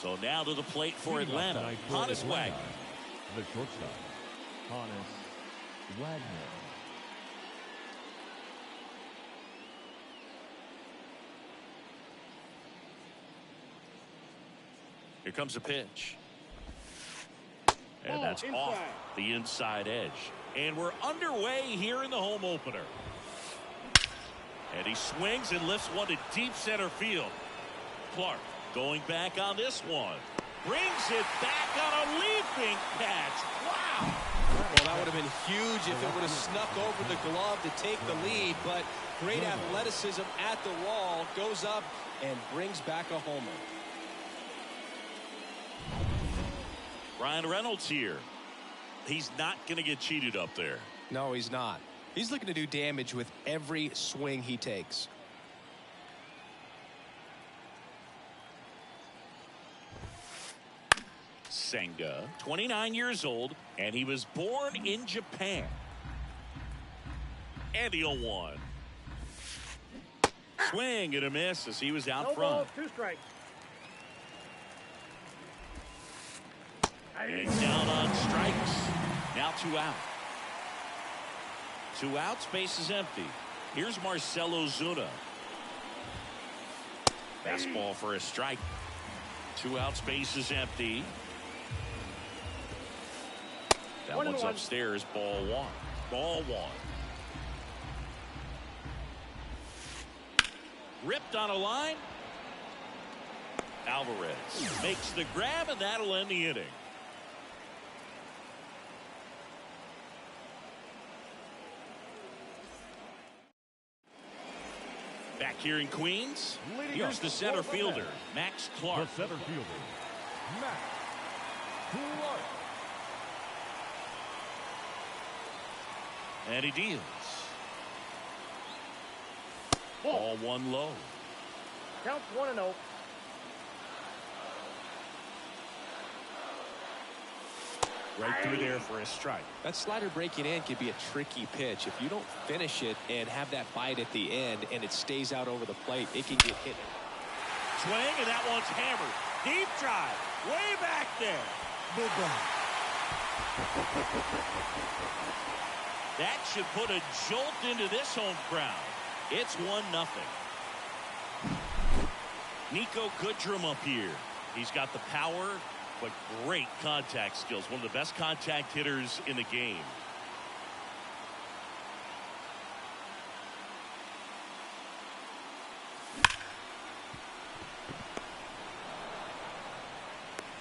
So now to the plate for Atlanta, Honus Wagner. The shortstop, Honus Wagner. Here comes a pitch. And that's off the inside edge. And we're underway here in the home opener. And he swings and lifts one to deep center field. Clark going back on this one. Brings it back on a leaping catch. Wow. Well, that would have been huge if it would have snuck over the glove to take the lead. But great athleticism at the wall. Goes up and brings back a homer. Ryan Reynolds here. He's not going to get cheated up there. No, he's not. He's looking to do damage with every swing he takes. Senga, 29 years old, and he was born in Japan. And the 0-1. Swing and a miss as he was out front. Ball, 2 strikes. And down on strikes. Now 2 out. 2 outs, base is empty. Here's Marcell Ozuna. Fastball for a strike. 2 outs, base is empty. That one's upstairs, ball 1. Ball 1. Ripped on a line. Alvarez makes the grab, and that'll end the inning. Back here in Queens, here's the center fielder, Max Clark. The center fielder, Max Clark. And he deals. Ball 1 low. Counts 1-0. Right through there for a strike. That slider breaking in can be a tricky pitch. If you don't finish it and have that bite at the end and it stays out over the plate, it can get hit. Swing, and that one's hammered. Deep drive. Way back there. That should put a jolt into this home crowd. It's 1-0. Nico Goodrum up here. He's got the power, but great contact skills. One of the best contact hitters in the game.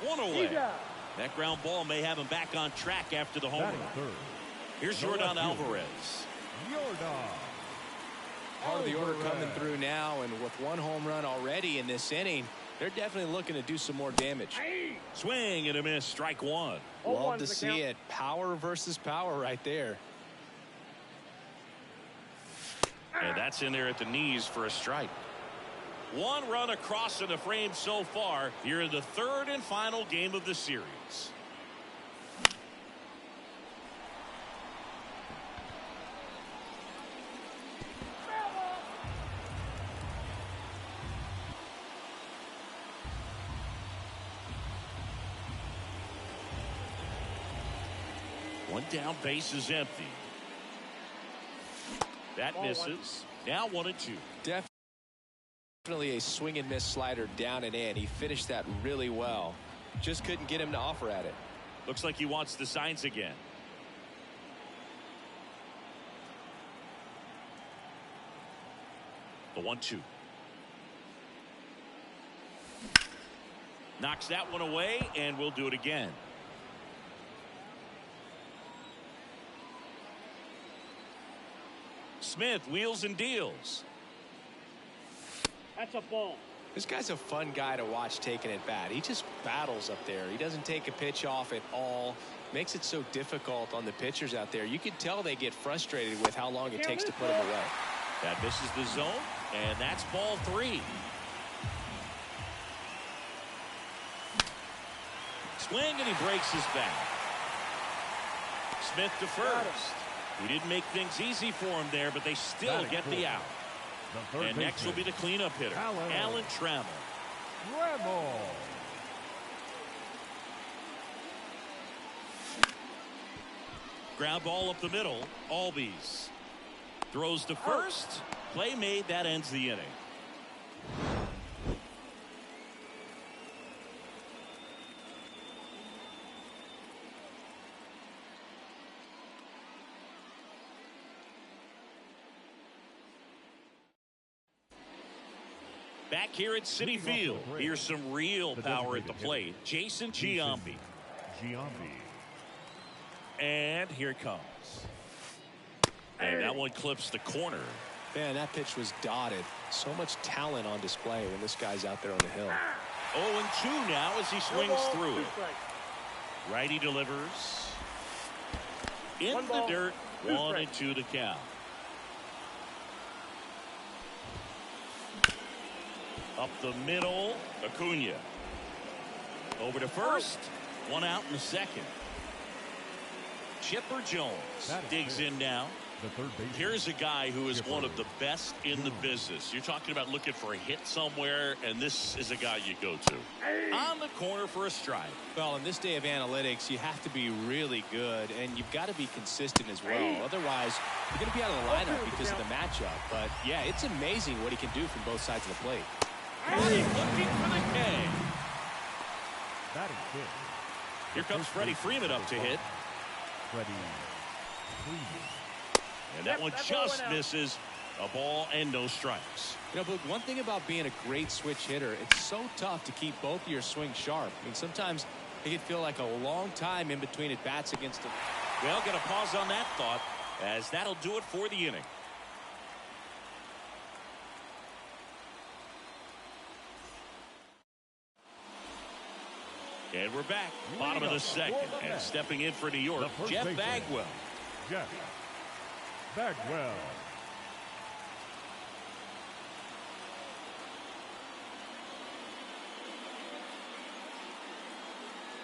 One away. That ground ball may have him back on track after the home run. Here's Jordan Alvarez. Part of the order coming through now, and with 1 home run already in this inning, they're definitely looking to do some more damage. Swing and a miss, strike 1. Love to see it. Power versus power right there. And that's in there at the knees for a strike. 1 run across in the frame so far. Here in the 3rd and final game of the series. One down, base is empty. That misses. Now 1-2. Definitely a swing and miss slider down and in. He finished that really well. Just couldn't get him to offer at it. Looks like he wants the signs again. The 1-2. Knocks that one away, and we'll do it again. Smith wheels and deals. That's a ball. This guy's a fun guy to watch taking at bat. He just battles up there. He doesn't take a pitch off at all. Makes it so difficult on the pitchers out there. You can tell they get frustrated with how long it takes to put him away. That misses the zone, and that's ball 3. Swing, and he breaks his back. Smith to first. He didn't make things easy for him there, but they still get the out. And next will be the cleanup hitter, Alan Trammell. Ground ball up the middle. Albies throws to first. Play made. That ends the inning. Back here at Citi Field, here's some real power at the plate. Jason Giambi. And here it comes. And that one clips the corner. Man, that pitch was dotted. So much talent on display when this guy's out there on the hill. 0-2 now as he swings through it. Righty delivers. In the dirt. 1-2 to count. Up the middle, Acuna. Over to first. One out in the second. Chipper Jones digs in now. Here's a guy who is one of the best in the business. You're talking about looking for a hit somewhere, and this is a guy you go to. On the corner for a strike. Well, in this day of analytics, you have to be really good, and you've got to be consistent as well. Otherwise, you're going to be out of the lineup because of the matchup. But, yeah, it's amazing what he can do from both sides of the plate. Looking for the K. Here comes Freddie Freeman up to hit. And that one just misses. A ball and no strikes. You know, but one thing about being a great switch hitter, it's so tough to keep both of your swings sharp. I mean, sometimes it can feel like a long time in between at bats against them. Well, got to pause on that thought, as that'll do it for the inning. And we're back. Bottom of the second. And stepping in for New York, Jeff Bagwell. Jeff Bagwell.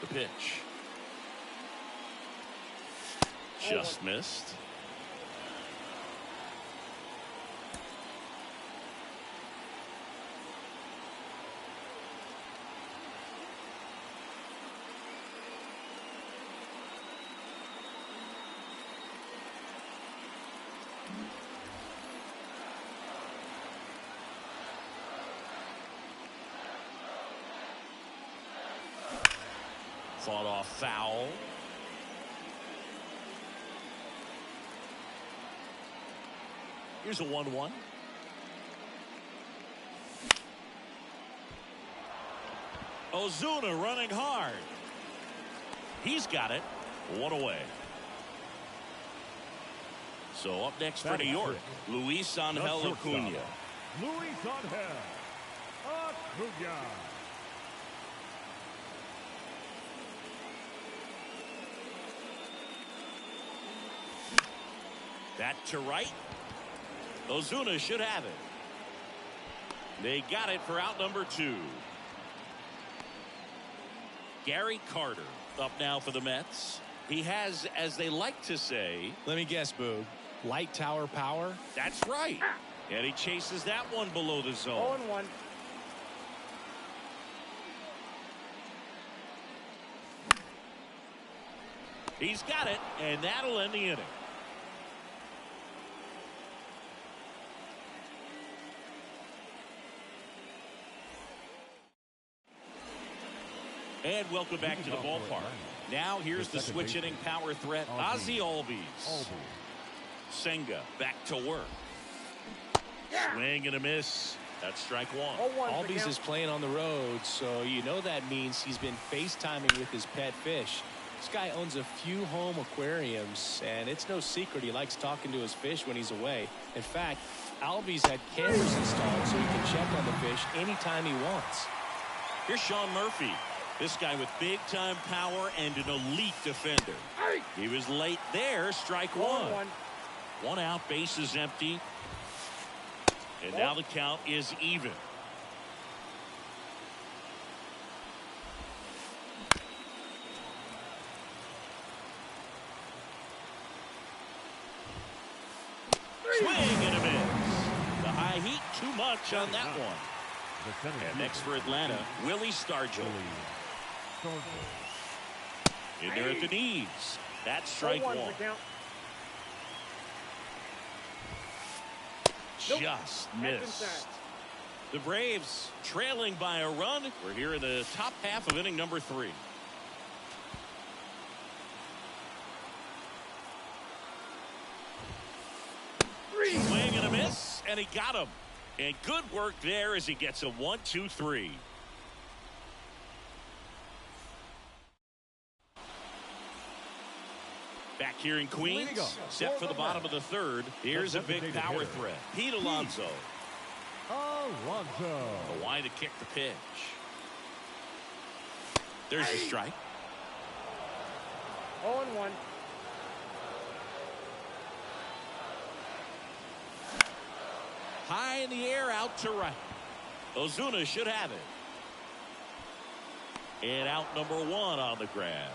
The pitch. Just missed. Fought off foul. Here's a 1-1. Ozuna running hard. He's got it. One away. So up next for New York, Luis Angel Acuna. Luis Angel Acuna. That to right. Ozuna should have it. They got it for out number 2. Gary Carter up now for the Mets. He has, as they like to say, let me guess, Boog, light tower power. That's right. And he chases that one below the zone. 0-1. He's got it, and that'll end the inning. And welcome back to the ballpark. Now here's the switch inning power threat, Ozzie Albies. Senga back to work. Swing and a miss. That's strike one. Albies is playing on the road, so you know that means he's been FaceTiming with his pet fish. This guy owns a few home aquariums, and it's no secret he likes talking to his fish when he's away. In fact, Albies had cameras installed so he can check on the fish anytime he wants. Here's Sean Murphy. This guy with big-time power and an elite defender. He was late there. Strike one. One out, bases empty. And now the count is even. Swing and a miss. The high heat too much on that one. And next for Atlanta, Willie Stargell. In there at the knees. That's strike 1. Just missed. The Braves trailing by a run. We're here in the top half of inning number 3. Swing and a miss, and he got him. And good work there as he gets a 1-2-3. Back here in Queens, set for the bottom of the 3rd. Here's a big power threat. Pete Alonso. The line to kick the pitch. There's a strike. 0-1. High in the air, out to right. Ozuna should have it. And out number 1 on the grab.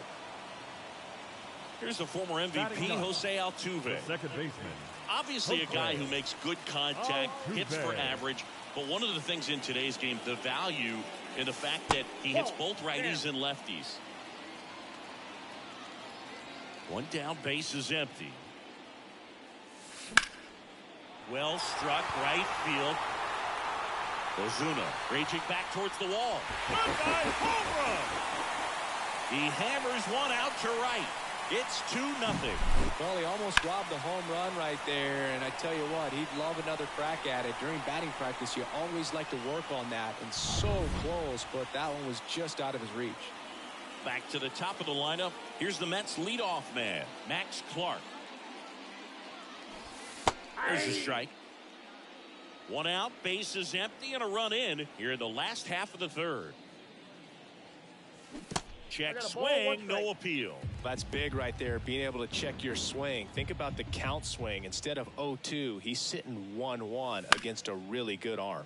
Here's the former MVP, Jose Altuve. Second baseman. Obviously a guy who makes good contact, hits for average. But one of the things in today's game, the value in the fact that he hits both righties and lefties. One down, base is empty. Well struck, right field. Ozuna raging back towards the wall. Goodbye, home run! He hammers one out to right. It's 2-0. Well, he almost robbed the home run right there, and I tell you what, he'd love another crack at it. During batting practice, you always like to work on that, and so close, but that one was just out of his reach. Back to the top of the lineup. Here's the Mets leadoff man, Max Clark. There's a strike. 1 out, base is empty, and a run in here in the last half of the 3rd. Check swing, no appeal. That's big right there, being able to check your swing. Think about the count swing. Instead of 0-2, he's sitting 1-1 against a really good arm.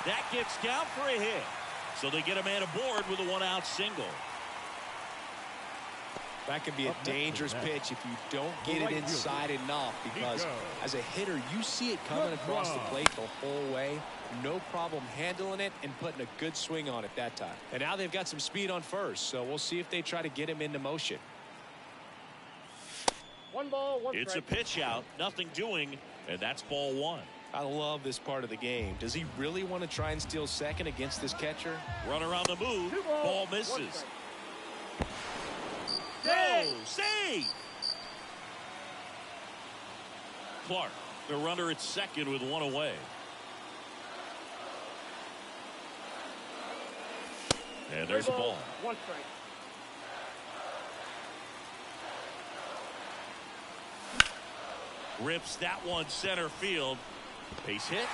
That gets down for a hit. So they get a man aboard with a 1-out single. That can be a dangerous pitch if you don't get it inside enough, because as a hitter, you see it coming across the plate the whole way. No problem handling it and putting a good swing on it that time. And now they've got some speed on first, so we'll see if they try to get him into motion. 1 ball, 1 strike. It's a pitch out, nothing doing, and that's ball 1. I love this part of the game. Does he really want to try and steal second against this catcher? Runner on the move, ball misses. Hey! Save! Clark, the runner at second with 1 away. And there's a ball. 1 strike. Rips that one center field. Base hit.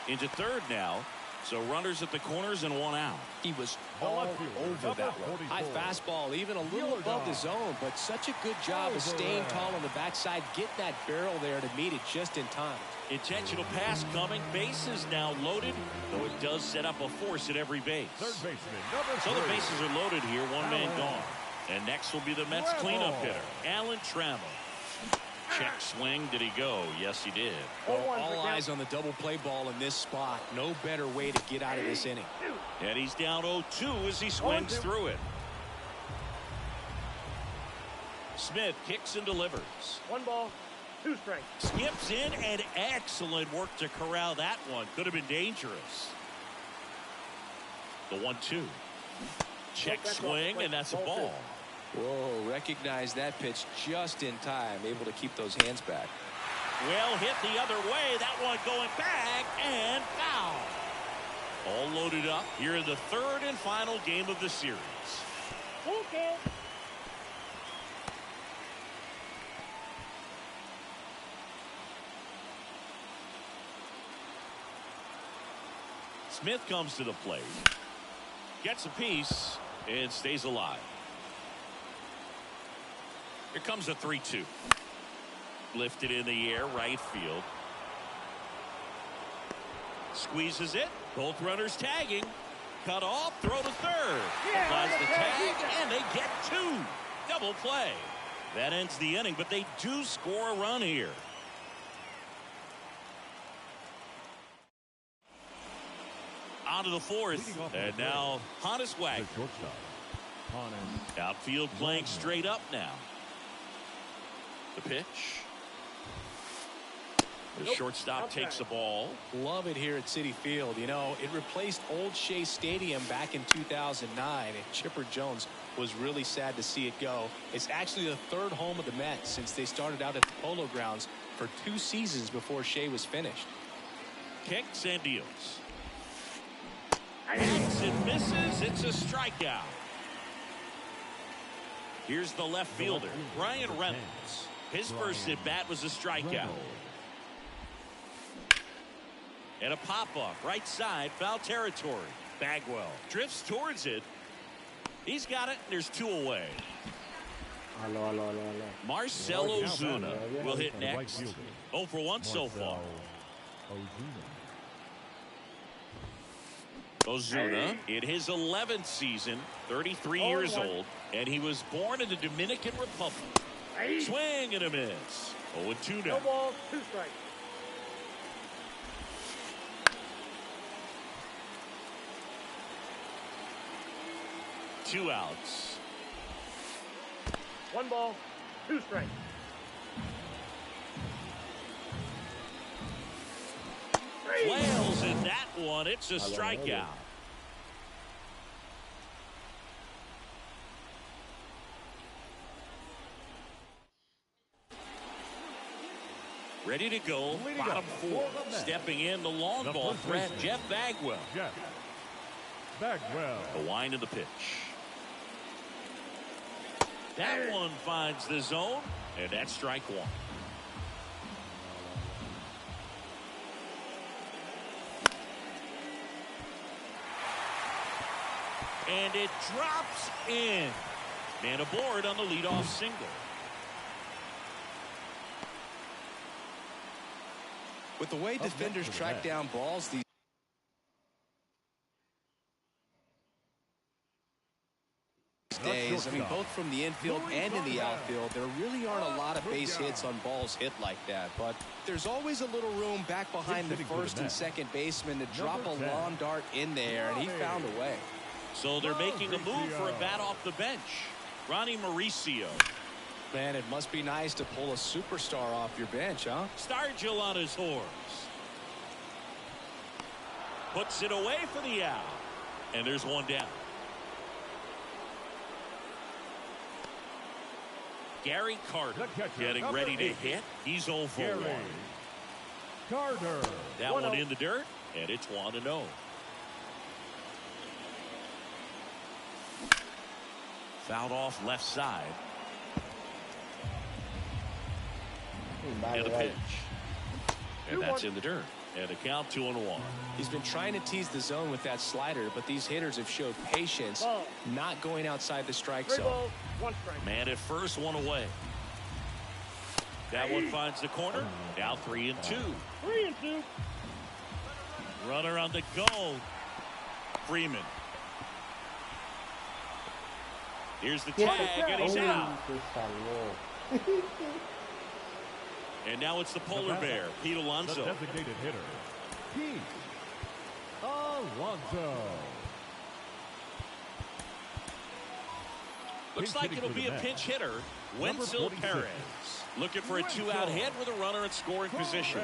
Into 3rd now. So runners at the corners and 1 out. He was all over that one. High fastball, even a little above the zone, but such a good job of staying tall on the backside. Get that barrel there to meet it just in time. Intentional pass coming. Bases now loaded, though it does set up a force at every base. Third baseman, number 3. So the bases are loaded here, 1 man gone. And next will be the Mets cleanup hitter, Alan Trammell. Check swing. Did he go? Yes, he did. All eyes on the double play ball in this spot. No better way to get out of this inning. And he's down 0-2 as he swings through it. Smith kicks and delivers. 1 ball, 2 strikes. Skips in, and excellent work to corral that one. Could have been dangerous. The 1-2. Check swing, and that's a ball. Whoa, recognize that pitch just in time, able to keep those hands back. Well hit the other way, that one going back, and foul. All loaded up here in the 3rd and final game of the series. Okay. Smith comes to the plate, gets a piece, and stays alive. Here comes a 3-2. Lifted in the air, right field. Squeezes it. Both runners tagging. Cut off, throw to 3rd. Applies the tag, and they get 2. Double play. That ends the inning, but they do score a run here. On to the fourth. And now Hannes The Wagner. shortstop. Hannes. Outfield playing straight up now. The pitch. The shortstop takes the ball. Love it here at Citi Field. You know, it replaced Old Shea Stadium back in 2009, and Chipper Jones was really sad to see it go. It's actually the third home of the Mets since they started out at the Polo Grounds for 2 seasons before Shea was finished. Kicks and deals. Hits and misses. It's a strikeout. Here's the left fielder, Brian Reynolds. His first at bat was a strikeout. And a pop-off, right side, foul territory. Bagwell drifts towards it. He's got it. There's 2 away. Marcell Ozuna will hit next. 0 for 1 so far. Ozuna in his 11th season, 33 years old, and he was born in the Dominican Republic. Swing and a miss. 0-2 now. No balls, 2 strikes. Two outs. 1 ball, 2 strikes. Flails in that one. It's a strikeout. Ready to go. Bottom 4. Stepping in the long ball threat, Jeff Bagwell. Jeff Bagwell. The wind of the pitch. That one finds the zone, and that's strike 1. And it drops in. Man aboard on the leadoff single. With the way defenders track down balls these days, I mean, both from the infield and in the outfield, there really aren't a lot of base hits on balls hit like that. But there's always a little room back behind the first and second baseman to drop a long dart in there, and he found a way. So they're making a move for a bat off the bench. Ronnie Mauricio. Man, it must be nice to pull a superstar off your bench, huh? Stargell on his horse. Puts it away for the out. And there's 1 down. Gary Carter getting ready to hit. He's 0 for 1. Carter. That one in the dirt, and it's 1-0. Fouled off left side. And a pitch. And that's in the dirt. And a count 2-1. He's been trying to tease the zone with that slider, but these hitters have showed patience, not going outside the strike 3 zone. balls, 1 strike. Man at first, 1 away. That one finds the corner. Now 3-2. 3-2. Runner on the go. Freeman. Here's the tag, and he's out. And now it's the polar bear, Pete The Alonso. designated hitter, Pete Alonso. Looks like it'll be a pinch hitter, Wenzel Perez. Looking for a 2-out hit with a runner in scoring position.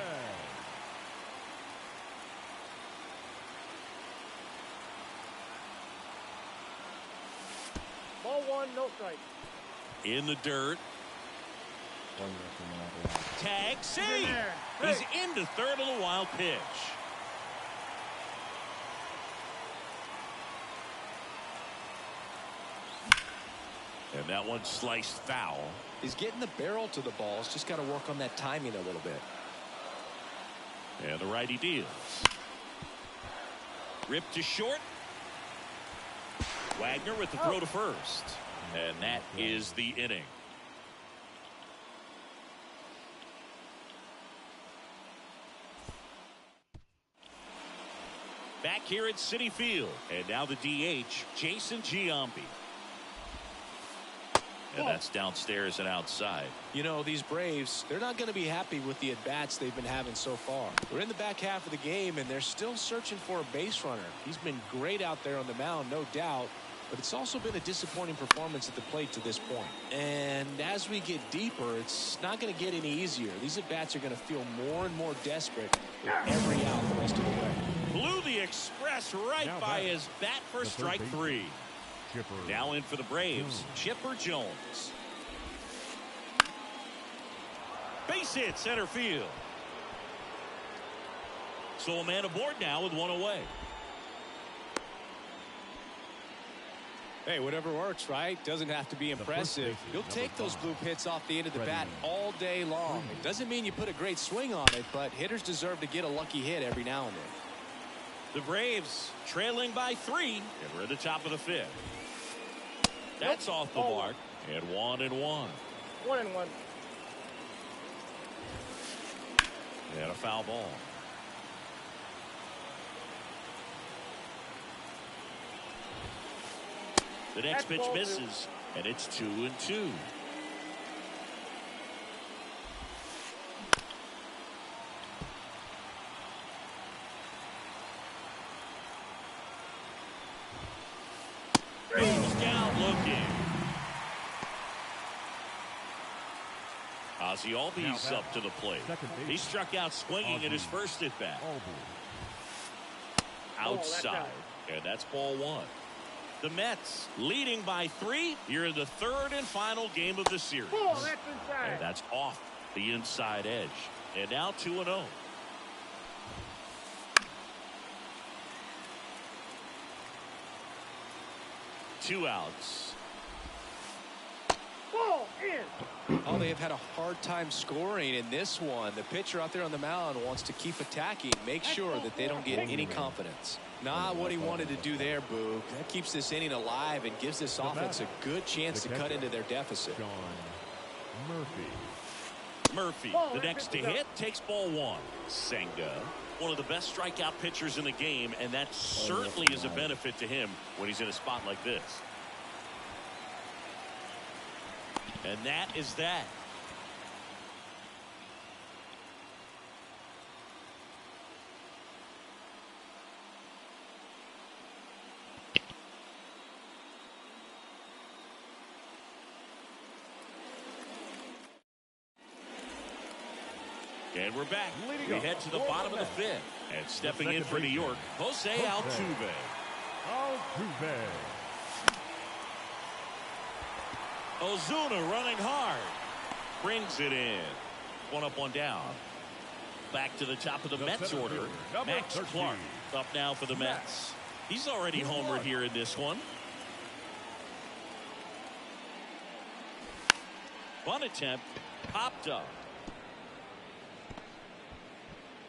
Ball 1, no strike. In the dirt. Tag, see! He's He's into third on the wild pitch. And that one sliced foul. He's getting the barrel to the balls. Just got to work on that timing a little bit. And the righty deals. Ripped to short. Wagner with the throw to first. And that is the inning. Back here at Citi Field. And now the DH, Jason Giambi. And that's downstairs and outside. You know, these Braves, they're not going to be happy with the at-bats they've been having so far. We're in the back half of the game, and they're still searching for a base runner. He's been great out there on the mound, no doubt, but it's also been a disappointing performance at the plate to this point. And as we get deeper, it's not going to get any easier. These at-bats are going to feel more and more desperate with every out the rest of the way. Blew the express right Now by back. his bat for strike baseman. 3. Chipper. Now in for the Braves, Chipper Jones. Base hit center field. So a man aboard now with one away. Hey, whatever works, right? Doesn't have to be impressive. You'll take those blue hits off the end of the bat all day long. It doesn't mean you put a great swing on it, but hitters deserve to get a lucky hit every now and then. The Braves trailing by 3, and we're at the top of the 5th. That's off the mark. And 1-1. 1-1. And a foul ball. The next pitch misses, and it's 2-2. Goes down looking. Ozzie Albies up to the plate. He struck out swinging at his first at bat. Outside, and that's ball 1. The Mets leading by 3 here in the 3rd and final game of the series. Oh, that's inside. And that's off the inside edge. And now 2-0. Two outs. Ball in. Oh, they have had a hard time scoring in this one. The pitcher out there on the mound wants to keep attacking, make sure that they don't get any confidence. Not what he wanted to do there, Boo. That keeps this inning alive and gives this offense a good chance to cut into their deficit. John Murphy, the next to hit, takes ball 1. Senga, one of the best strikeout pitchers in the game, and that certainly is a benefit to him when he's in a spot like this. And that is that. And we're back. We head to the bottom of the 5th. And stepping in for New York, Jose Altuve. Ozuna running hard. Brings it in. 1 up, 1 down. Back to the top of the Mets order. Max Clark up now for the Mets. He's already homered here in this one. Bunt attempt popped up.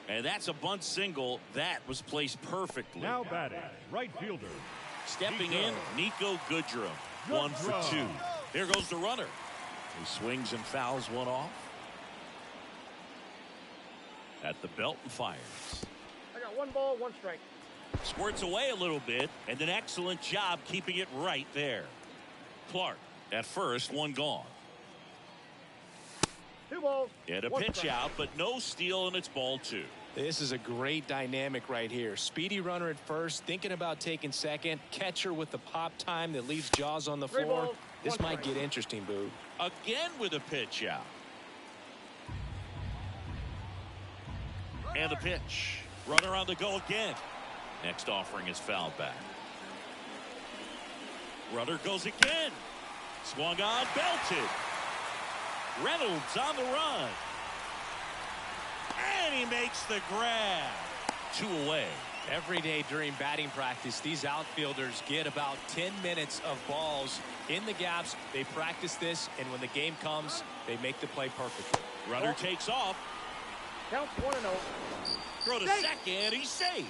And that's a bunt single that was placed perfectly. Now batting, right fielder. Stepping in, Nico Goodrum. 1 for 2. There goes the runner. He swings and fouls one off. At the belt and fires. I got 1 ball, 1 strike. Squirts away a little bit, and an excellent job keeping it right there. Clark at first, 1 gone. 2 balls. And a pitch out, but no steal, and it's ball 2. This is a great dynamic right here. Speedy runner at first, thinking about taking second. Catcher with the pop time that leaves Jaws on the 3 floor. balls, This 1 might strike. get interesting, Boo. Again with a pitch out. And the pitch. Runner on the go again. Next offering is fouled back. Runner goes again. Swung on, belted. Reynolds on the run. And he makes the grab. 2 away. Every day during batting practice, these outfielders get about 10 minutes of balls in the gaps. They practice this, and when the game comes, they make the play perfectly. Runner takes off. Counts 1-0. Throw to second. He's safe.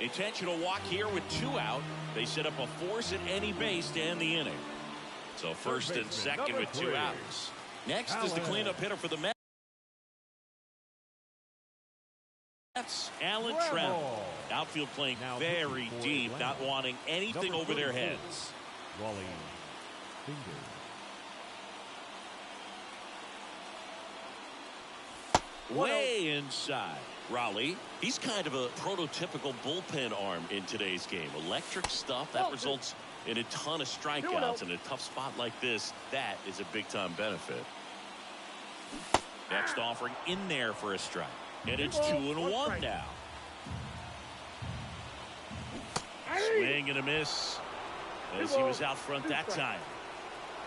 Intentional walk here with 2 out. They set up a force at any base to end the inning. So first and second with 2 outs. Next is the cleanup hitter for the Mets. Alan Trammell. Outfield playing Now very deep, Atlanta. not wanting anything Number over their 34, heads. Wally Finger. Way inside. Raleigh, he's kind of a prototypical bullpen arm in today's game. Electric stuff that results in a ton of strikeouts in a tough spot like this. That is a big-time benefit. Next offering in there for a strike. And it's 2-1 now. Swing and a miss as he was out front that time.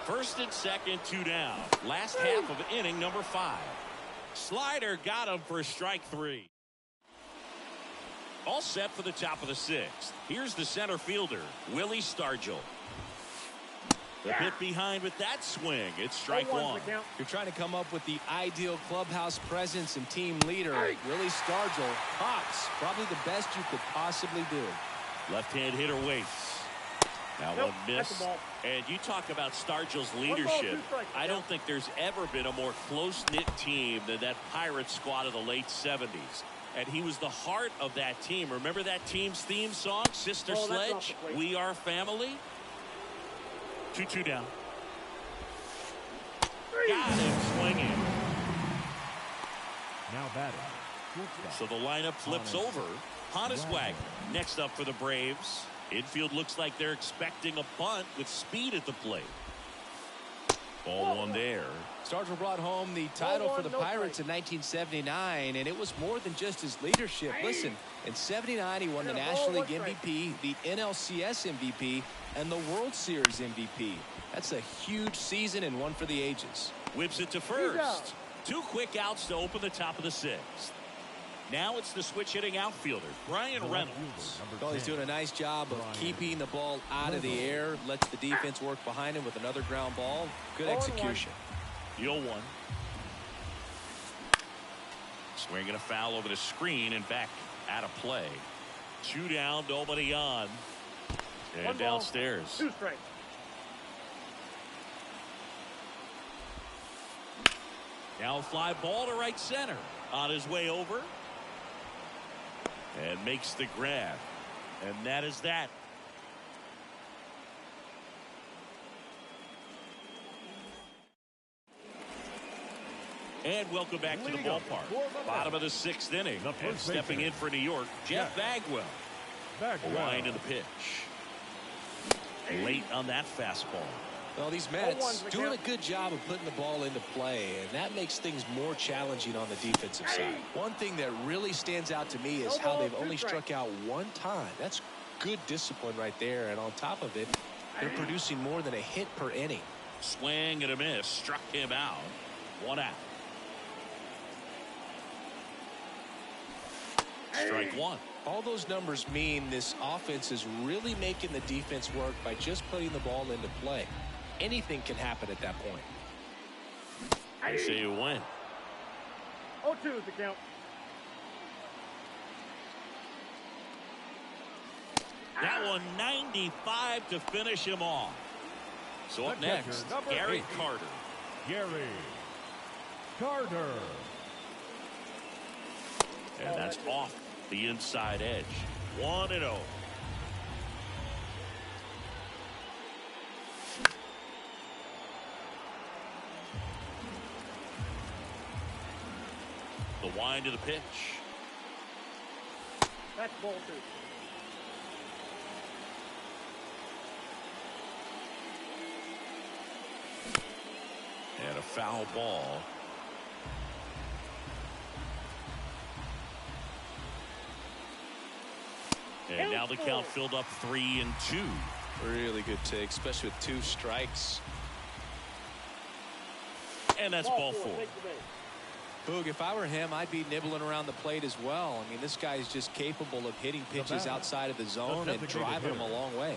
First and second, 2 down. Last half of inning number 5. Slider got him for strike 3. All set for the top of the 6th. Here's the center fielder, Willie Stargell. A bit behind with that swing. It's strike 1. You're trying to come up with the ideal clubhouse presence and team leader. Willie Stargell pops. Probably the best you could possibly do. Left-hand hitter waits. Now one miss. And you talk about Stargell's leadership. I don't think there's ever been a more close-knit team than that Pirates squad of the late 70s. And he was the heart of that team. Remember that team's theme song, Sister Sledge? We are family. 2-2 down. Got him swinging. Now batting. So the lineup flips over. Honus Wagner next up for the Braves. Infield looks like they're expecting a bunt with speed at the plate. Ball 1 there. Stargell brought home the title for the Pirates in 1979, and it was more than just his leadership. Listen, in '79 he won the National League MVP, the NLCS MVP, and the World Series MVP. That's a huge season and one for the ages. Whips it to first. 2 quick outs to open the top of the 6th. Now it's the switch hitting outfielder, Brian Reynolds. Well, he's doing a nice job of keeping the ball out of the air. Lets the defense work behind him with another ground ball. Good execution. 0-1. Swing and a foul over the screen and back out of play. 2 down, nobody on. And downstairs. 2 strikes. Now a fly ball to right center. On his way over. And makes the grab. And that is that. And welcome back to the ballpark. Bottom of the 6th inning. And stepping in for New York, Jeff Bagwell. Line to the pitch. Late on that fastball. Well, these Mets doing a good job of putting the ball into play, and that makes things more challenging on the defensive side. One thing that really stands out to me is how they've only struck out 1 time. That's good discipline right there, and on top of it, they're producing more than a hit per inning. Swing and a miss. Struck him out. 1 out. Strike 1. All those numbers mean this offense is really making the defense work by just putting the ball into play. Anything can happen at that point. I say you win. 0-2 is the count. That one 95 to finish him off. So up next, Gary Carter. Gary Carter. And that's off the inside edge. 1-0. The wind to the pitch. That's ball 2. And a foul ball. And now the count filled up 3-2. Really good take, especially with 2 strikes. And that's ball 4. Boog, if I were him, I'd be nibbling around the plate as well. I mean, this guy is just capable of hitting pitches outside of the zone and driving them a long way.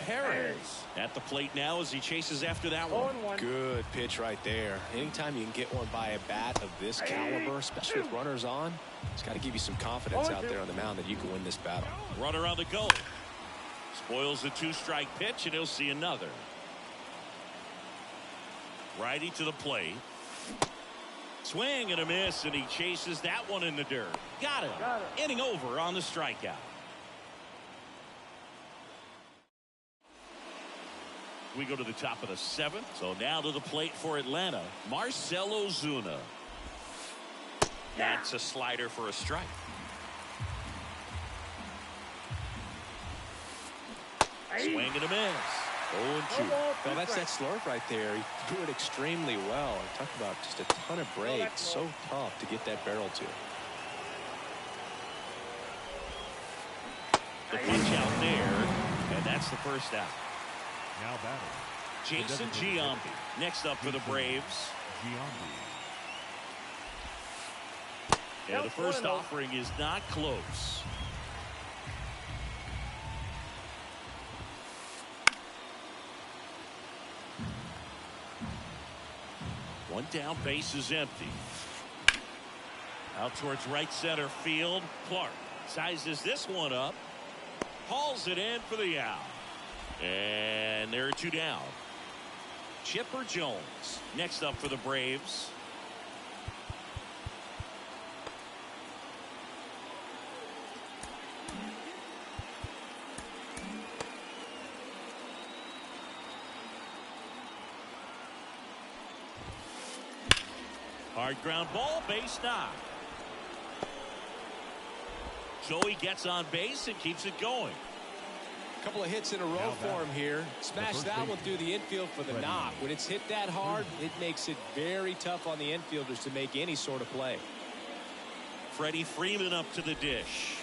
Harris at the plate now as he chases after that one. Good pitch right there. Anytime you can get one by a bat of this caliber, especially with runners on, it's got to give you some confidence out there on the mound that you can win this battle. Runner on the go. Spoils the 2-strike pitch, and he'll see another. Righty to the plate. Swing and a miss, and he chases that one in the dirt. Got him. Inning over on the strikeout. We go to the top of the 7th. So now to the plate for Atlanta, Marcell Ozuna. That's a slider for a strike. Swing and a miss. 0-2. Well, that's that slurp right there. He threw it extremely well. Talk about just a ton of breaks. So tough to get that barrel to. The pitch out there, and that's the first out. Now batting, Jason Giambi next up for the Braves. And the first offering is not close. One down, base is empty. Out towards right center field. Clark sizes this one up. Hauls it in for the out. And there are 2 down. Chipper Jones next up for the Braves. Hard ground ball, base knock. Joey gets on base and keeps it going. A couple of hits in a row for him here. Smashed that one through the infield for the knock. When it's hit that hard, it makes it very tough on the infielders to make any sort of play. Freddie Freeman up to the dish.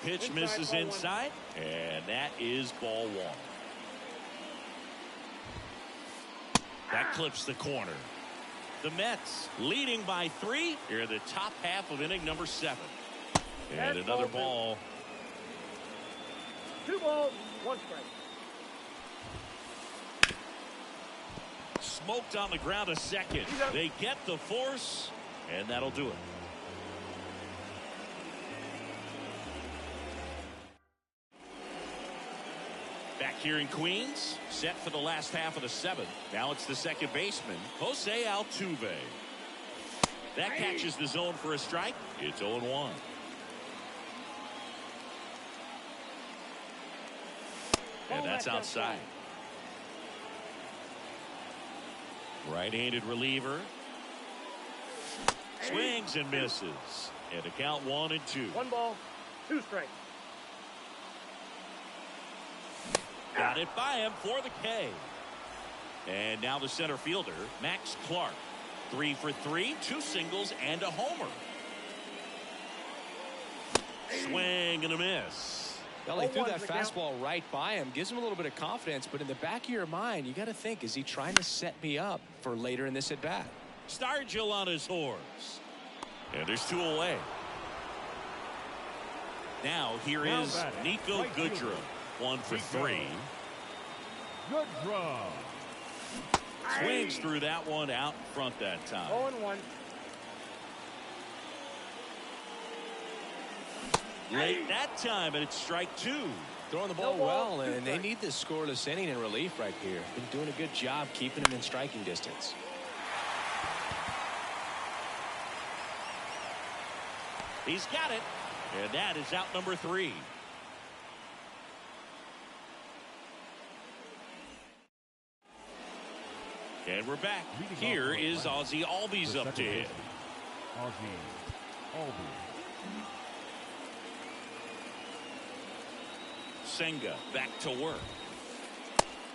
Pitch misses inside, and that is ball 1. That clips the corner. The Mets leading by 3 here in the top half of inning number 7. And another ball. 2 balls, 1 strike. Smoked on the ground a second. They get the force, and that'll do it. Back here in Queens, set for the last half of the 7th. Now it's the second baseman, Jose Altuve. That catches the zone for a strike. It's 0-1. And that's outside. Right-handed reliever. Swings and misses. And a count 1-2. 1 ball, 2 strikes. Got it by him for the K. And now the center fielder, Max Clark. 3 for 3, 2 singles and a homer. Swing and a miss. Well, he threw that fastball right by him. Gives him a little bit of confidence, but in the back of your mind, you got to think, is he trying to set me up for later in this at-bat? Stargell on his horse. And there's 2 away. Now here is Nico Goodrum. 1 for 3. Goodrum. Swings through that one out front that time. 0-1. Late that time, and it's strike 2. Throwing the ball well, and they need this scoreless inning in relief right here. Been doing a good job keeping him in striking distance. He's got it, and that is out number 3. And we're back. Here is Ozzie Albies up to hit. Ozzie Albies. Senga back to work.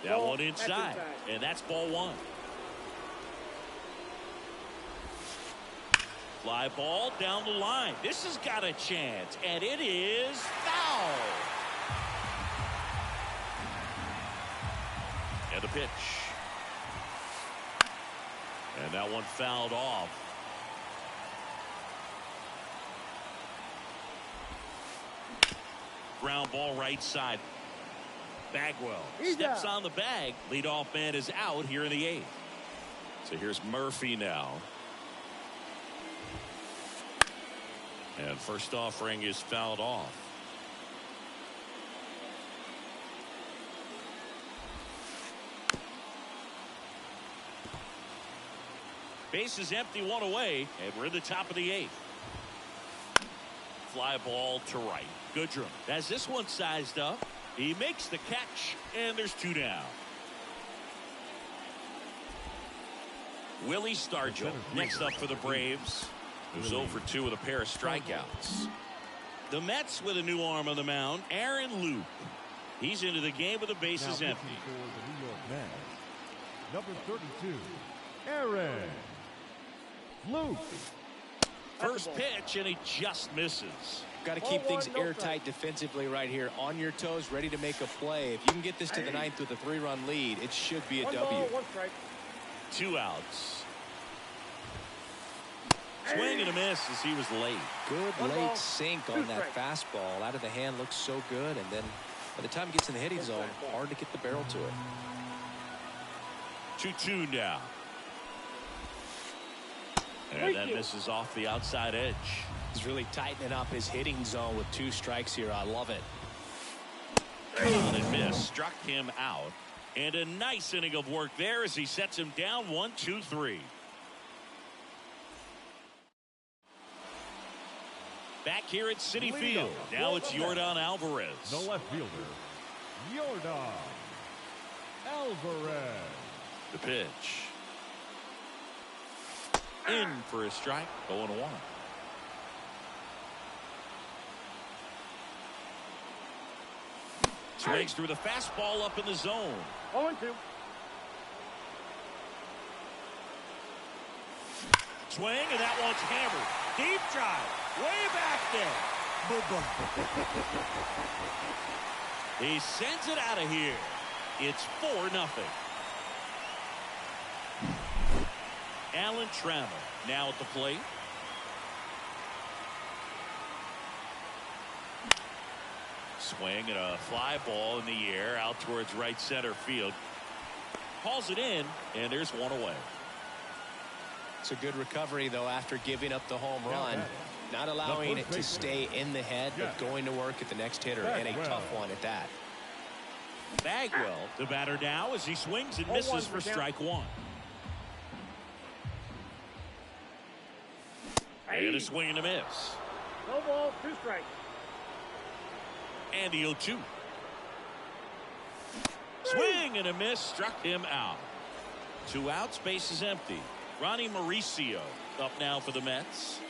That one inside, and that's ball 1. Fly ball down the line. This has got a chance, and it is foul. And the pitch. And that one fouled off. Ground ball right side. Bagwell steps on the bag. Leadoff man is out here in the 8th. So here's Murphy now. And first offering is fouled off. Base is empty, one away, and we're in the top of the 8th. Fly ball to right. Goodrum has this one sized up. He makes the catch, and there's 2 down. Willie Stargell next up for the Braves, who's 0 for 2 with a pair of strikeouts. The Mets with a new arm on the mound, Aaron Loop. He's into the game with the bases empty. For the New York Mets, number 32, Aaron Luke. First pitch, and he just misses. Got to keep things airtight defensively right here. On your toes, ready to make a play. If you can get this to the 9th with a 3-run lead, it should be a W. 1 strike. 2 outs. Swing and a miss as he was late. Good late sink on that fastball. Out of the hand, looks so good, and then by the time it gets in the hitting zone, hard to get the barrel to it. 2-2 now. And that misses off the outside edge. He's really tightening up his hitting zone with 2 strikes here. I love it. On and miss. Struck him out. And a nice inning of work there as he sets him down 1-2-3. Back here at Citi Field. Now it's Yordan Alvarez. The left fielder, Yordan Alvarez. The pitch. In for a strike. 0-1. Swings through the fastball up in the zone. 0-2. Swing, and that one's hammered. Deep drive. Way back there. He sends it out of here. It's 4-0. Alan Trammell now at the plate. Swing and a fly ball in the air out towards right center field. Calls it in, and there's 1 away. It's a good recovery, though, after giving up the home run. Not allowing it to stay in the head, but going to work at the next hitter, and a tough one at that. Bagwell, the batter now, as he swings and misses for strike 1. And a swing and a miss. No ball, 2 strikes. And the 0-2. Swing and a miss, struck him out. 2 outs, base is empty. Ronnie Mauricio up now for the Mets.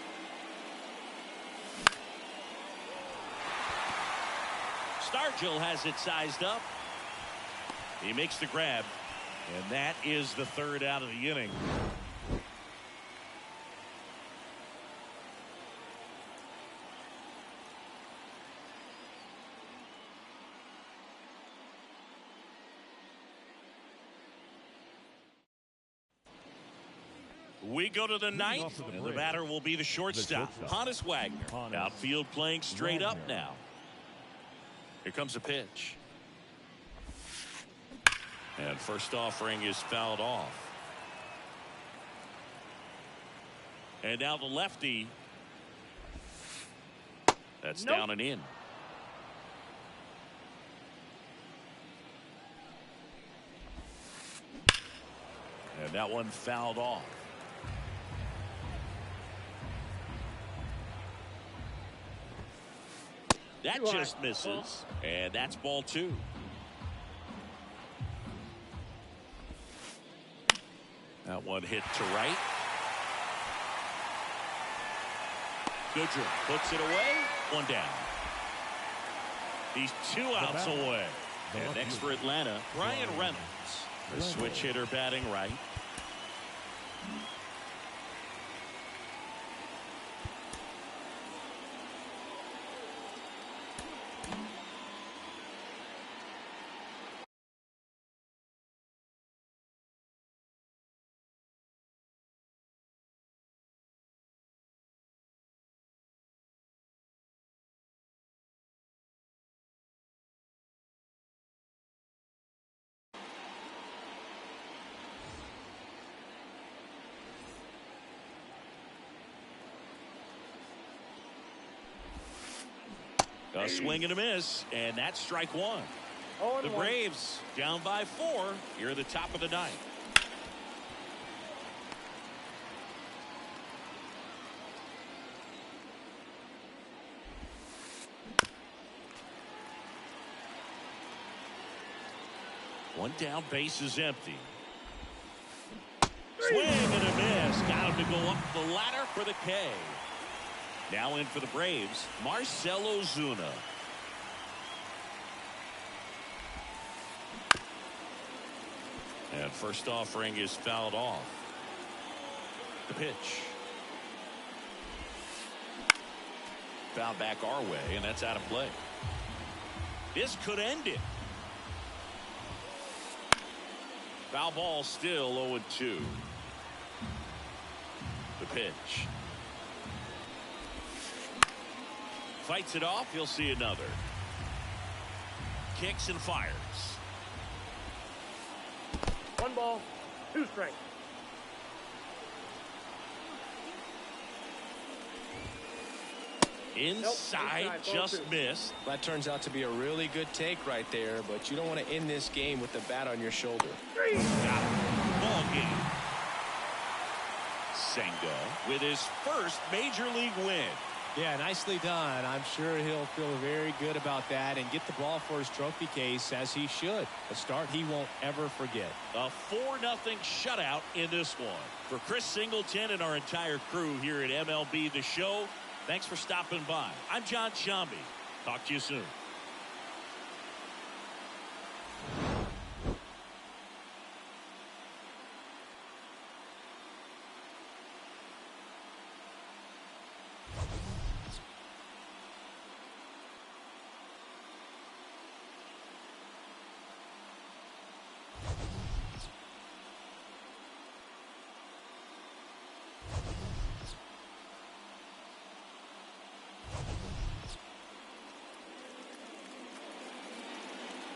Stargell has it sized up. He makes the grab, and that is the 3rd out of the inning. We go to the 9th, and the batter will be the shortstop, Honus Wagner. Outfield playing straight up now. Here comes a pitch. And first offering is fouled off. And now the lefty. That's down and in. And that one fouled off. That just misses, and that's ball 2. That one hit to right. Goodrum puts it away. 1 down. He's 2 outs away. And next for Atlanta, Brian Reynolds. The switch hitter batting right. A swing and a miss, and that's strike 1. The Braves down by 4 here at the top of the 9th. One down, base is empty. Swing and a miss. Got him to go up the ladder for the K. Now in for the Braves, Marcell Ozuna. And first offering is fouled off. The pitch. Foul back our way, and that's out of play. This could end it. Foul ball, still 0-2. The pitch. Fights it off. He'll see another. Kicks and fires. 1 ball, 2 strikes. Inside, just missed. That turns out to be a really good take right there, but you don't want to end this game with the bat on your shoulder. Got it. Ball game. Senga with his first major league win. Yeah, nicely done. I'm sure he'll feel very good about that and get the ball for his trophy case, as he should. A start he won't ever forget. A 4-0 shutout in this one. For Chris Singleton and our entire crew here at MLB The Show, thanks for stopping by. I'm John Shambi. Talk to you soon.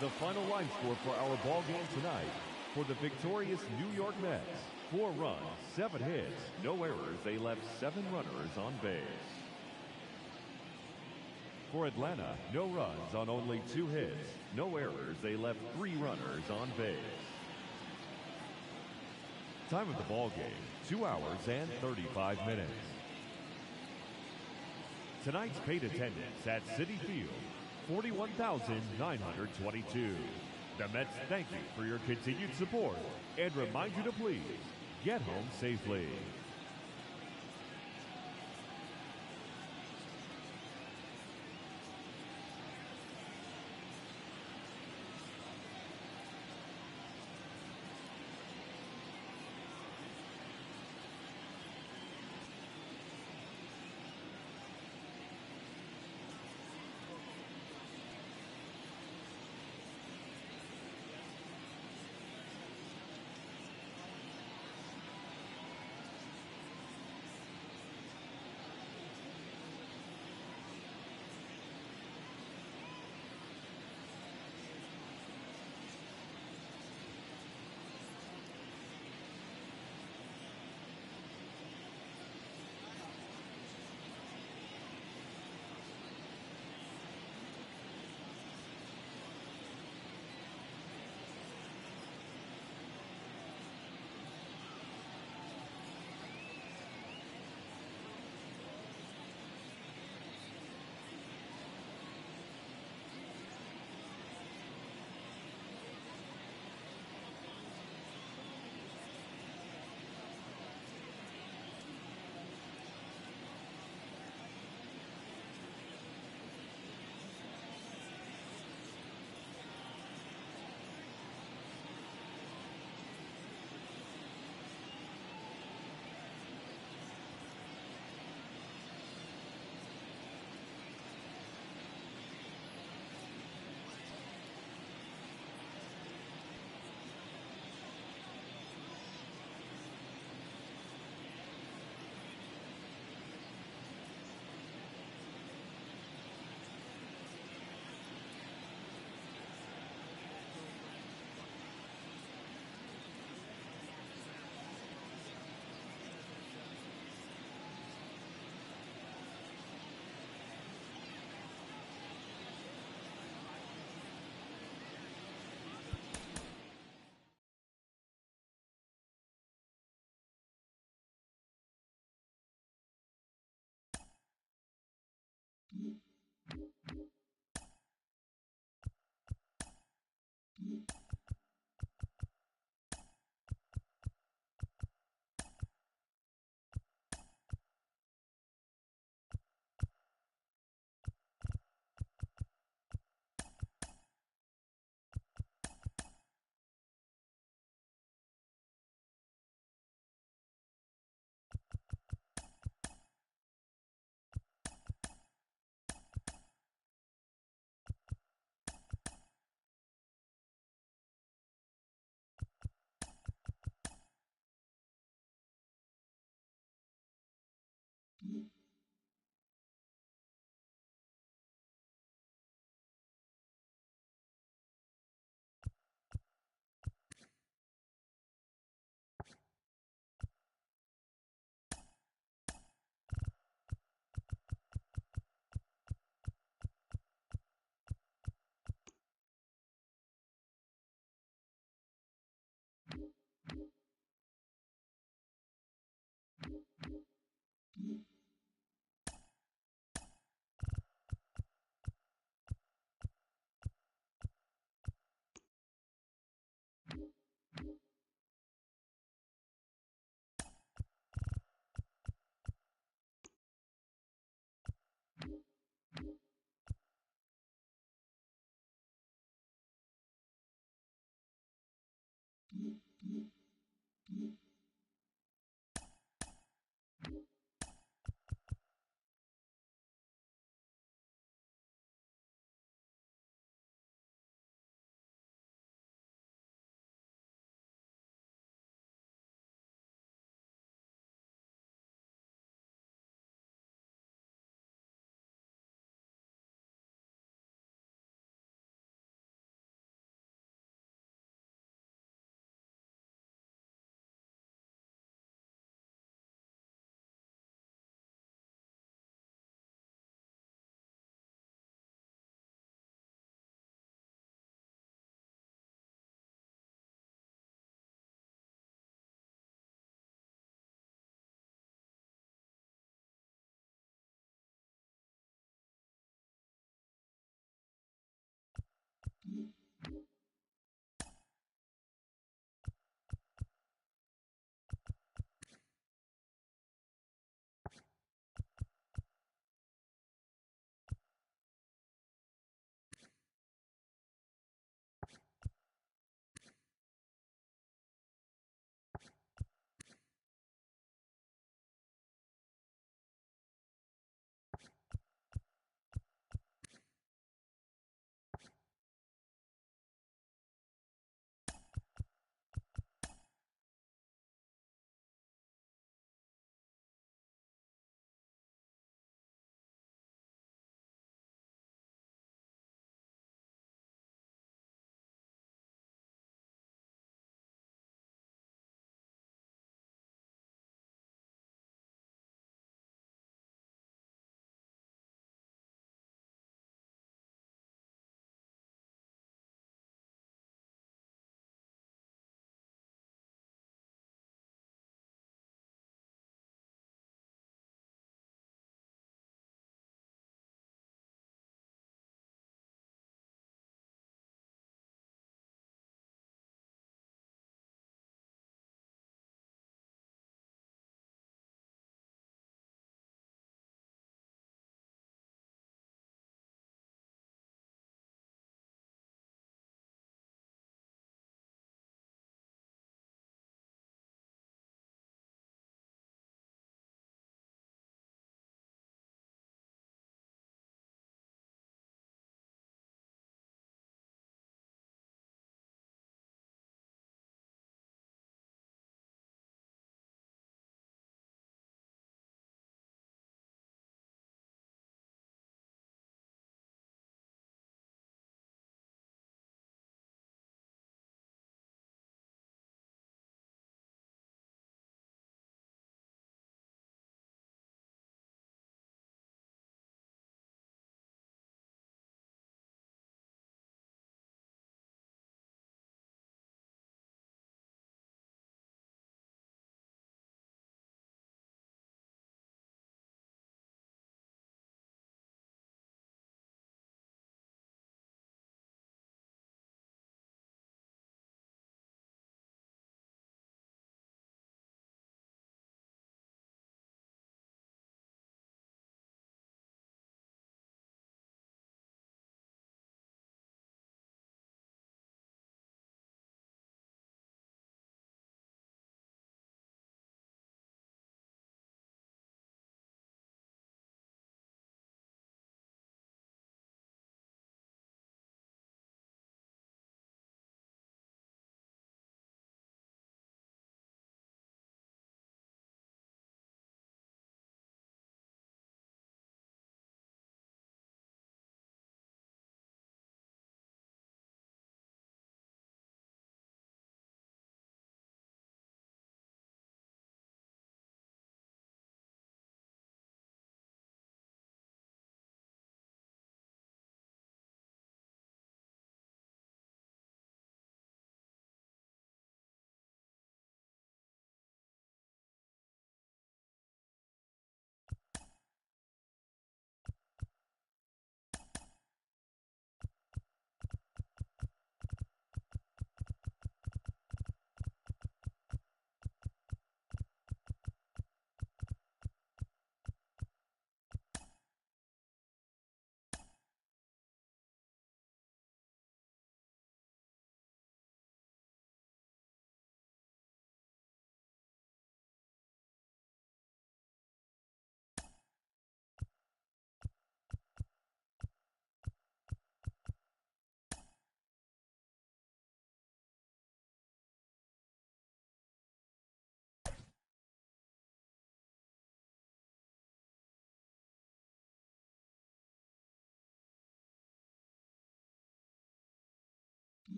The final line score for our ball game tonight: for the victorious New York Mets, 4 runs, 7 hits, no errors. They left 7 runners on base. For Atlanta, no runs on only 2 hits, no errors. They left 3 runners on base. Time of the ball game, 2 hours and 35 minutes. Tonight's paid attendance at Citi Field, 41,922. The Mets thank you for your continued support and remind you to please get home safely.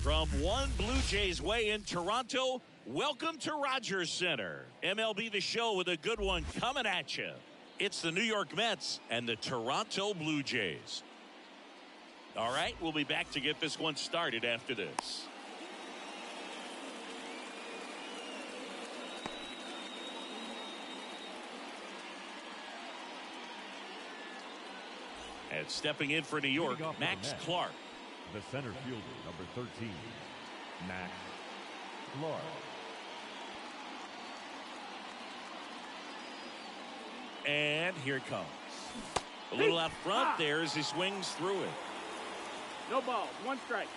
From one Blue Jays way in Toronto, welcome to Rogers Center. MLB The Show with a good one coming at you. It's the New York Mets and the Toronto Blue Jays. All right, we'll be back to get this one started after this. And stepping in for New York, Max Clark. The center fielder, number 13, Max Clark. And here it comes. A little out front there as he swings through it. No ball. 1 strike.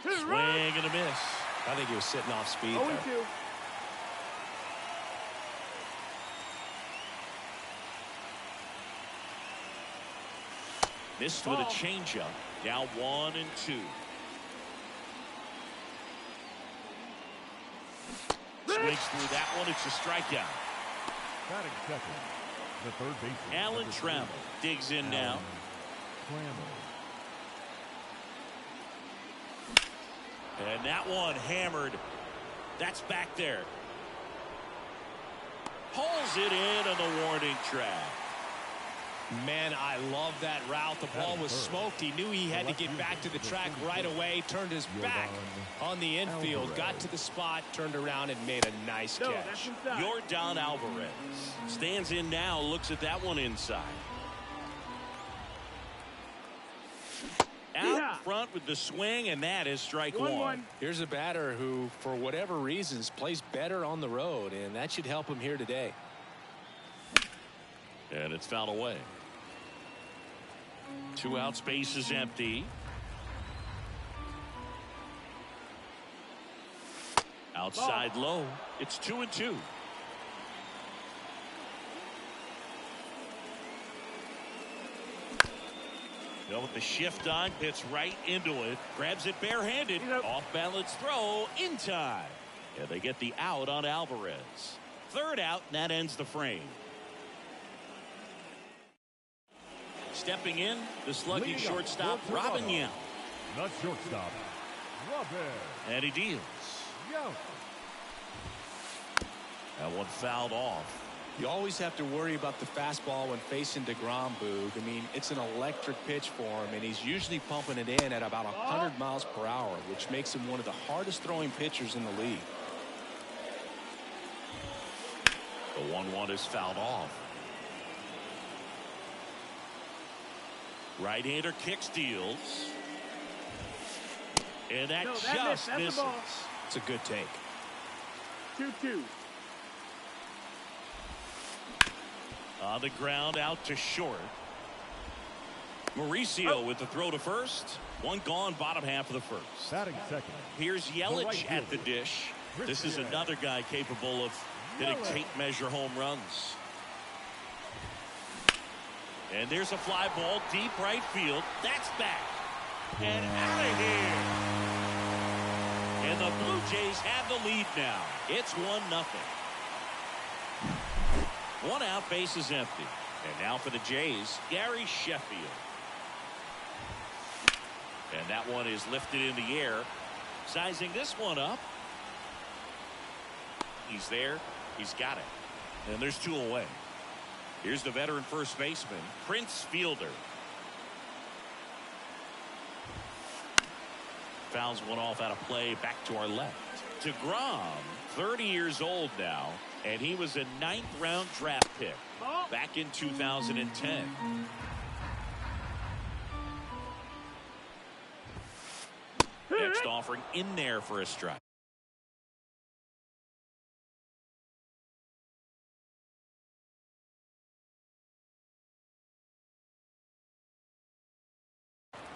Swing and a miss. I think he was sitting off speed 0-2. there. Missed with a changeup. Now 1-2. Swings through that one. It's a strikeout. Batting second, the third baseman, Alan Trammell digs in now. And that one hammered. That's back there. Pulls it in on the warning track. Man, I love that route. The ball was smoked. He knew he had to get back to the track right away. Turned his back on the infield. Got to the spot. Turned around and made a nice catch. Yordan Alvarez stands in now. Looks at that one inside. Out front with the swing, and that is strike one. Here's a batter who, for whatever reasons, plays better on the road, and that should help him here today. And it's fouled away. 2 outs, base is empty. Outside low. It's 2-2. With the shift on, hits right into it. Grabs it barehanded. Off balance throw in time. Yeah, they get the out on Alvarez. 3rd out, and that ends the frame. Stepping in, the slugging shortstop, Robin Young. The shortstop, Robin. And he deals. Young. That one fouled off. You always have to worry about the fastball when facing DeGrom, Boog. I mean, it's an electric pitch for him, and he's usually pumping it in at about 100 miles per hour, which makes him one of the hardest throwing pitchers in the league. The 1-1 is fouled off. Right-hander kick steals. And that just misses. It's a good take. 2-2. On the ground, out to short. Mauricio with the throw to first. One gone, bottom half of the first. Batting second. Here's Yelich at the dish. This is another guy capable of hitting tape-measure home runs. And there's a fly ball, deep right field. That's back. And out of here. And the Blue Jays have the lead now. It's 1-0. 1 out, base is empty. And now for the Jays, Gary Sheffield. And that one is lifted in the air. Sizing this one up. He's there. He's got it. And there's 2 away. Here's the veteran first baseman, Prince Fielder. Fouls one off out of play, back to our left. DeGrom, 30 years old now, and he was a 9th-round draft pick back in 2010. Next offering in there for a strike.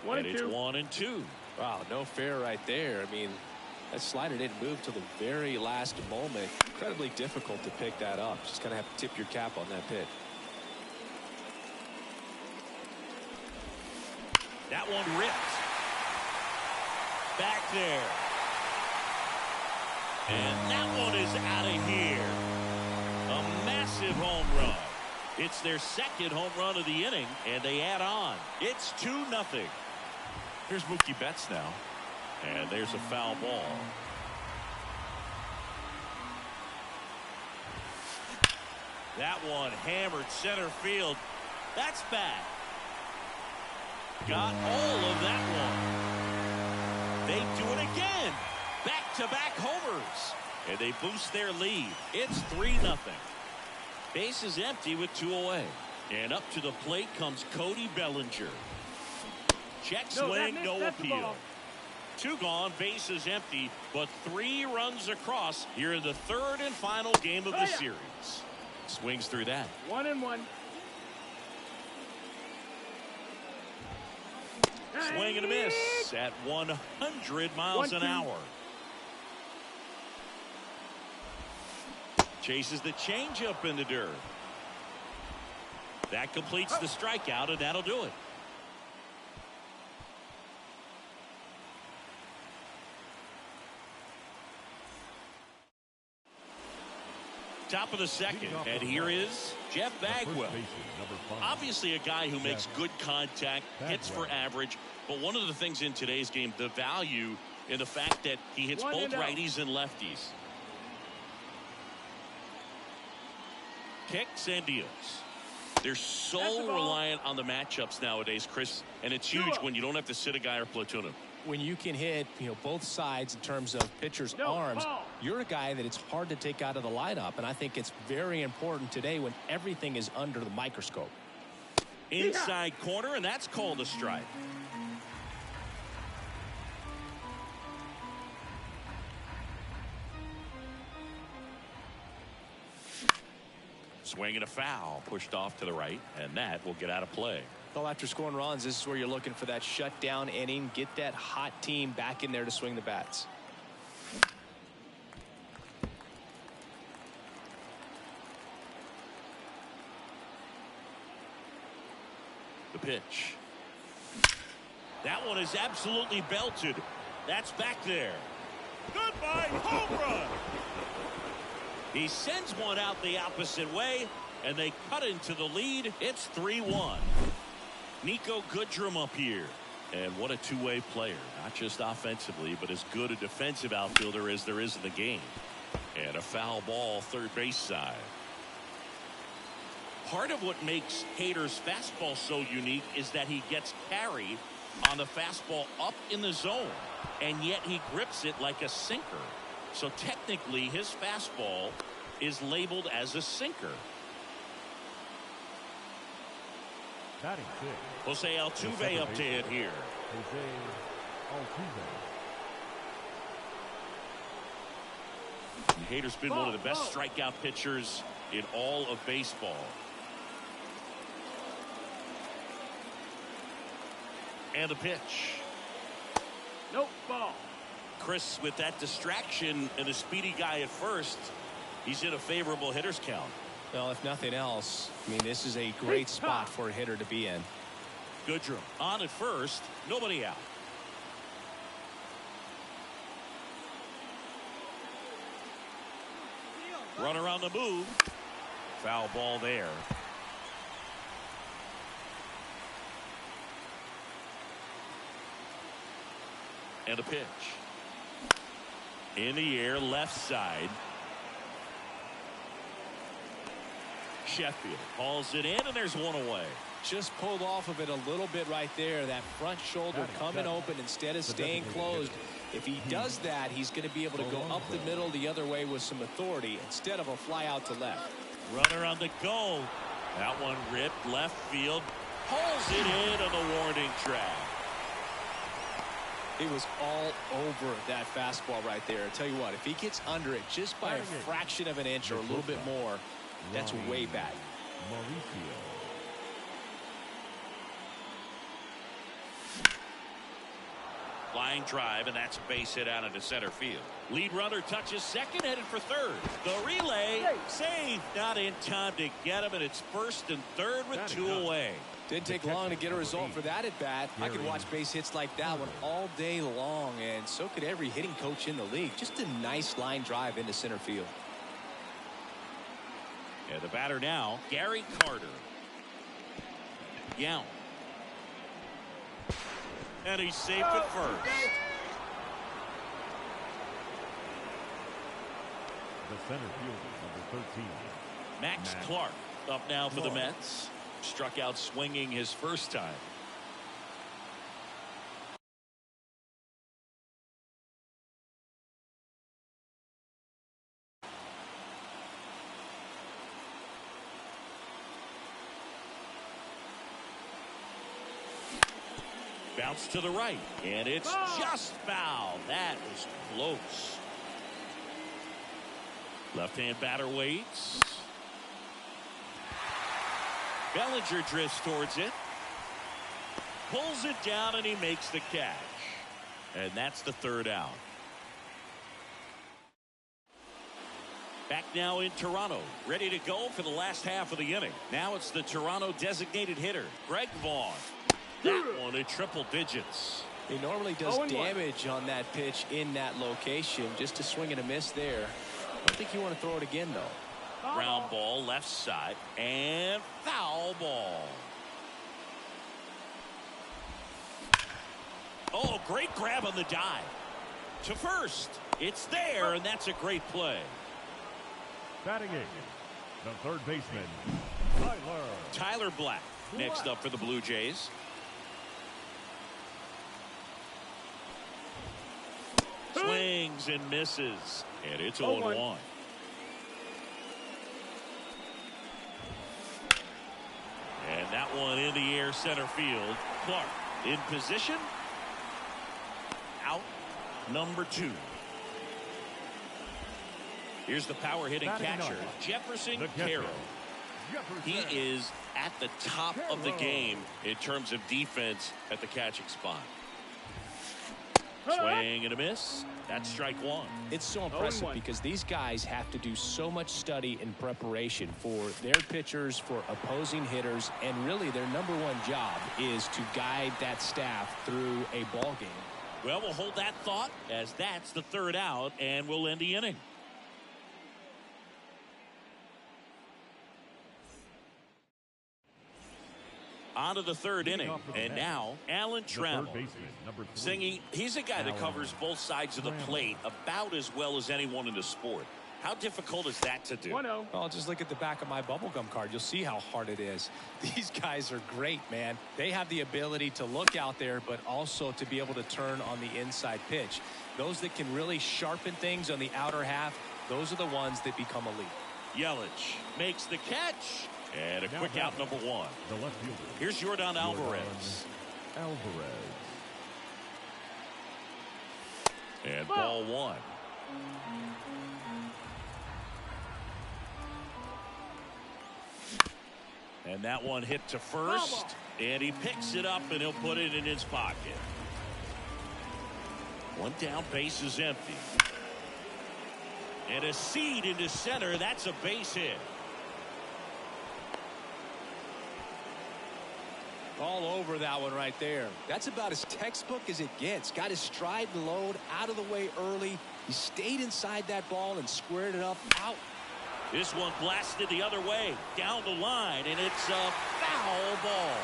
And it's 1-2. Wow, no fair right there. I mean, that slider didn't move till the very last moment. Incredibly difficult to pick that up. Just kind of have to tip your cap on that pitch. That one ripped. Back there. And that one is out of here. A massive home run. It's their second home run of the inning, and they add on. It's 2-0. Here's Mookie Betts now. And there's a foul ball. That one hammered center field. That's bad. Got all of that one. They do it again. Back-to-back homers. And they boost their lead. It's 3-0. Base is empty with 2 away. And up to the plate comes Cody Bellinger. Check swing, no appeal. 2 gone, base is empty, but 3 runs across here in the third and final game of the series. Swings through that. 1-1. Swing and a miss at 100 miles an hour. Chases the changeup in the dirt. That completes the strikeout, and that'll do it. Top of the second, and here is Jeff Bagwell. Obviously a guy who makes good contact, hits for average, but one of the things in today's game, the value in the fact that he hits both righties and lefties. Kicks and deals. They're so reliant on the matchups nowadays, Chris, and it's huge when you don't have to sit a guy or platoon him. When you can hit, both sides in terms of pitchers' arms, you're a guy that it's hard to take out of the lineup, and I think it's very important today when everything is under the microscope. Inside corner, and that's called a strike. Swing and a foul, pushed off to the right, and that will get out of play. Well, after scoring runs, this is where you're looking for that shutdown inning. Get that hot team back in there to swing the bats. The pitch. That one is absolutely belted. That's back there. Goodbye, home run. He sends one out the opposite way, and they cut into the lead. It's 3-1. Nico Goodrum up here. And what a two-way player. Not just offensively, but as good a defensive outfielder as there is in the game. And a foul ball third base side. Part of what makes Hader's fastball so unique is that he gets carry on the fastball up in the zone. And yet he grips it like a sinker. So technically his fastball is labeled as a sinker. Batting six. Jose Altuve up to hit here. Jose Altuve. Hader's been one of the best strikeout pitchers in all of baseball. And the pitch. Nope, ball. Chris, with that distraction and a speedy guy at first, he's in a favorable hitter's count. Well, if nothing else, I mean, this is a great spot for a hitter to be in. Goodrum on at first, nobody out. Runner on the move. Foul ball there. And a pitch. In the air, left side. Sheffield hauls it in, and there's one away. Just pulled off of it a little bit right there. That front shoulder coming open instead of staying closed. If he does that, he's going to be able to go up the middle the other way with some authority instead of a fly out to left. Runner on the go. That one ripped left field. Pulls it in on the warning track. He was all over that fastball right there. I tell you what, if he gets under it just by a fraction of an inch or a little bit more, that's way back. Line drive, and that's a base hit out into center field. Lead runner touches second, headed for third. The relay, save, not in time to get him, and it's first and third with two away. Didn't take long to get a result for that at bat. I could watch base hits like that one all day long, and so could every hitting coach in the league. Just a nice line drive into center field. And the batter now, Gary Carter. Young. And he's safe at first. The center fielder, number 13. Max Clark up now for the Mets. Struck out swinging his first time. Bounce to the right, and it's just foul. That was close. Left-hand batter waits. Bellinger drifts towards it. Pulls it down, and he makes the catch. And that's the third out. Back now in Toronto, ready to go for the last half of the inning. Now it's the Toronto designated hitter, Greg Vaughn. That one at triple digits. He normally does damage on that pitch in that location. Just a swing and a miss there. I don't think you want to throw it again, though. Ground ball left side and foul ball. Oh, great grab on the dive. To first. It's there, and that's a great play. Batting eighth, the third baseman, Tyler Black next up for the Blue Jays. Swings and misses, and it's 0-1. And that one in the air center field. Clark in position. Out number 2. Here's the power hitting catcher, Jefferson Carroll. He is at the top of the game in terms of defense at the catching spot. Swing and a miss. That's strike one. It's so impressive because these guys have to do so much study and preparation for their pitchers, for opposing hitters, and really their number one job is to guide that staff through a ball game. Well, we'll hold that thought as that's the third out, and we'll end the inning. On to the third inning, and now Alan Trammell. Singy, he's a guy that covers both sides of the plate about as well as anyone in the sport. How difficult is that to do? Well, just look at the back of my bubblegum card. You'll see how hard it is. These guys are great, man. They have the ability to look out there, but also to be able to turn on the inside pitch. Those that can really sharpen things on the outer half, those are the ones that become elite. Yelich makes the catch. And a quick out number 1. The left fielder. Here's Jordan Alvarez. And ball 1. And that one hit to first. And he picks it up and he'll put it in his pocket. One down, base is empty. And a seed into center. That's a base hit. All over that one right there. That's about as textbook as it gets. Got his stride and load out of the way early. He stayed inside that ball and squared it up out. This one blasted the other way down the line, and it's a foul ball.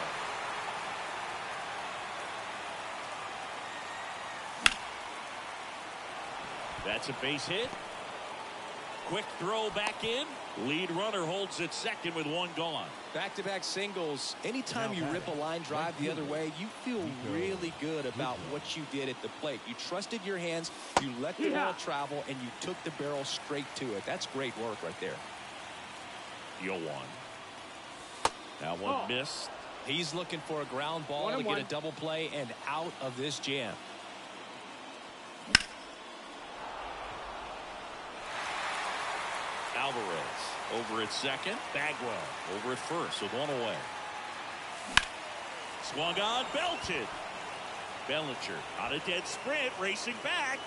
That's a base hit. Quick throw back in. Lead runner holds at second with one gone. Back-to-back singles. Anytime you rip a line drive the other way, you feel really good about what you did at the plate. You trusted your hands, you let the ball travel, and you took the barrel straight to it. That's great work right there. 0-1. That one missed. He's looking for a ground ball to get a double play and out of this jam. Alvarez over at second. Bagwell over at first with one away. Swung on, belted. Bellinger on a dead sprint, racing back.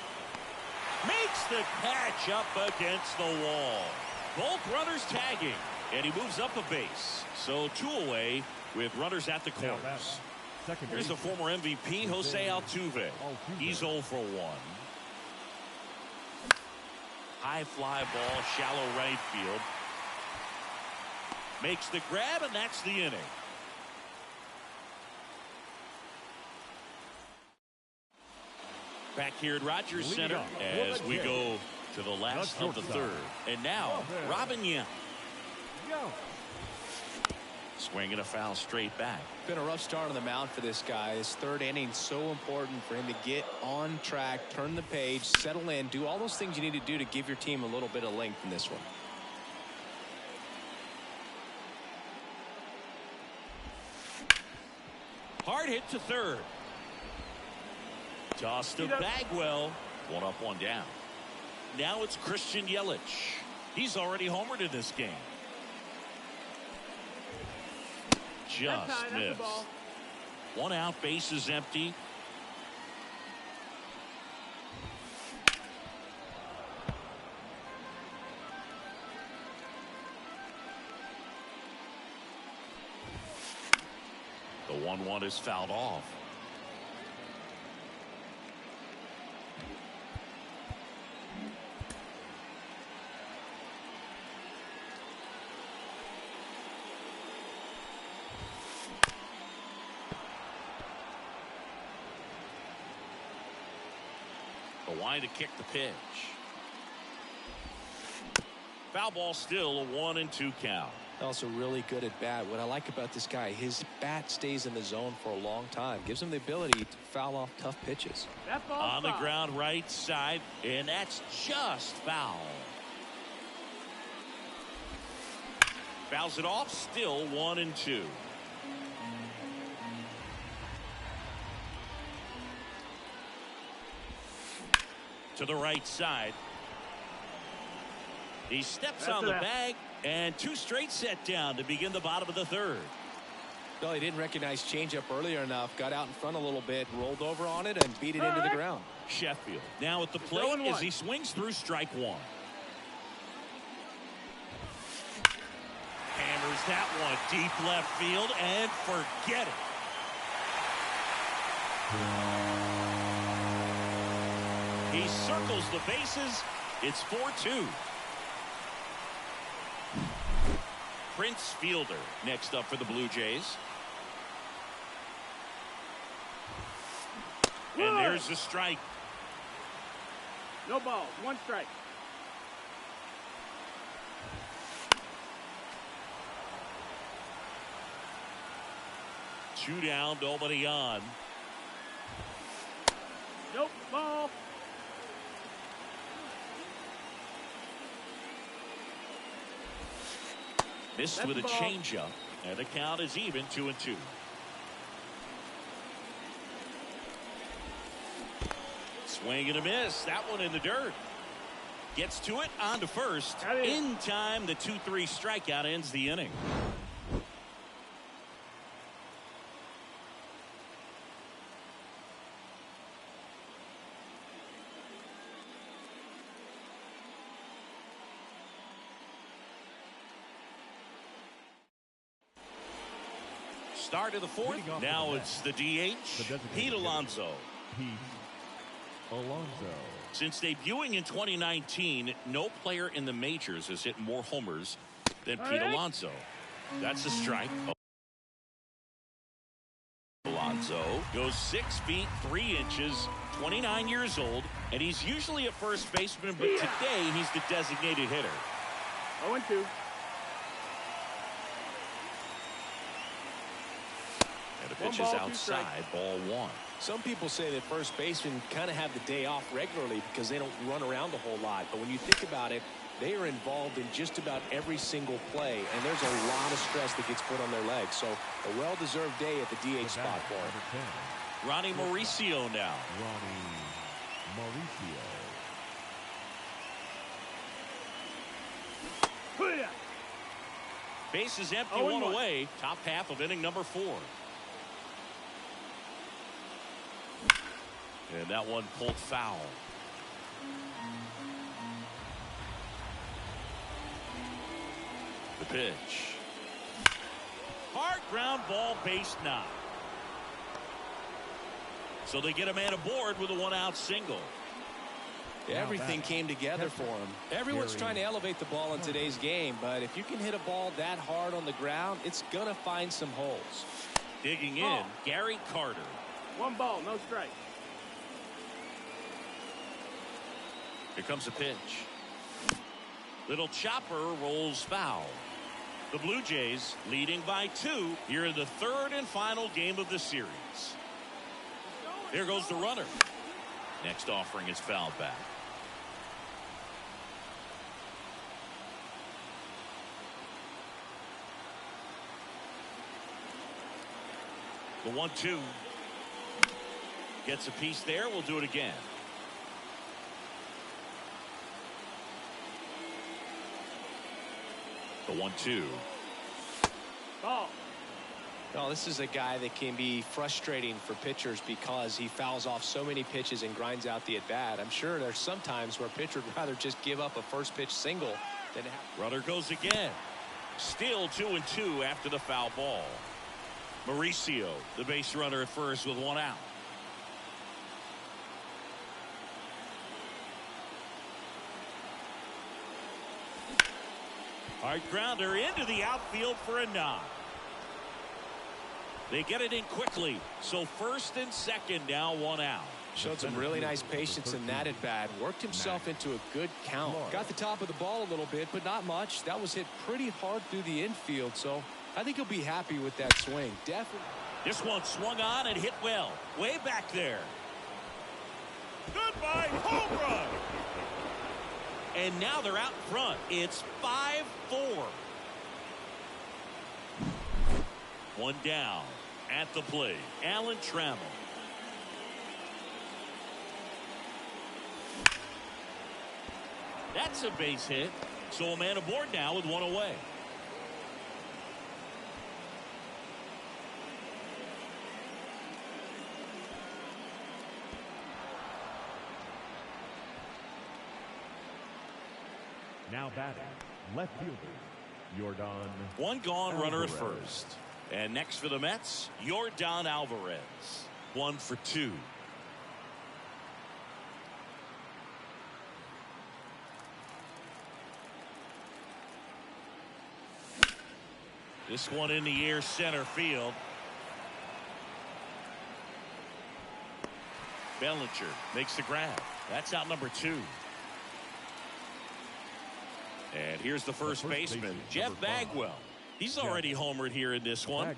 Makes the catch up against the wall. Both runners tagging, and he moves up a base. So 2 away with runners at the corners. Here's the former MVP, Jose Altuve. He's 0 for 1. High fly ball, shallow right field. Makes the grab, and that's the inning. Back here at Rogers Center as we go to the last of the third. And now, Robin Young. Swinging a foul straight back. Been a rough start on the mound for this guy. His third inning so important for him to get on track, turn the page, settle in, do all those things you need to do to give your team a little bit of length in this one. Hard hit to third. Toss to Bagwell. One up, one down. Now it's Christian Yelich. He's already homered in this game. Just missed. One out, base is empty. The 1-1 is fouled off. To kick the pitch. Foul ball, still a 1-2 count. Also really good at bat. What I like about this guy, his bat stays in the zone for a long time. Gives him the ability to foul off tough pitches. On the ground right side, and that's just foul. Fouls it off, still 1-2. To the right side. He steps on the bag, and two straight set down to begin the bottom of the third. Well, he didn't recognize changeup earlier enough, got out in front a little bit, rolled over on it, and beat it into the ground. Sheffield now at the plate as he swings through strike one. Hammers that one deep left field, and forget it. He circles the bases. It's 4-2. Prince Fielder next up for the Blue Jays. And there's the strike. No balls, one strike. Two down, nobody on. Nope, ball. Missed with a changeup, and the count is even 2-2. Swing and a miss. That one in the dirt. Gets to it, on to first. In time, the 2-3 strikeout ends the inning. Start of the fourth. Now it's the DH, Pete Alonso. Since debuting in 2019, no player in the majors has hit more homers than Pete Alonso. That's a strike. Alonso goes 6 feet 3 inches, 29 years old, and he's usually a first baseman, but today he's the designated hitter. 0-2. And the pitch is outside, ball one. Some people say that first basemen kind of have the day off regularly because they don't run around a whole lot. But when you think about it, they are involved in just about every single play, and there's a lot of stress that gets put on their legs. So a well-deserved day at the DH spot for him. Ronnie Mauricio now. Base is empty, one away. Top half of inning number 4. And that one pulled foul. The pitch. Hard ground ball, base knock. So they get a man aboard with a 1-out single. Everything came together for him. Everyone's trying to elevate the ball in today's game, but if you can hit a ball that hard on the ground, it's going to find some holes. Digging in, Gary Carter. 1 ball, no strike. Here comes a pitch. Little chopper rolls foul. The Blue Jays leading by 2 here in the 3rd and final game of the series. There goes the runner. Next offering is fouled back. The 1-2 gets a piece there. We'll do it again. The 1-2. Ball. Well, this is a guy that can be frustrating for pitchers because he fouls off so many pitches and grinds out the at-bat. I'm sure there's some times where a pitcher would rather just give up a first pitch single than have. Runner goes again. Still 2-2 after the foul ball. Mauricio, the base runner at first with 1 out. Hard grounder into the outfield for a knock. They get it in quickly. So 1st and 2nd now 1 out. Showed some really nice patience in that at bat. Worked himself into a good count. Got the top of the ball a little bit, but not much. That was hit pretty hard through the infield. So I think he'll be happy with that swing. Definitely. This one swung on and hit well. Way back there. Goodbye, home run. And now they're out front. It's 5-4. 1 down at the plate. Alan Trammell. That's a base hit. So a man aboard now with 1 away. Now batting, left fielder, Yordan. 1 gone, runner at Alvarez. first. And next for the Mets, Yordan Alvarez. 1 for 2. This one in the air, center field. Bellinger makes the grab. That's out number 2. And here's the first baseman, Jeff Bagwell. He's already homered here in this one.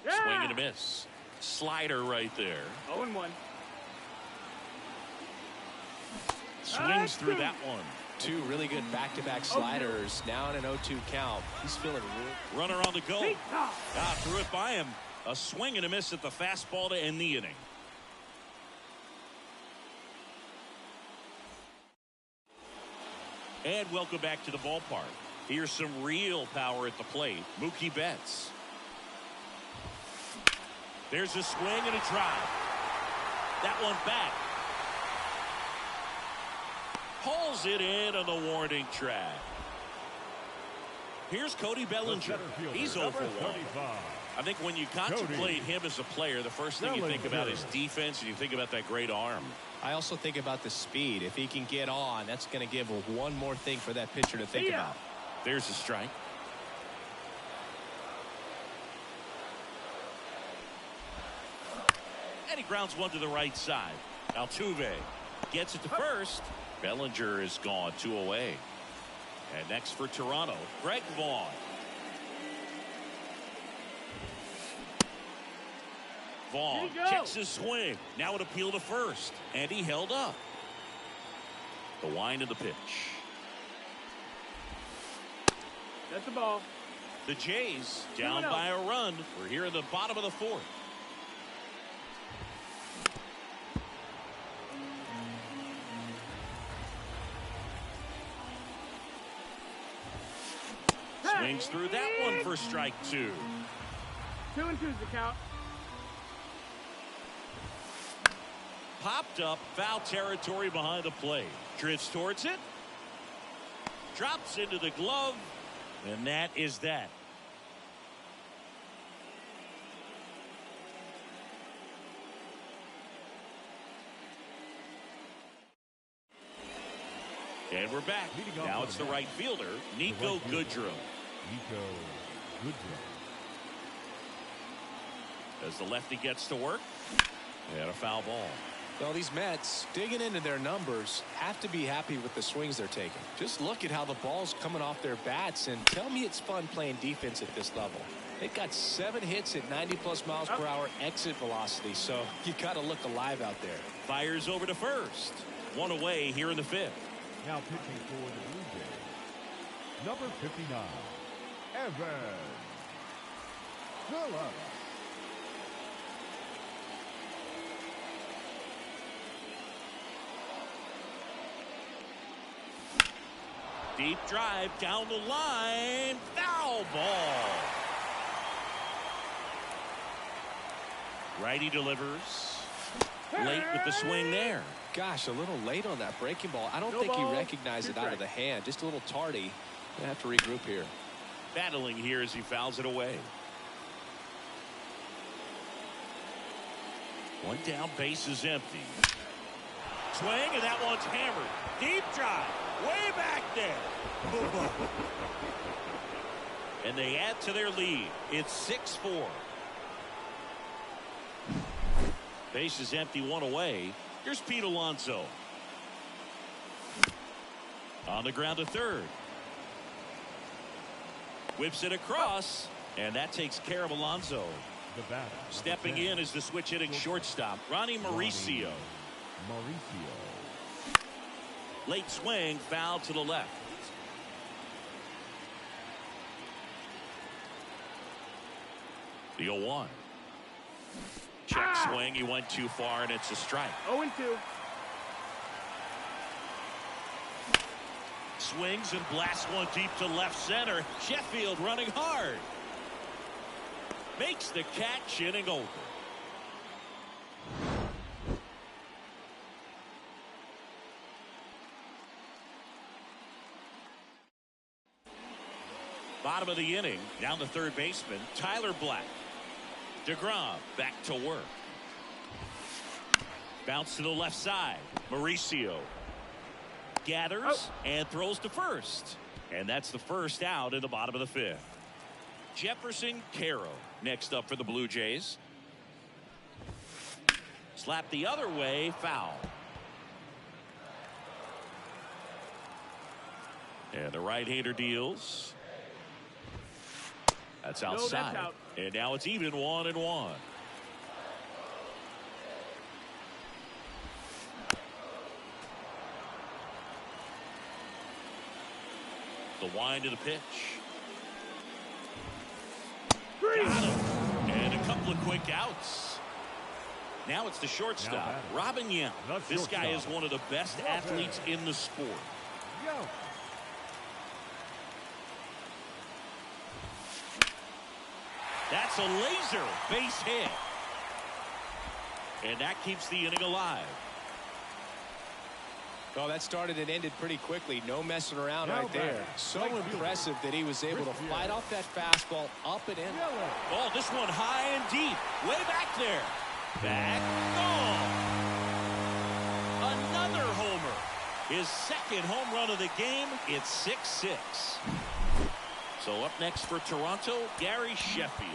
Yeah. Swing and a miss. Slider right there. 0-1. Swings through that one. 2 really good back-to-back sliders. Now in an 0-2 count. He's feeling real. Runner on the go. Threw it by him. A swing and a miss at the fastball to end the inning. And welcome back to the ballpark. Here's some real power at the plate. Mookie Betts. There's a swing and a drive. That one back. Hauls it in on the warning track. Here's Cody Bellinger. He's 0 for 1. I think when you contemplate him as a player, the first thing you think about is defense, and you think about that great arm. I also think about the speed. If he can get on, that's going to give one more thing for that pitcher to think about. There's a strike. And he grounds one to the right side. Altuve gets it to first. Bellinger is gone, 2 away. And next for Toronto, Greg Vaughn. Vaughn checks his swing. Now an appeal to first. And he held up. The wind of the pitch. That's the ball. The Jays down by a run. We're here in the bottom of the 4th. Swings through that one for strike 2. 2-2's the count. Popped up, foul territory behind the plate. Drifts towards it. Drops into the glove. And that is that. And we're back. Now it's the right fielder, Nico Goodrum. Nico Goodrum. As the lefty gets to work. And a foul ball. Well, these Mets, digging into their numbers, have to be happy with the swings they're taking. Just look at how the ball's coming off their bats, and tell me it's fun playing defense at this level. They've got 7 hits at 90+ miles per hour exit velocity, so you got to look alive out there. Fires over to first. 1 away here in the 5th. Now pitching for the Blue Jays, number 59, Evan Phillips. Deep drive down the line. Foul ball. Righty delivers. Late with the swing there. Gosh, a little late on that breaking ball. I don't think he recognized it out of the hand. Just a little tardy. Gonna have to regroup here. Battling here as he fouls it away. 1 down, base is empty. Swing, and that one's hammered. Deep drive. Way back there. And they add to their lead. It's 6-4. Base is empty, 1 away. Here's Pete Alonso. On the ground to third. Whips it across. And that takes care of Alonso. The batter. Stepping in is the switch hitting shortstop, Ronnie Mauricio. Late swing, foul to the left. The 0-1. Check swing, he went too far, and it's a strike. 0-2. Swings and blasts one deep to left center. Sheffield running hard. Makes the catch, inning over. Bottom of the inning, down the third baseman, Tyler Black. DeGrom back to work. Bounce to the left side. Mauricio gathers and throws to first. And that's the first out in the bottom of the 5th. Jefferson Caro next up for the Blue Jays. Slap the other way, foul. And the right-hander deals. That's outside. No, that's out. And now it's even 1-1. The wind of the pitch. Got him. And a couple of quick outs. Now it's the shortstop, Robin Yount. This guy is one of the best athletes in the sport. That's a laser base hit. And that keeps the inning alive. Oh, that started and ended pretty quickly. No messing around right there. So impressive that he was able to fight off that fastball up and in. Oh, this one high and deep. Way back there. Back. Oh. Another homer. His second home run of the game. It's 6-6. So up next for Toronto, Gary Sheffield.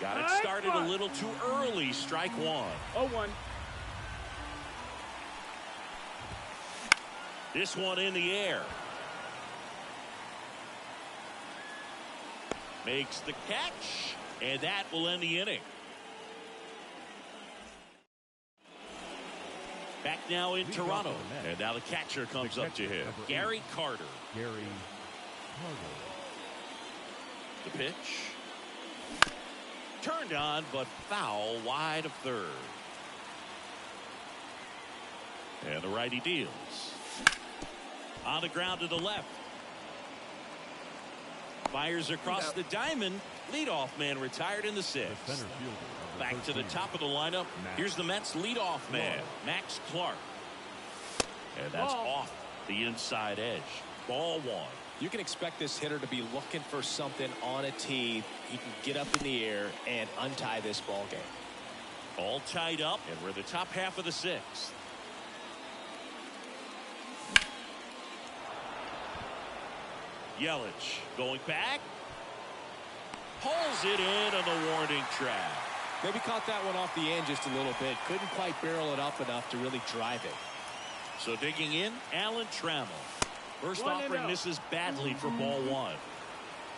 Got it started a little too early. Strike 1. 0-1. This one in the air. Makes the catch, and that will end the inning. Back now in Toronto, and now the catcher comes up to him. Gary Carter. The pitch. Turned on, but foul wide of third. And the righty deals. On the ground to the left. Fires across the diamond. Leadoff man retired in the 6th. Back to the top of the lineup. Here's the Mets leadoff man, Max Clark. And that's off the inside edge. Ball 1. You can expect this hitter to be looking for something on a tee. He can get up in the air and untie this ball game. All tied up, and we're the top half of the sixth. Yelich going back. Pulls it in on the warning track. Maybe caught that one off the end just a little bit. Couldn't quite barrel it up enough to really drive it. So digging in, Alan Trammell. First offering misses badly for ball one.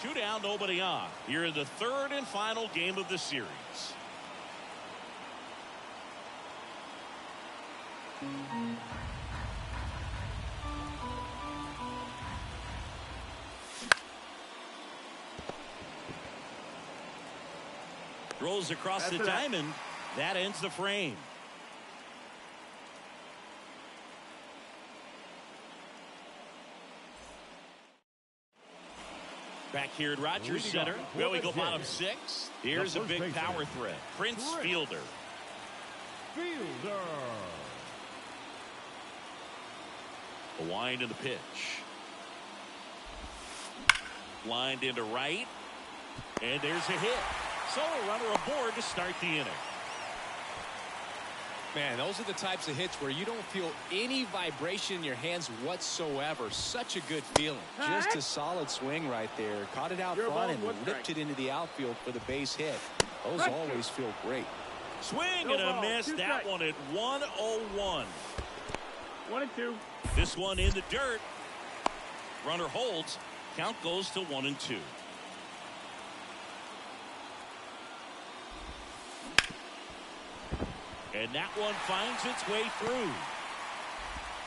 2 down, nobody on. Here in the third and final game of the series. Throws across the diamond. That ends the frame. Back here at Rogers Center, where we go bottom 6. Here's a big power threat. Prince Fielder. A wind in the pitch. Lined into right. And there's a hit. So a runner aboard to start the inning. Man, those are the types of hits where you don't feel any vibration in your hands whatsoever. Such a good feeling. Just a solid swing right there. Caught it out front and ripped it into the outfield for the base hit. Those always feel great. Swing and a miss. That one at 1-0-1. 1-2. This one in the dirt. Runner holds. Count goes to 1-2. And that one finds its way through.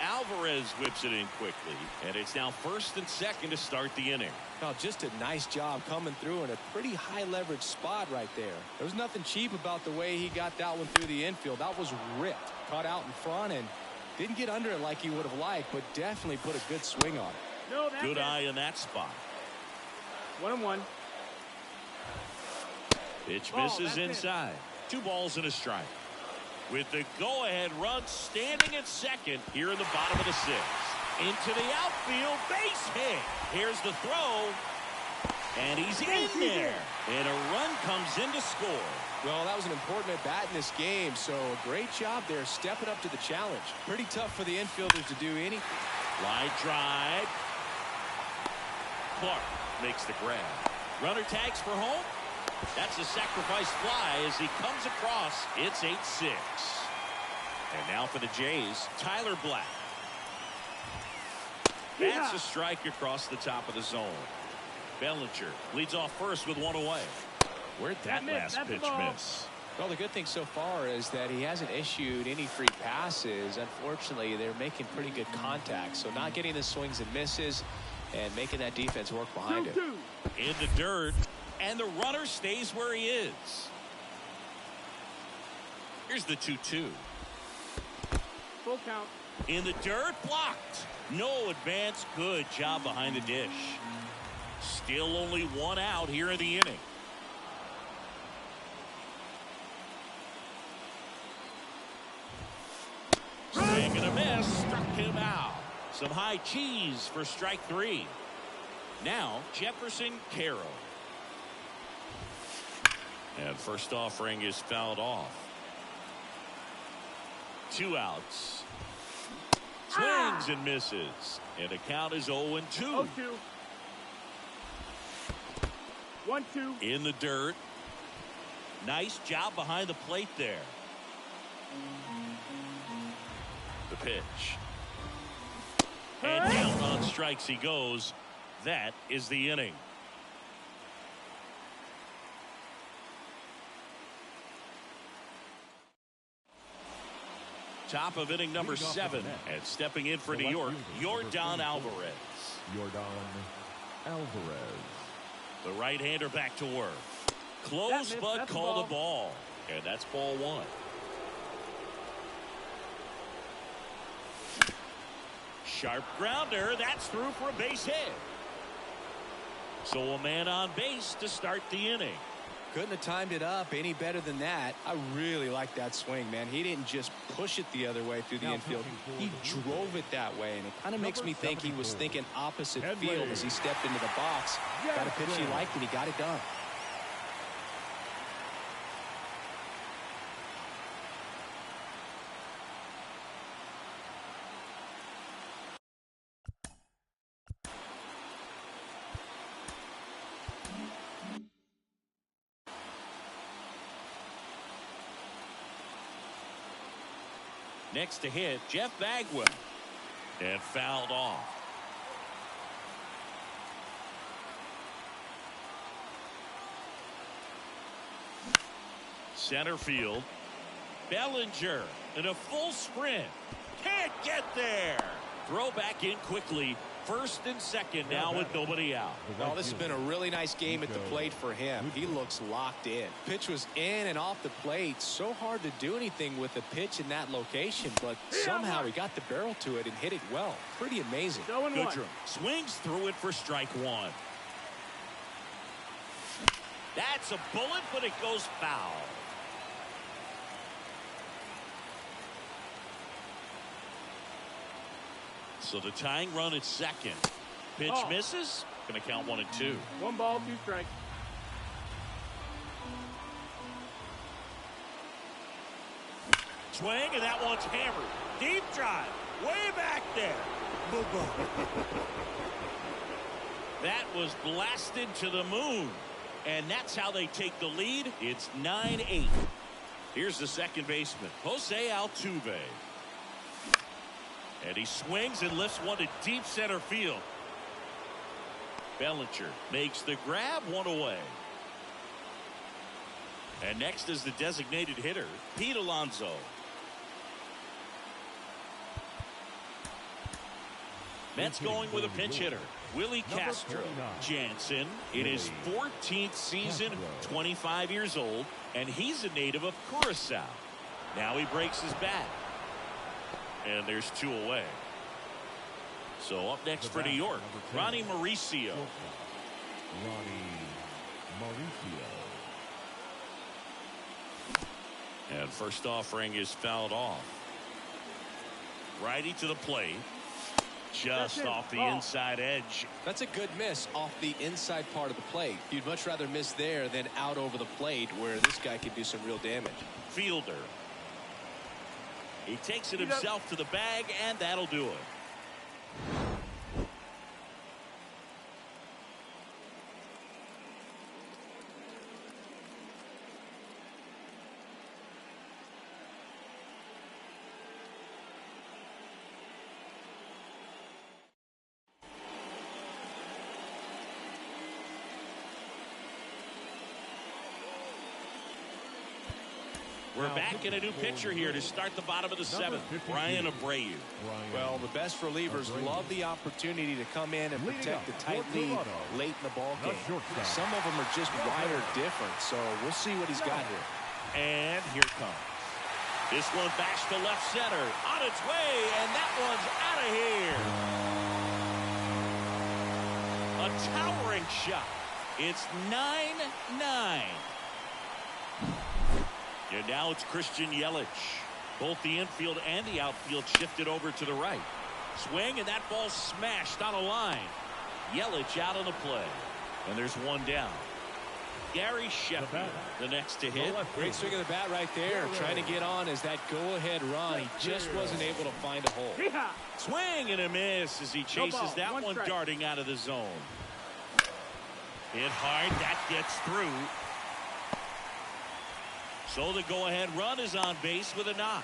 Alvarez whips it in quickly. And it's now first and second to start the inning. Now, just a nice job coming through in a pretty high leverage spot right there. There's nothing cheap about the way he got that one through the infield. That was ripped. Caught out in front and didn't get under it like he would have liked, but definitely put a good swing on it. Good eye in that spot. 1-1. Pitch misses inside. 2 balls and a strike. With the go-ahead run standing at second here in the bottom of the 6th. Into the outfield, base hit. Here's the throw. And he's in there. And a run comes in to score. Well, that was an important at-bat in this game, so a great job there stepping up to the challenge. Pretty tough for the infielders to do anything. Line drive. Clark makes the grab. Runner tags for home. That's a sacrifice fly as he comes across. It's 8-6. And now for the Jays, Tyler Black. That's a strike across the top of the zone. Bellinger leads off first with 1 away. Where'd that last pitch miss? Well, the good thing so far is that he hasn't issued any free passes. Unfortunately, they're making pretty good contact. So not getting the swings and misses and making that defense work behind him. In the dirt. And the runner stays where he is. Here's the 2-2. Full count. In the dirt, blocked. No advance. Good job behind the dish. Still only 1 out here in the inning. Swing and a miss. Struck him out. Some high cheese for strike 3. Now Jefferson Carroll. And first offering is fouled off. 2 outs. Swings and misses. And the count is 0-2. 0-2. 1-2. In the dirt. Nice job behind the plate there. The pitch. And down on strikes he goes. That is the inning. Top of inning number 7. And stepping in for New York, Yordan Alvarez. The right-hander back to work. Close, but called a ball. And that's ball 1. Sharp grounder. That's through for a base hit. So a man on base to start the inning. Couldn't have timed it up any better than that. I really like that swing, man. He didn't just push it the other way through the infield. He drove it that way, and it kind of makes me think he was thinking opposite field as he stepped into the box. Got a pitch he liked, and he got it done. Next to hit, Jeff Bagwell. And fouled off. Center field. Bellinger in a full sprint. Can't get there. Throw back in quickly. First and second now with nobody out. Well, this has been a really nice game at the plate for him. He looks locked in. Pitch was in and off the plate. So hard to do anything with a pitch in that location, but somehow he got the barrel to it and hit it well. Pretty amazing. Goodrum swings through it for strike one. That's a bullet, but it goes foul. So the tying run at second. Pitch misses. Going to count 1-2. 1 ball, 2 strikes. Swing, and that one's hammered. Deep drive. Way back there. That was blasted to the moon. And that's how they take the lead. It's 9-8. Here's the second baseman, Jose Altuve. And he swings and lifts one to deep center field. Bellinger makes the grab, one away. And next is the designated hitter, Pete Alonso. Mets going with a pinch hitter, Willie Castro. Jansen in his 14th season, 25 years old, and he's a native of Curacao. Now he breaks his bat. And there's 2 away. So up next for New York, Ronnie Mauricio. And first offering is fouled off. Righty to the plate. Just off the inside edge. That's a good miss off the inside part of the plate. You'd much rather miss there than out over the plate where this guy could do some real damage. Fielder. He takes it himself to the bag, and that'll do it. We're back in a new pitcher here to start the bottom of the 7th. Brian Abreu. Well, the best relievers love the opportunity to come in and protect the tight lead late in the ball game. Some of them are just wired different, so we'll see what he's got here. And here it comes. This one bashed to left center. On its way, and that one's out of here. A towering shot. It's 9-9. And now it's Christian Yelich. Both the infield and the outfield shifted over to the right. Swing, and that ball smashed on a line. Yelich out on the play. And there's 1 down. Gary Sheffield, the next to hit. Great swing of the bat right there. Trying to get on as that go-ahead run. He just wasn't able to find a hole. Swing and a miss as he chases that one darting out of the zone. Hit hard. That gets through. So the go-ahead run is on base with a knock.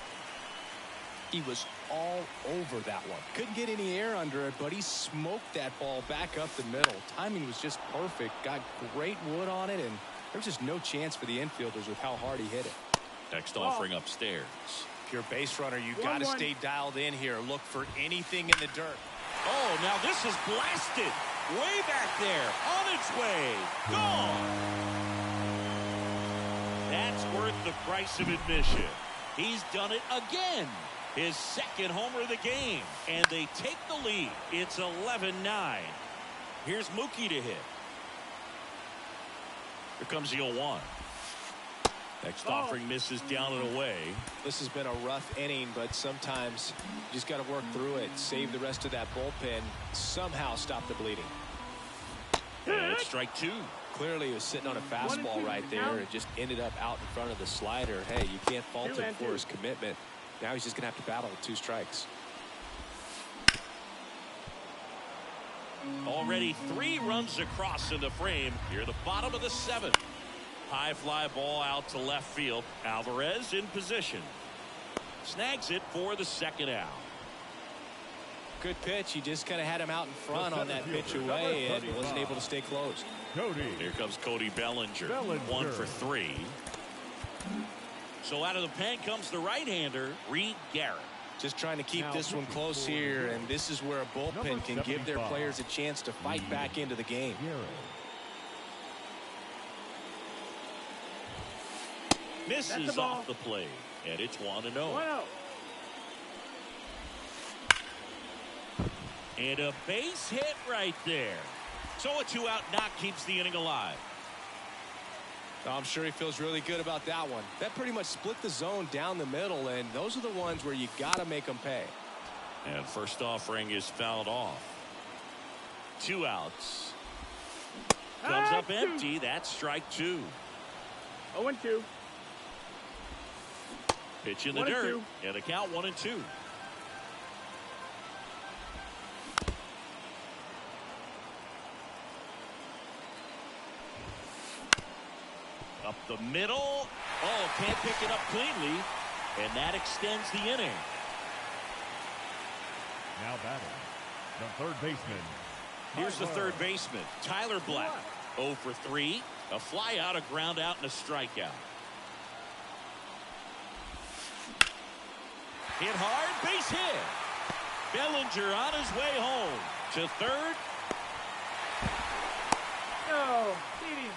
He was all over that one. Couldn't get any air under it, but he smoked that ball back up the middle. Timing was just perfect. Got great wood on it, and there's just no chance for the infielders with how hard he hit it. Next offering upstairs. If you're a base runner, you got to stay dialed in here. Look for anything in the dirt. Oh, now this is blasted. Way back there. On its way. Gone. That's worth the price of admission. He's done it again. His second homer of the game. And they take the lead. It's 11-9. Here's Mookie to hit. Here comes the 0-1. Next offering misses down and away. This has been a rough inning, but sometimes you just got to work through it, save the rest of that bullpen, somehow stop the bleeding. And it's strike two. Clearly he was sitting on a fastball right there. It just ended up out in front of the slider. Hey, you can't fault him for his commitment. Now he's just going to have to battle with 2 strikes. Already 3 runs across in the frame. Here the bottom of the 7th. High fly ball out to left field. Alvarez in position. Snags it for the 2nd out. Good pitch. He just kind of had him out in front on that pitch away and wasn't able to stay close. Here comes Cody Bellinger. 1 for 3. So out of the pen comes the right-hander, Reed Garrett. Just trying to keep this one close here, and this is where a bullpen can give their players a chance to fight back into the game. Misses off the plate, and it's 1-0. And a base hit right there. So a 2-out knock keeps the inning alive. I'm sure he feels really good about that one. That pretty much split the zone down the middle, and those are the ones where you got to make them pay. And first offering is fouled off. 2 outs. Comes up empty. That's strike 2. 0-2. Pitch in the dirt. And a count 1-2. Up the middle. Oh, can't pick it up cleanly. And that extends the inning. Now batting, the third baseman. Here's the third baseman, Tyler Black. 0 for 3. A fly out, a ground out, and a strikeout. Hit hard, base hit. Bellinger on his way home to third. No, cheating.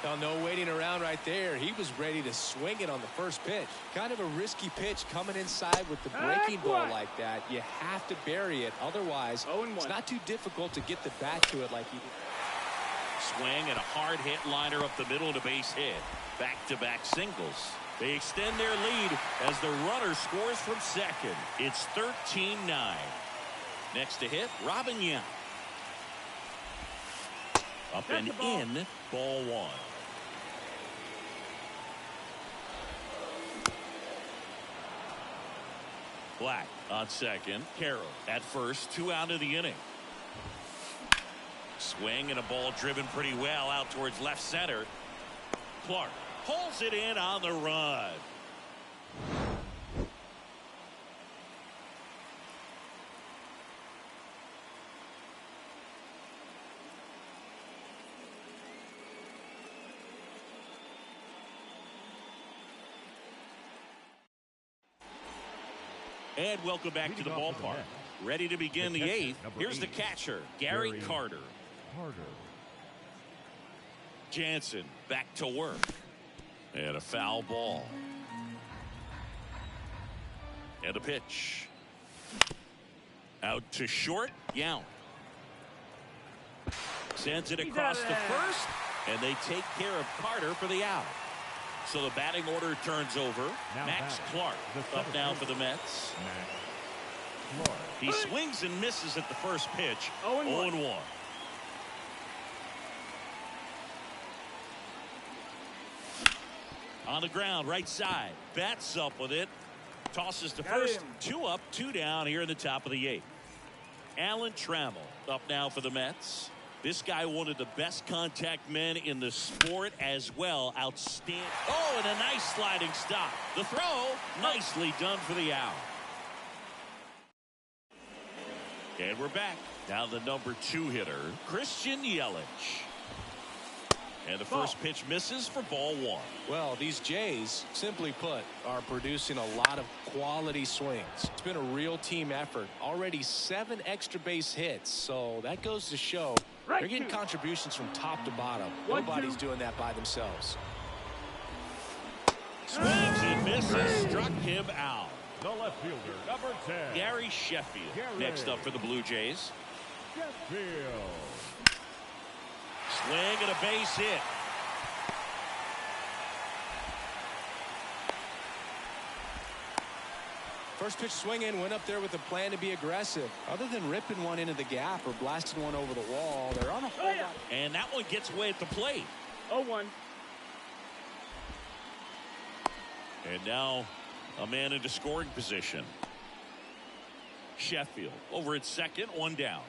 Well, no waiting around right there. He was ready to swing it on the first pitch. Kind of a risky pitch coming inside with the breaking ball like that. You have to bury it. Otherwise, it's not too difficult to get the bat to it like he did. Swing and a hard hit liner up the middle to base hit. Back-to-back singles. They extend their lead as the runner scores from second. It's 13-9. Next to hit, Robin Yount. Up and in, ball 1. Black on second. Carroll at first. 2 out of the inning. Swing and a ball driven pretty well out towards left center. Clark pulls it in on the run. And welcome back to the ballpark. Ready to begin the 8th. Here's the catcher, Gary Carter. Jansen back to work. And a foul ball. And a pitch. Out to short, Yount. Sends it across the first, and they take care of Carter for the out. So the batting order turns over. Max Clark up now for the Mets. He swings and misses at the first pitch. 0-1. On the ground, right side. Bats up with it. Tosses to first. 2 up, 2 down here in the top of the 8th. Alan Trammell up now for the Mets. This guy, one of the best contact men in the sport as well. Outstanding. Oh, and a nice sliding stop. The throw, nicely done for the out. And we're back. Now the number 2 hitter, Christian Yelich. And the first pitch misses for ball 1. Well, these Jays, simply put, are producing a lot of quality swings. It's been a real team effort. Already 7 extra base hits. So that goes to show they're getting contributions from top to bottom. Nobody's doing that by themselves. Swings and misses. Struck him out. The left fielder, number 10. Gary Sheffield. Next up for the Blue Jays. Sheffield. Swing and a base hit. First pitch swinging, went up there with a plan to be aggressive. Other than ripping one into the gap or blasting one over the wall, they're on a whole lot. And that one gets away at the plate. 0-1. And now a man into scoring position. Sheffield over at second, one down.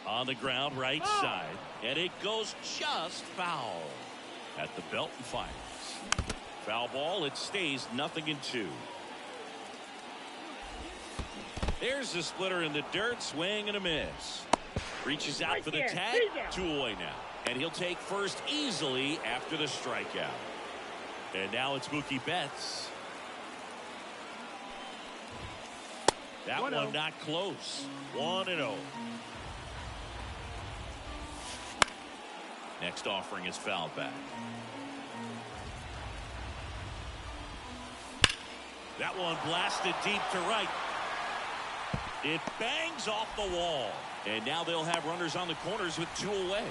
On the ground, right side, and it goes just foul at the belt and fires. Foul ball, it stays 0-2. There's the splitter in the dirt, swing and a miss. Reaches out for the tag, 2 away now. And he'll take first easily after the strikeout. And now it's Mookie Betts. That one not close. 1-0. Next offering is fouled back. That one blasted deep to right. It bangs off the wall. And now they'll have runners on the corners with 2 away.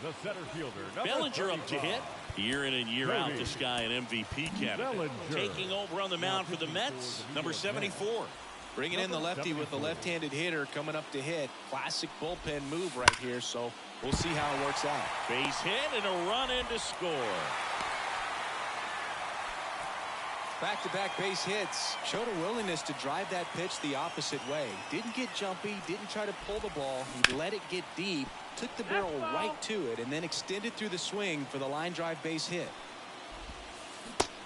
The center fielder, Bellinger up to hit. Year in and year out, this guy an MVP candidate. Taking over on the mound for the Mets, number 74. Bringing in the lefty with the left-handed hitter coming up to hit. Classic bullpen move right here, so we'll see how it works out. Base hit and a run in to score. Back-to-back base hits. Showed a willingness to drive that pitch the opposite way. Didn't get jumpy, didn't try to pull the ball. He let it get deep, took the barrel right to it, and then extended through the swing for the line drive base hit.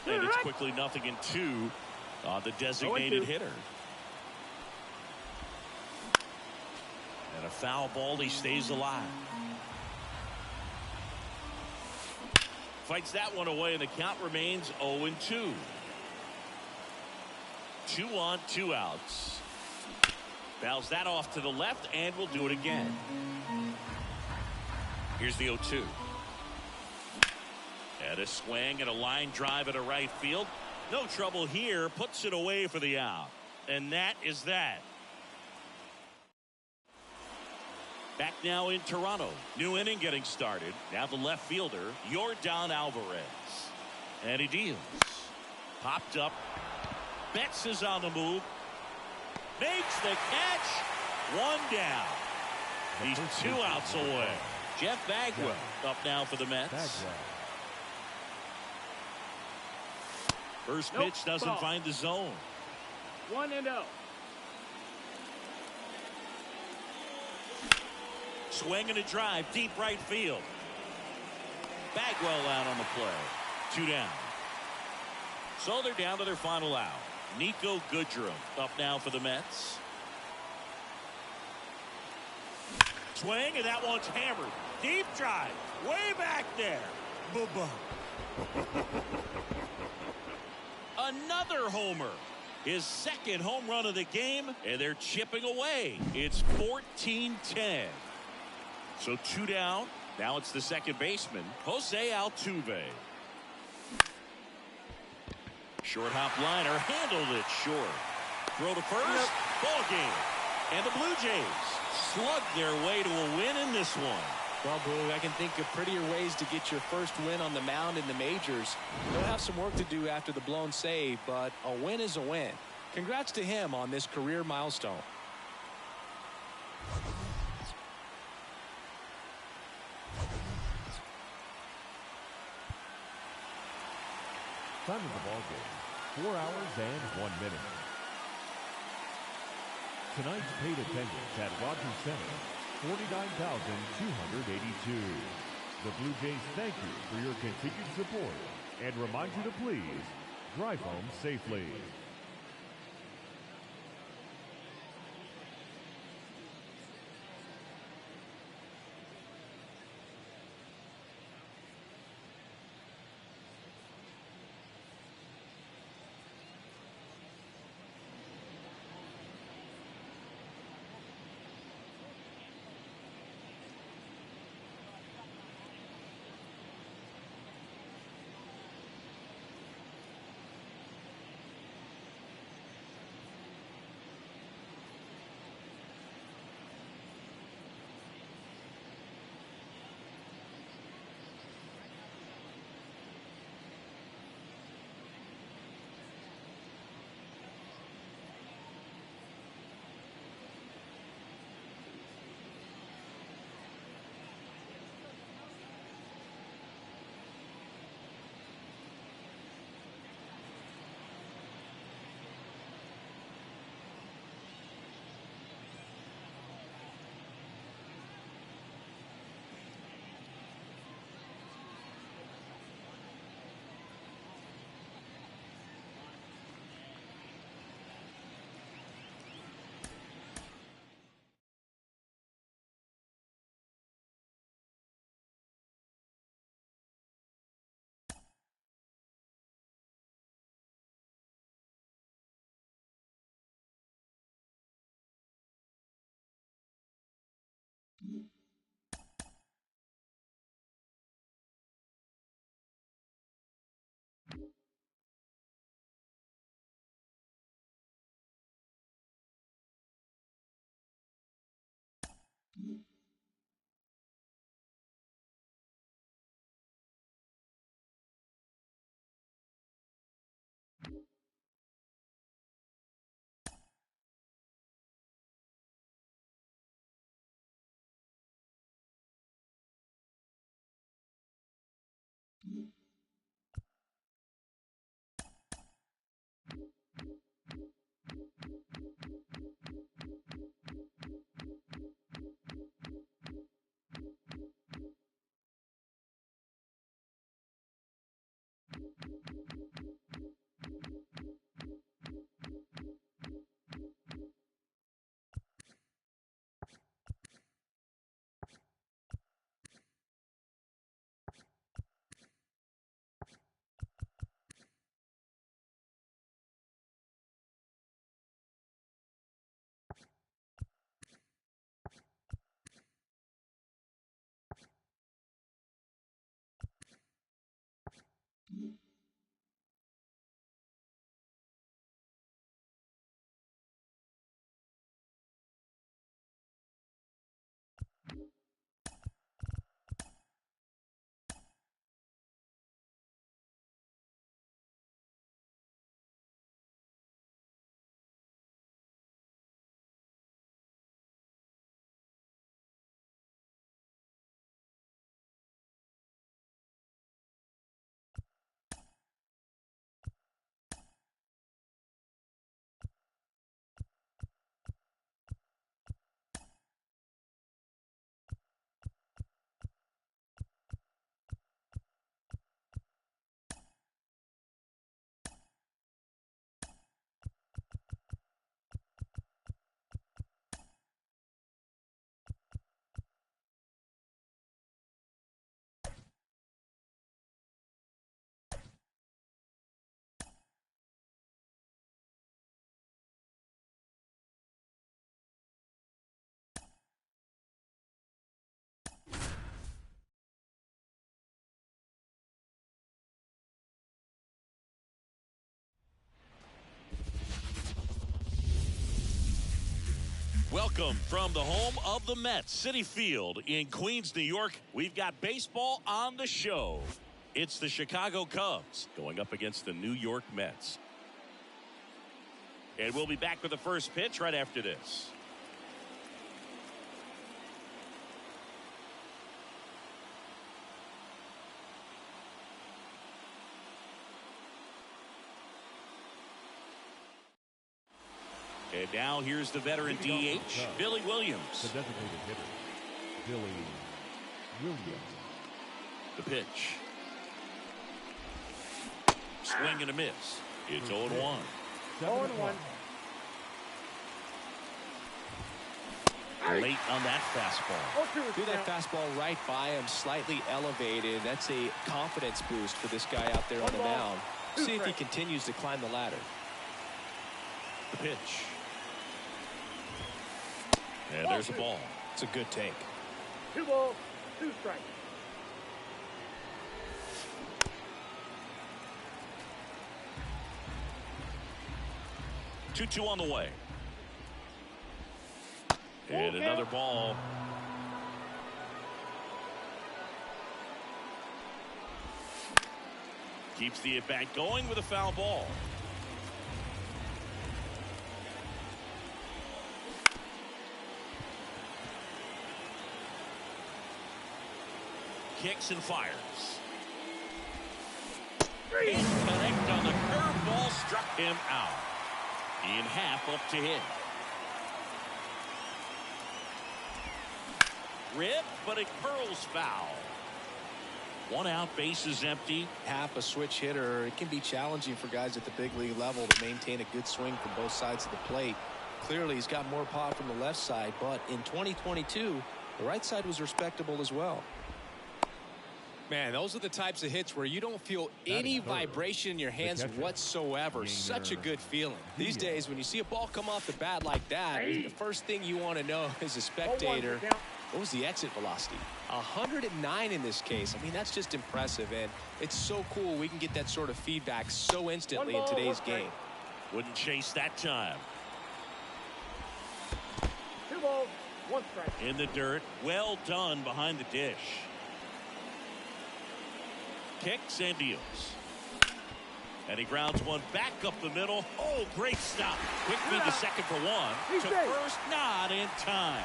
And it's quickly 0-2 on the designated hitter. And a foul ball, he stays alive. Fights that one away, and the count remains 0-2. 2 on, 2 outs. Fouls that off to the left, and we'll do it again. Here's the 0-2. And a swing and a line drive at a right field. No trouble here. Puts it away for the out. And that is that. Back now in Toronto. New inning getting started. Now the left fielder, Yordan Alvarez. And he deals. Popped up. Betts is on the move. Makes the catch. 1 down. He's 2 outs away. Jeff Bagwell up now for the Mets. First pitch doesn't find the zone. 1-0. Swing and a drive, deep right field. Bagwell out on the play. 2 down. So they're down to their final out. Nico Goodrum up now for the Mets. Swing, and that one's hammered. Deep drive, way back there. Boom. Another homer. His second home run of the game, and they're chipping away. It's 14-10. So 2 down. Now it's the second baseman, Jose Altuve. Short hop liner, handled it short. Throw to first, ball game. And the Blue Jays slug their way to a win in this one. Well, Boo, I can think of prettier ways to get your first win on the mound in the majors. He'll have some work to do after the blown save, but a win is a win. Congrats to him on this career milestone. Time of the ball game, 4 hours and 1 minute. Tonight's paid attendance at Rogers Center, 49,282. The Blue Jays thank you for your continued support and remind you to please drive home safely. Welcome from the home of the Mets, Citi Field in Queens, New York. We've got baseball on the show. It's the Chicago Cubs going up against the New York Mets. And we'll be back with the first pitch right after this. And now here's the veteran DH, Billy Williams. The designated hitter, Billy Williams. The pitch. Swing and a miss. It's 0-1. 0-1. Late on that fastball. Threw that fastball right by him, slightly elevated. That's a confidence boost for this guy out there on the mound. See if he continues to climb the ladder. The pitch. And there's a ball. It's a good take. 2 balls, 2 strikes. Two on the way. And another ball. Keeps the at-bat going with a foul ball. Kicks and fires. Can't connect on the curveball, struck him out. In half up to hit. Rip, but it curls foul. 1 out, base is empty. Half a switch hitter, it can be challenging for guys at the big league level to maintain a good swing from both sides of the plate. Clearly, he's got more pop from the left side, but in 2022, the right side was respectable as well. Man, those are the types of hits where you don't feel any vibration in your hands whatsoever. Such a good feeling. These days, when you see a ball come off the bat like that, the first thing you want to know as a spectator What was the exit velocity? 109 in this case. I mean, that's just impressive, and it's so cool we can get that sort of feedback so instantly in today's game. Wouldn't chase that time. 2 balls, 1 strike. In the dirt. Well done behind the dish. Kicks and deals. And he grounds one back up the middle. Oh, great stop. Quick feed to second for 1. To first, not in time.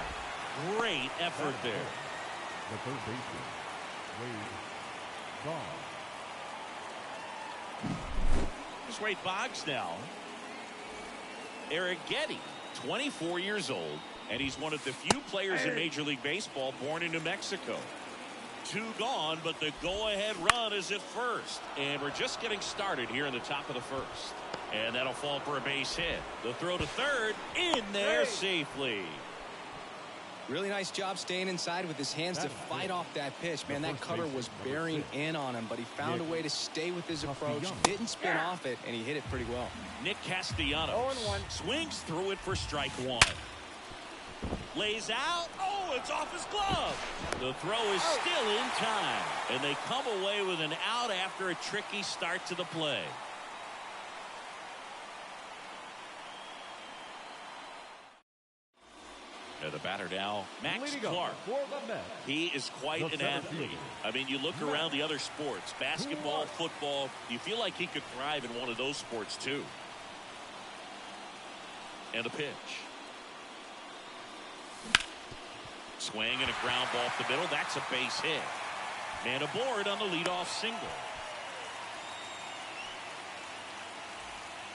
Great effort there. The third baseman, Wade Boggs. Here's Wade Boggs now. Eric Getty, 24 years old, and he's one of the few players in Major League Baseball born in New Mexico. 2 gone, but the go-ahead run is at first. And we're just getting started here in the top of the first. And that'll fall for a base hit. The throw to third, in there safely. Really nice job staying inside with his hands to fight off that pitch. Man, that cutter was bearing in on him, but he found a way to stay with his approach, didn't spin off it, and he hit it pretty well. Nick Castellanos swings through it for strike 1. Lays out. Oh, it's off his glove. The throw is still in time, and they come away with an out after a tricky start to the play. And the batter now, Max Clark. He is quite an athlete. I mean, you look around the other sports, basketball, football, you feel like he could thrive in one of those sports too. And a pitch. Swing and a ground ball off the middle. That's a base hit. Man aboard on the leadoff single.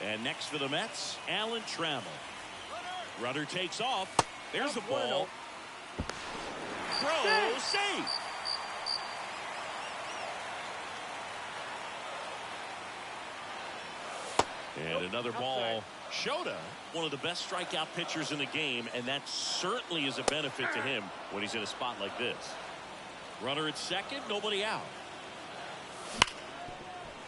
And next for the Mets, Alan Trammell. Runner takes off. There's a ball. Throw safe. And another ball. Shota, one of the best strikeout pitchers in the game, and that certainly is a benefit to him when he's in a spot like this. Runner at second, nobody out.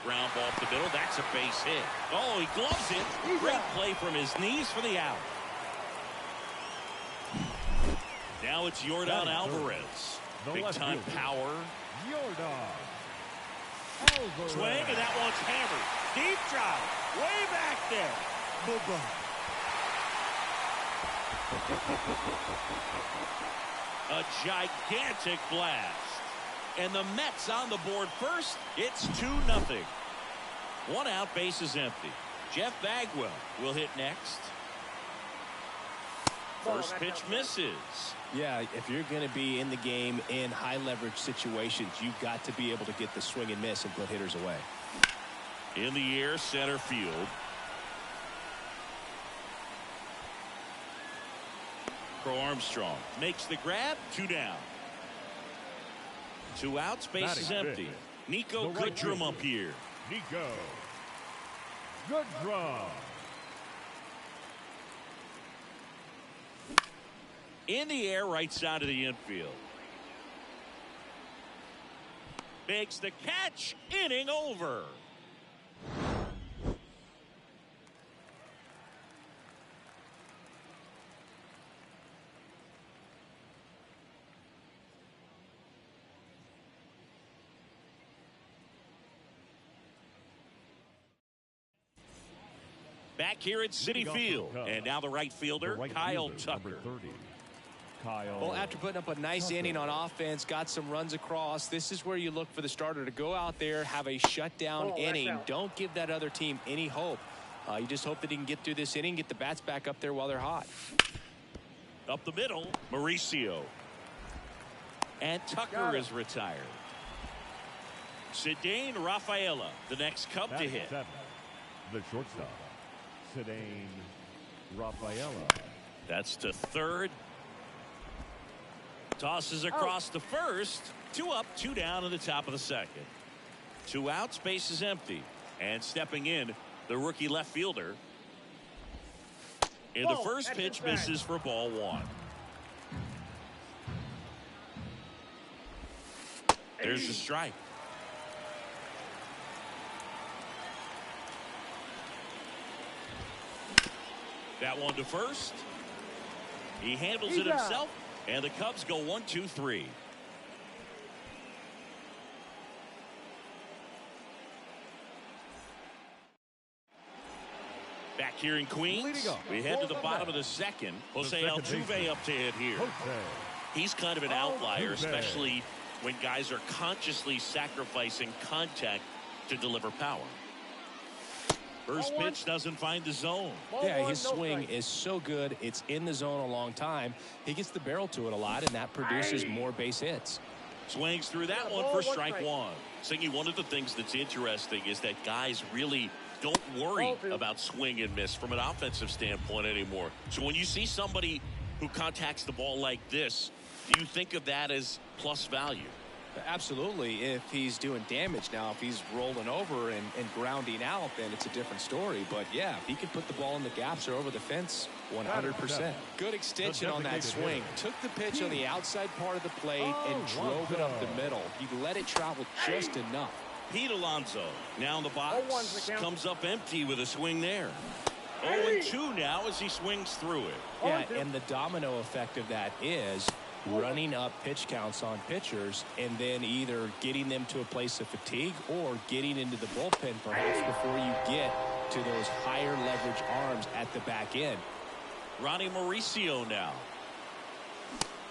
Ground ball up the middle. That's a base hit. Oh, he gloves it. Great play from his knees for the out. Now it's Yordan Alvarez. Big time power. Yordan Alvarez. Swing, and that one's hammered. Deep drive. Way back there. A gigantic blast. And the Mets on the board first. It's 2-0. 1 out, base is empty. Jeff Bagwell will hit next. First pitch misses. Yeah, if you're going to be in the game in high leverage situations, you've got to be able to get the swing and miss and put hitters away. In the air, center field. Crow Armstrong makes the grab. 2 down. 2 outs, base is empty. Nico Goodrum up here. Nico Goodrum. In the air, right side of the infield. Makes the catch. Inning over. Back here at Citi Field. And now the right fielder, Kyle Tucker. Well, after putting up a nice inning on offense, got some runs across, this is where you look for the starter to go out there, have a shutdown inning. Don't give that other team any hope. You just hope that he can get through this inning, get the bats back up there while they're hot. Up the middle, Mauricio. And Tucker is retired. Cedane Rafaela, the next Cub to hit. 7. The shortstop, Cedane Rafaela. That's to third. Tosses across to first. 2 up, 2 down in the top of the second. 2 outs, base is empty. And stepping in, the rookie left fielder. And the first pitch misses for ball 1. There's a strike. That one to first. He handles it himself. And the Cubs go 1-2-3. Back here in Queens, we head to the bottom of the second. Jose Altuve up to hit here. He's kind of an outlier, especially when guys are consciously sacrificing contact to deliver power. First pitch doesn't find the zone. Yeah, his swing is so good. It's in the zone a long time. He gets the barrel to it a lot, and that produces more base hits. Swings through that one for strike one. Singy, one of the things that's interesting is that guys really don't worry about swing and miss from an offensive standpoint anymore. So when you see somebody who contacts the ball like this, do you think of that as plus value? Absolutely, if he's doing damage. Now, if he's rolling over and grounding out, then it's a different story. But, yeah, if he can put the ball in the gaps or over the fence, 100%. Good extension on that swing. Took the pitch on the outside part of the plate and drove it up the middle. He let it travel just enough. Pete Alonso now in the box. Comes up empty with a swing there. 0-2 now as he swings through it. Yeah, and the domino effect of that is running up pitch counts on pitchers and then either getting them to a place of fatigue or getting into the bullpen perhaps before you get to those higher leverage arms at the back end. Ronnie Mauricio now.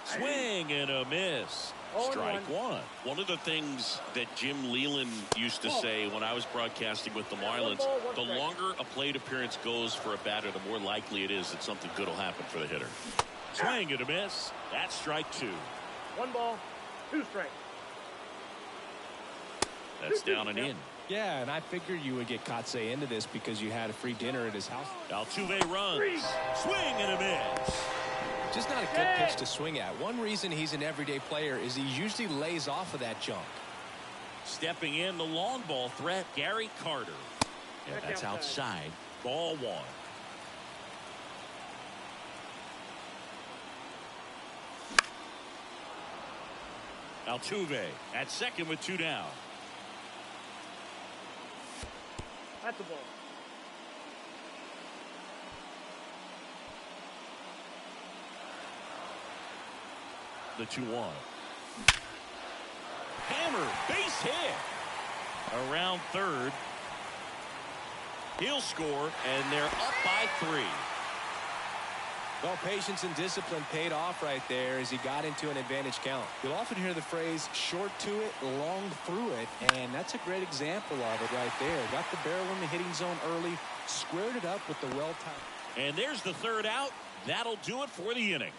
Swing and a miss. Strike one. One of the things that Jim Leland used to say when I was broadcasting with the Marlins, the longer a plate appearance goes for a batter, the more likely it is that something good will happen for the hitter. Swing and a miss. That's strike two. 1 ball, 2 strikes. That's down and in. Yeah, and I figured you would get Kotsay into this because you had a free dinner at his house. Altuve runs. Swing and a miss. Just not a good pitch to swing at. One reason he's an everyday player is he usually lays off of that junk. Stepping in, the long ball threat, Gary Carter. Yeah, that's outside. Ball one. Altuve at second with 2 down. That's a ball. The 2-1. Hammer, base hit. Around third. He'll score, and they're up by 3. Well, patience and discipline paid off right there as he got into an advantage count. You'll often hear the phrase short to it, long through it, and that's a great example of it right there. Got the barrel in the hitting zone early, squared it up with the well-timed. And there's the third out. That'll do it for the inning.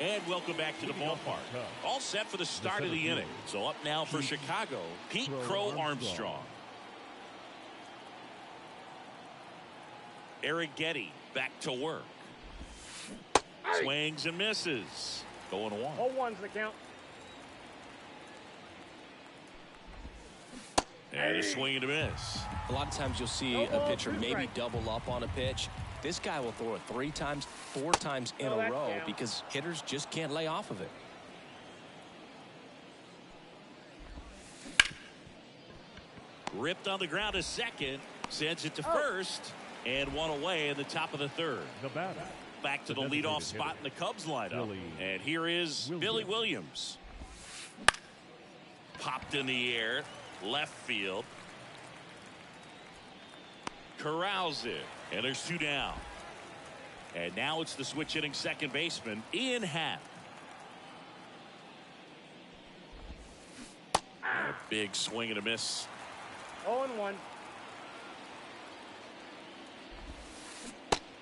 And welcome back to the ballpark. All set for the start of the inning. So up now for Chicago, Pete Crow Armstrong. Eric Getty back to work. Swings and misses. Going 1. 0-1's the count. And a swing and a miss. A lot of times you'll see a pitcher maybe double up on a pitch. This guy will throw it 3 times, 4 times in a row because hitters just can't lay off of it. Ripped on the ground to second, sends it to first, and 1 away in the top of the third. The batter. Back to the leadoff spot in the Cubs lineup. And here is Billy Williams. Popped in the air, left field. Corrals it, and there's 2 down. And now it's the switch hitting second baseman, Ian Happ. A big swing and a miss. 0-1.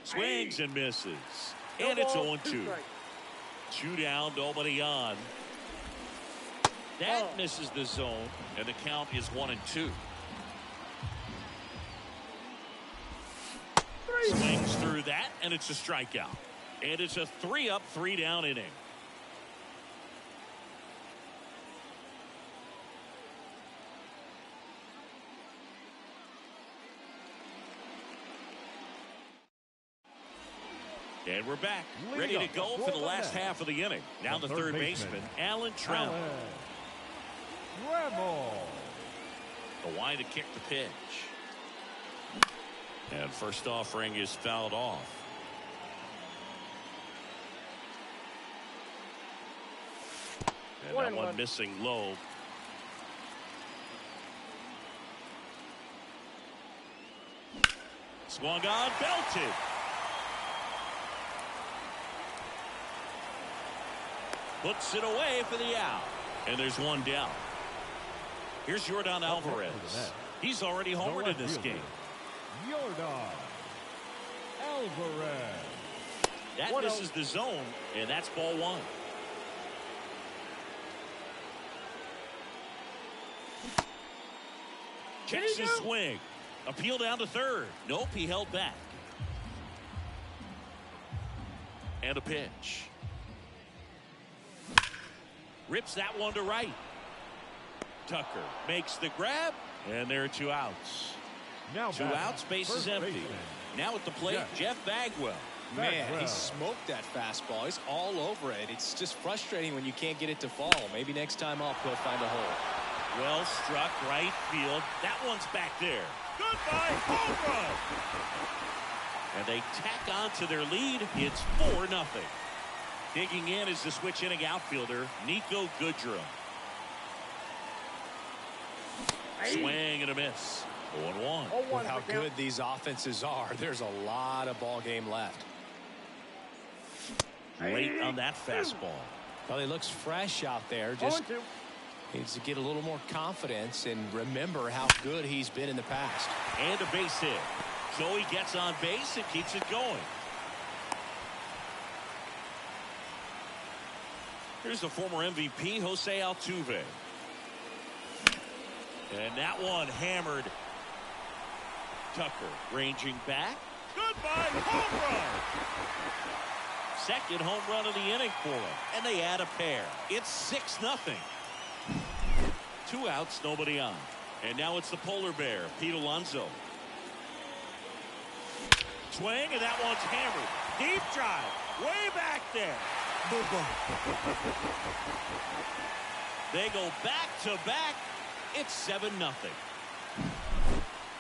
Swings and misses. And it's 0-2. 2 down, nobody on. That misses the zone, and the count is 1-2. Swings through that, and it's a strikeout. And it's a 3-up, 3-down inning. And we're back, ready to go for the last half of the inning. Now the third baseman, Alan Trammell. The wind to kick the pitch. And first offering is fouled off. And that one missing low. Swung on, belted. Puts it away for the out. And there's one down. Here's Jordan Alvarez. He's already homered in this game. Jordan Alvarez. That misses the zone, and that's ball one. Checks his swing. Appeal down to third. Nope, he held back. And a pitch. Rips that one to right. Tucker makes the grab, and there are 2 outs. Now two outs, base is empty. Now at the plate, Jeff Bagwell. Man, he smoked that fastball. He's all over it. It's just frustrating when you can't get it to fall. Maybe next time up he'll find a hole. Well struck, right field. That one's back there. Goodbye, home run. And they tack on to their lead. It's 4-0. Digging in is the switch inning outfielder, Nico Goodrum. Swing and a miss. 0-1. With how good these offenses are, there's a lot of ball game left. Late on that fastball. Well, he looks fresh out there. Just needs to get a little more confidence and remember how good he's been in the past. And a base hit. Joey gets on base and keeps it going. Here's the former MVP, Jose Altuve. And that one hammered. Tucker ranging back. Goodbye, home run. Second home run of the inning for him. And they add a pair. It's 6-0. 2 outs, nobody on. And now it's the polar bear, Pete Alonso. Swing, and that one's hammered. Deep drive. Way back there. They go back to back. It's 7-0.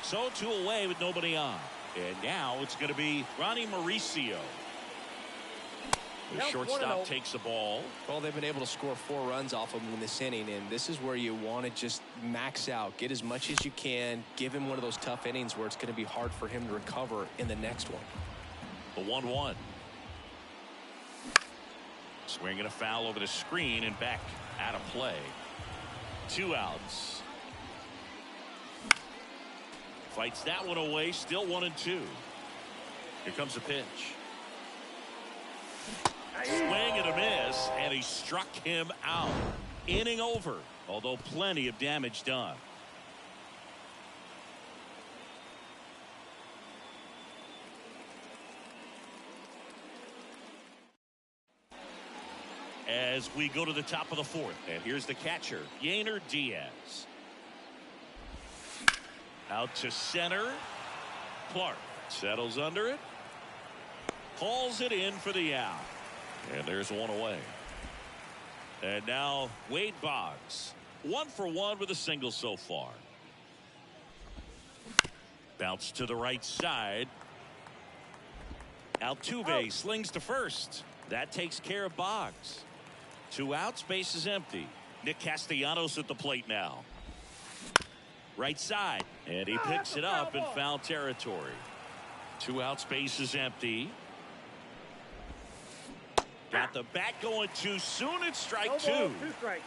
So 2 away with nobody on. And now it's going to be Ronnie Mauricio. The shortstop takes the ball. Well, they've been able to score 4 runs off of him in this inning, and this is where you want to just max out. Get as much as you can. Give him one of those tough innings where it's going to be hard for him to recover in the next one. The 1-1. Swinging a foul over the screen and back out of play. 2 outs. Fights that one away. Still 1-2. Here comes the pitch. Swing and a miss, and he struck him out. Inning over, although plenty of damage done. As we go to the top of the 4th, and here's the catcher, Yainer Diaz. Out to center. Clark settles under it. Hauls it in for the out. And there's one away. And now Wade Boggs. 1 for 1 with a single so far. Bounce to the right side. Altuve slings to first. That takes care of Boggs. 2 outs, base is empty. Nick Castellanos at the plate now. Right side. And he picks it up in foul territory. 2 outs, base is empty. Got the bat going too soon. It's strike 2. 2 strikes.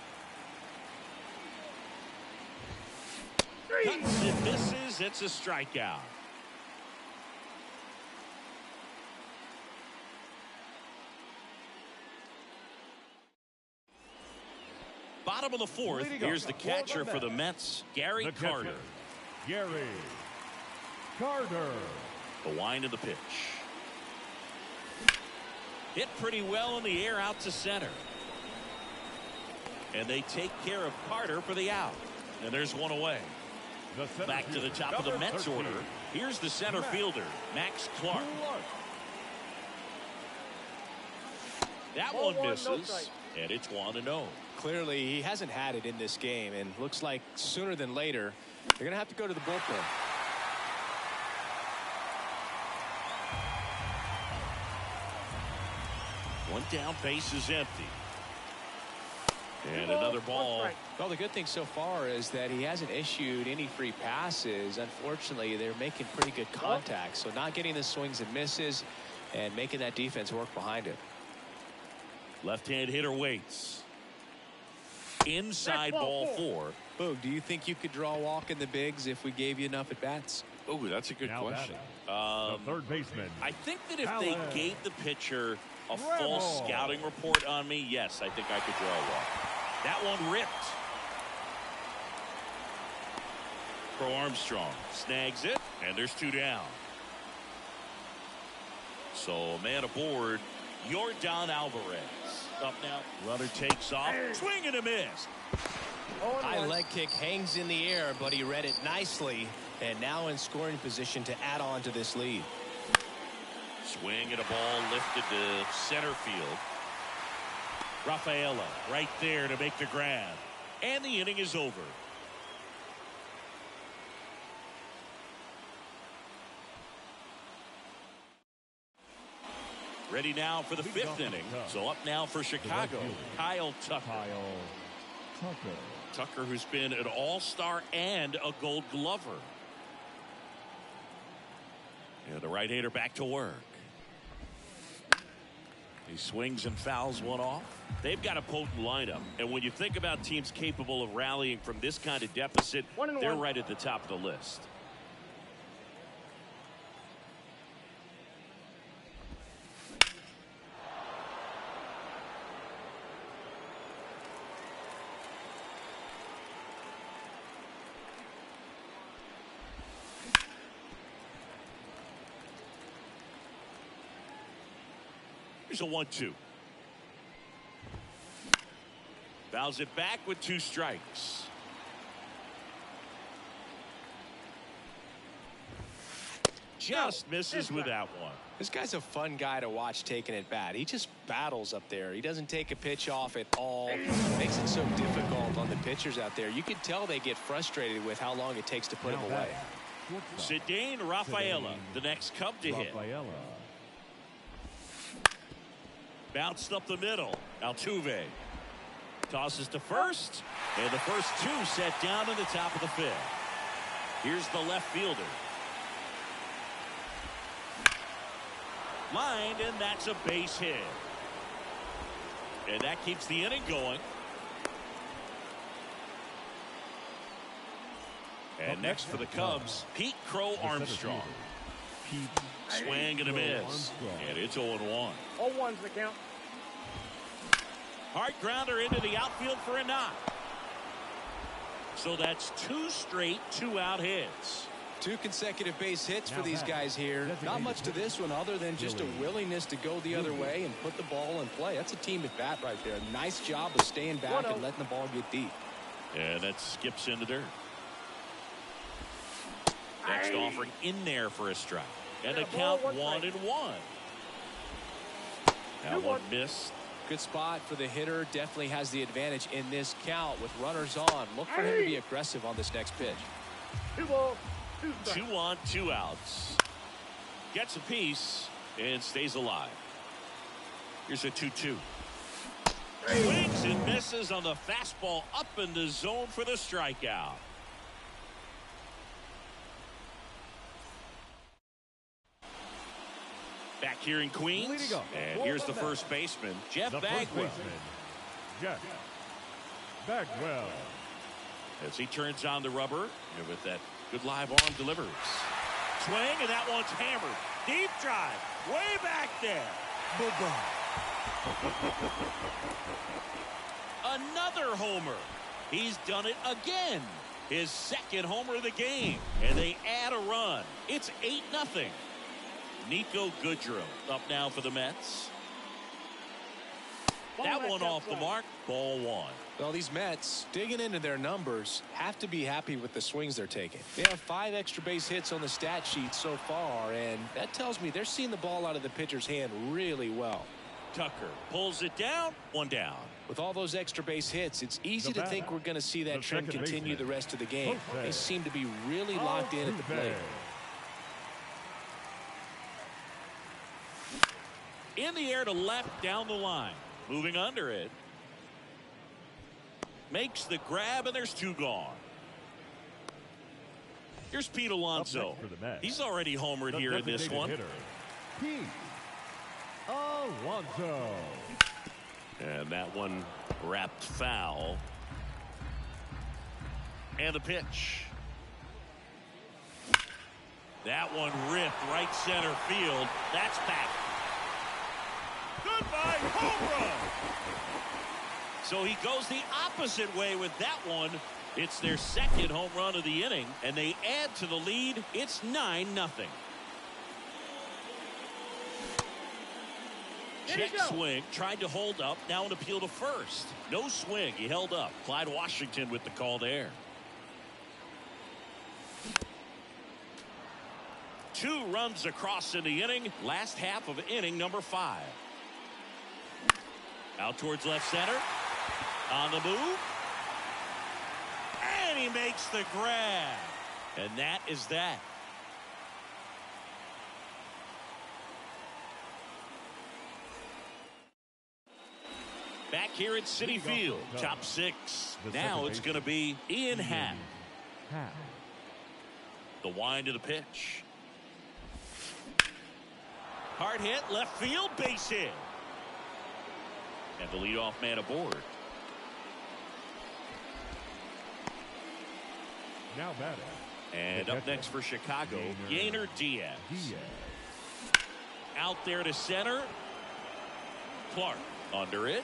Cuts and misses. It's a strikeout. Bottom of the 4th. Here's the catcher for the Mets, Gary Carter. Gary Carter. The wind of the pitch. Hit pretty well in the air out to center. And they take care of Carter for the out. And there's one away. Back to the top of the Mets order. Here's the center fielder, Max Clark. That one misses. And it's 1-0. Clearly, he hasn't had it in this game, and looks like sooner than later, they're going to have to go to the bullpen. One down, base is empty. And another ball. Well, the good thing so far is that he hasn't issued any free passes. Unfortunately, they're making pretty good contact. So not getting the swings and misses and making that defense work behind it. Left-hand hitter waits. Inside ball 4. Boog, do you think you could draw a walk in the bigs if we gave you enough at bats? Oh, that's a good question. The third baseman. I think that if they gave the pitcher a full scouting report on me, yes, I think I could draw a walk. That one ripped. Pro Armstrong snags it, and there's 2 down. So man aboard, Yordan Alvarez. Up now, runner takes off, swing and a miss. High leg kick hangs in the air, but he read it nicely, and now in scoring position to add on to this lead. Swing and a ball lifted to center field. Rafaela right there to make the grab, and the inning is over. Ready now for the 5th inning. So up now for Chicago, Kyle Tucker. Tucker, who's been an all-star and a Gold Glover. And the right-hander back to work. He swings and fouls one off. They've got a potent lineup, and when you think about teams capable of rallying from this kind of deficit, they're right at the top of the list. Here's a 1-2. Fouls it back with 2 strikes. Just misses with that one. This guy's a fun guy to watch taking at bat. He just battles up there. He doesn't take a pitch off at all. Makes it so difficult on the pitchers out there. You can tell they get frustrated with how long it takes to put him away. Cedane Rafaela, the next Cub to hit. Bounced up the middle. Altuve tosses to first, and the first 2 set down in the top of the 5th. Here's the left fielder. Lined, and that's a base hit. And that keeps the inning going. And next for the Cubs, Pete Crow Armstrong. Swing and a miss. And it's 0-1. 0-1's the count. Hard grounder into the outfield for a knock. So that's 2 straight 2-out hits. 2 consecutive base hits for these guys here. Not much to this one other than just a willingness to go the other way and put the ball in play. That's a team at bat right there. Nice job of staying back and letting the ball get deep. And that skips in the dirt. Next offering in there for a strike. And the count 1-1. That one missed. Good spot for the hitter. Definitely has the advantage in this count with runners on. Look for him to be aggressive on this next pitch. 2 balls, 2 strikes. 2 on, 2 outs. Gets a piece and stays alive. Here's a 2-2. Swings and misses on the fastball up in the zone for the strikeout. Back here in Queens, and here's the first baseman, Jeff Bagwell. Jeff Bagwell. As he turns on the rubber, and with that good live arm delivers. Swing, and that one's hammered. Deep drive, way back there. Another homer. He's done it again. His 2nd homer of the game, and they add a run. It's 8-0. Nico Goodrum up now for the Mets. That one off the mark. Ball 1. Well, these Mets, digging into their numbers, have to be happy with the swings they're taking. They have 5 extra base hits on the stat sheet so far, and that tells me they're seeing the ball out of the pitcher's hand really well. Tucker pulls it down. 1 down. With all those extra base hits, it's easy to think we're going to see that trend continue the rest of the game. They seem to be really locked in at the plate. In the air to left down the line. Moving under it. Makes the grab, and there's 2 gone. Here's Pete Alonso. He's already homered here in this one. Pete Alonso. And that one wrapped foul. And the pitch. That one ripped right center field. That's back. Goodbye, home run. So he goes the opposite way with that one. It's their 2nd home run of the inning, and they add to the lead. It's 9-0. Check swing, tried to hold up, now an appeal to first. No swing, he held up. Clyde Washington with the call there. 2 runs across in the inning, last half of inning number 5. Out towards left center. On the move. And he makes the grab. And that is that. Back here at Citi Field, top 6. Now it's going to be Ian Happ. The wind of the pitch. Hard hit, left field, base hit. And the leadoff man aboard. Now batting. And up next for Chicago, Yainer Diaz. Out there to center. Clark under it.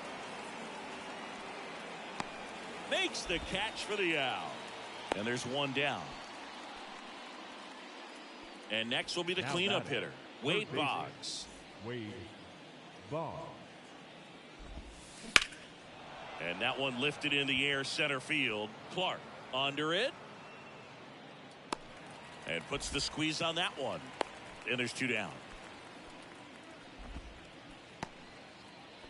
Makes the catch for the out. And there's 1 down. And next will be the cleanup hitter, Wade Boggs. Wade Boggs. And that one lifted in the air center field. Clark under it. And puts the squeeze on that one. And there's 2 down.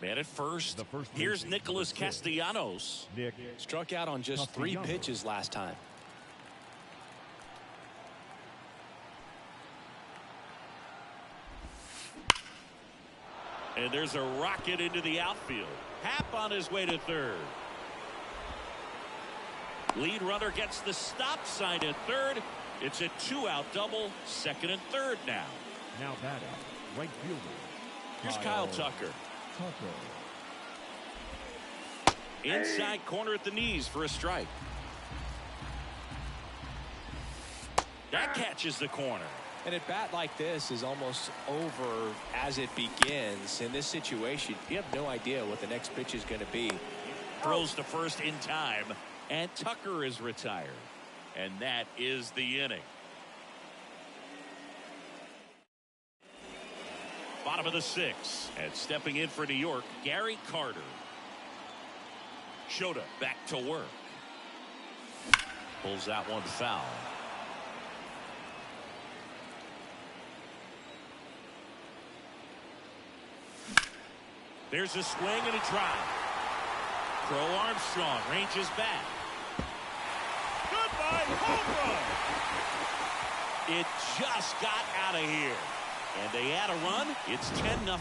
Man at first. Here's Nicholas Castellanos. Struck out on just 3 pitches last time. And there's a rocket into the outfield. Happ on his way to third. Lead runner gets the stop sign at third. It's a 2-out double, 2nd and 3rd now. Now batting, right fielder. Here's Kyle Tucker. Inside corner at the knees for a strike. That catches the corner. And at bat like this is almost over as it begins. In this situation, you have no idea what the next pitch is going to be. Throws to first in time, and Tucker is retired. And that is the inning. Bottom of the 6th, and stepping in for New York, Gary Carter. Shota back to work. Pulls that one foul. There's a swing and a drive. Crow Armstrong ranges back. Goodbye, home run. It just got out of here. And they add a run. It's 10-0.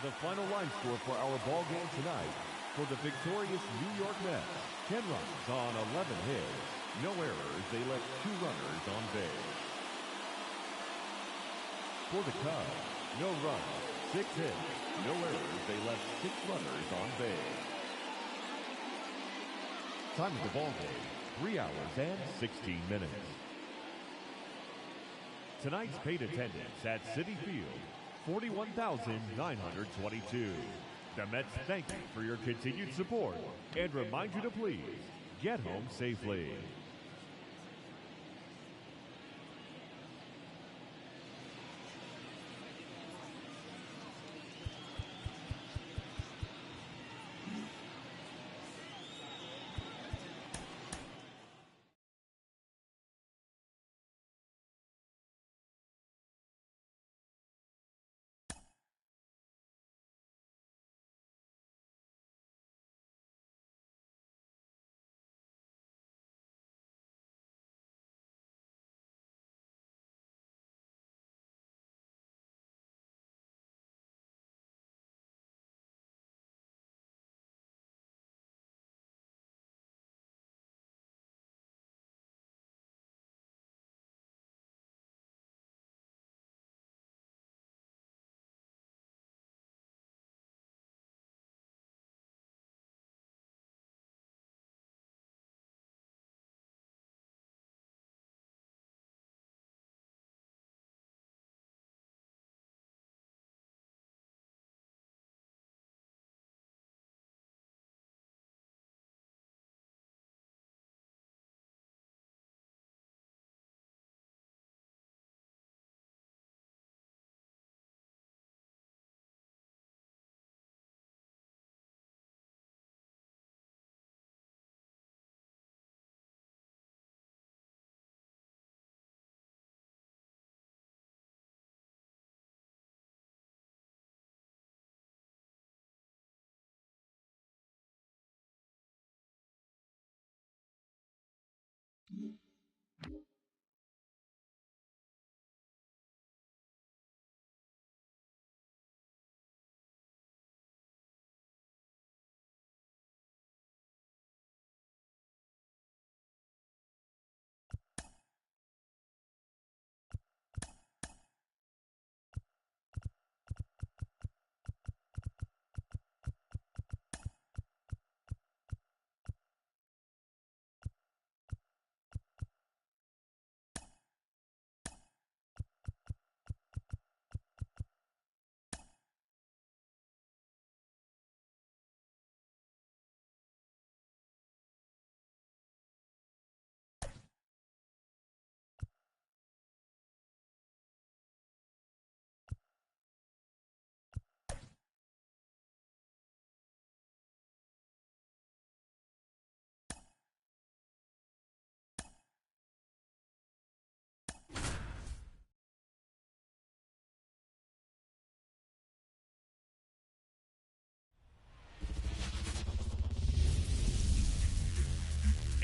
The final line score for our ball game tonight. For the victorious New York Mets, 10 runs on 11 hits. No errors. They left 2 runners on base. For the Cubs, no runs, 6 hits. No errors. They left 6 runners on base. Time of the ball game, 3 hours and 16 minutes. Tonight's paid attendance at Citi Field, 41,922. The Mets thank you for your continued support and remind you to please get home safely.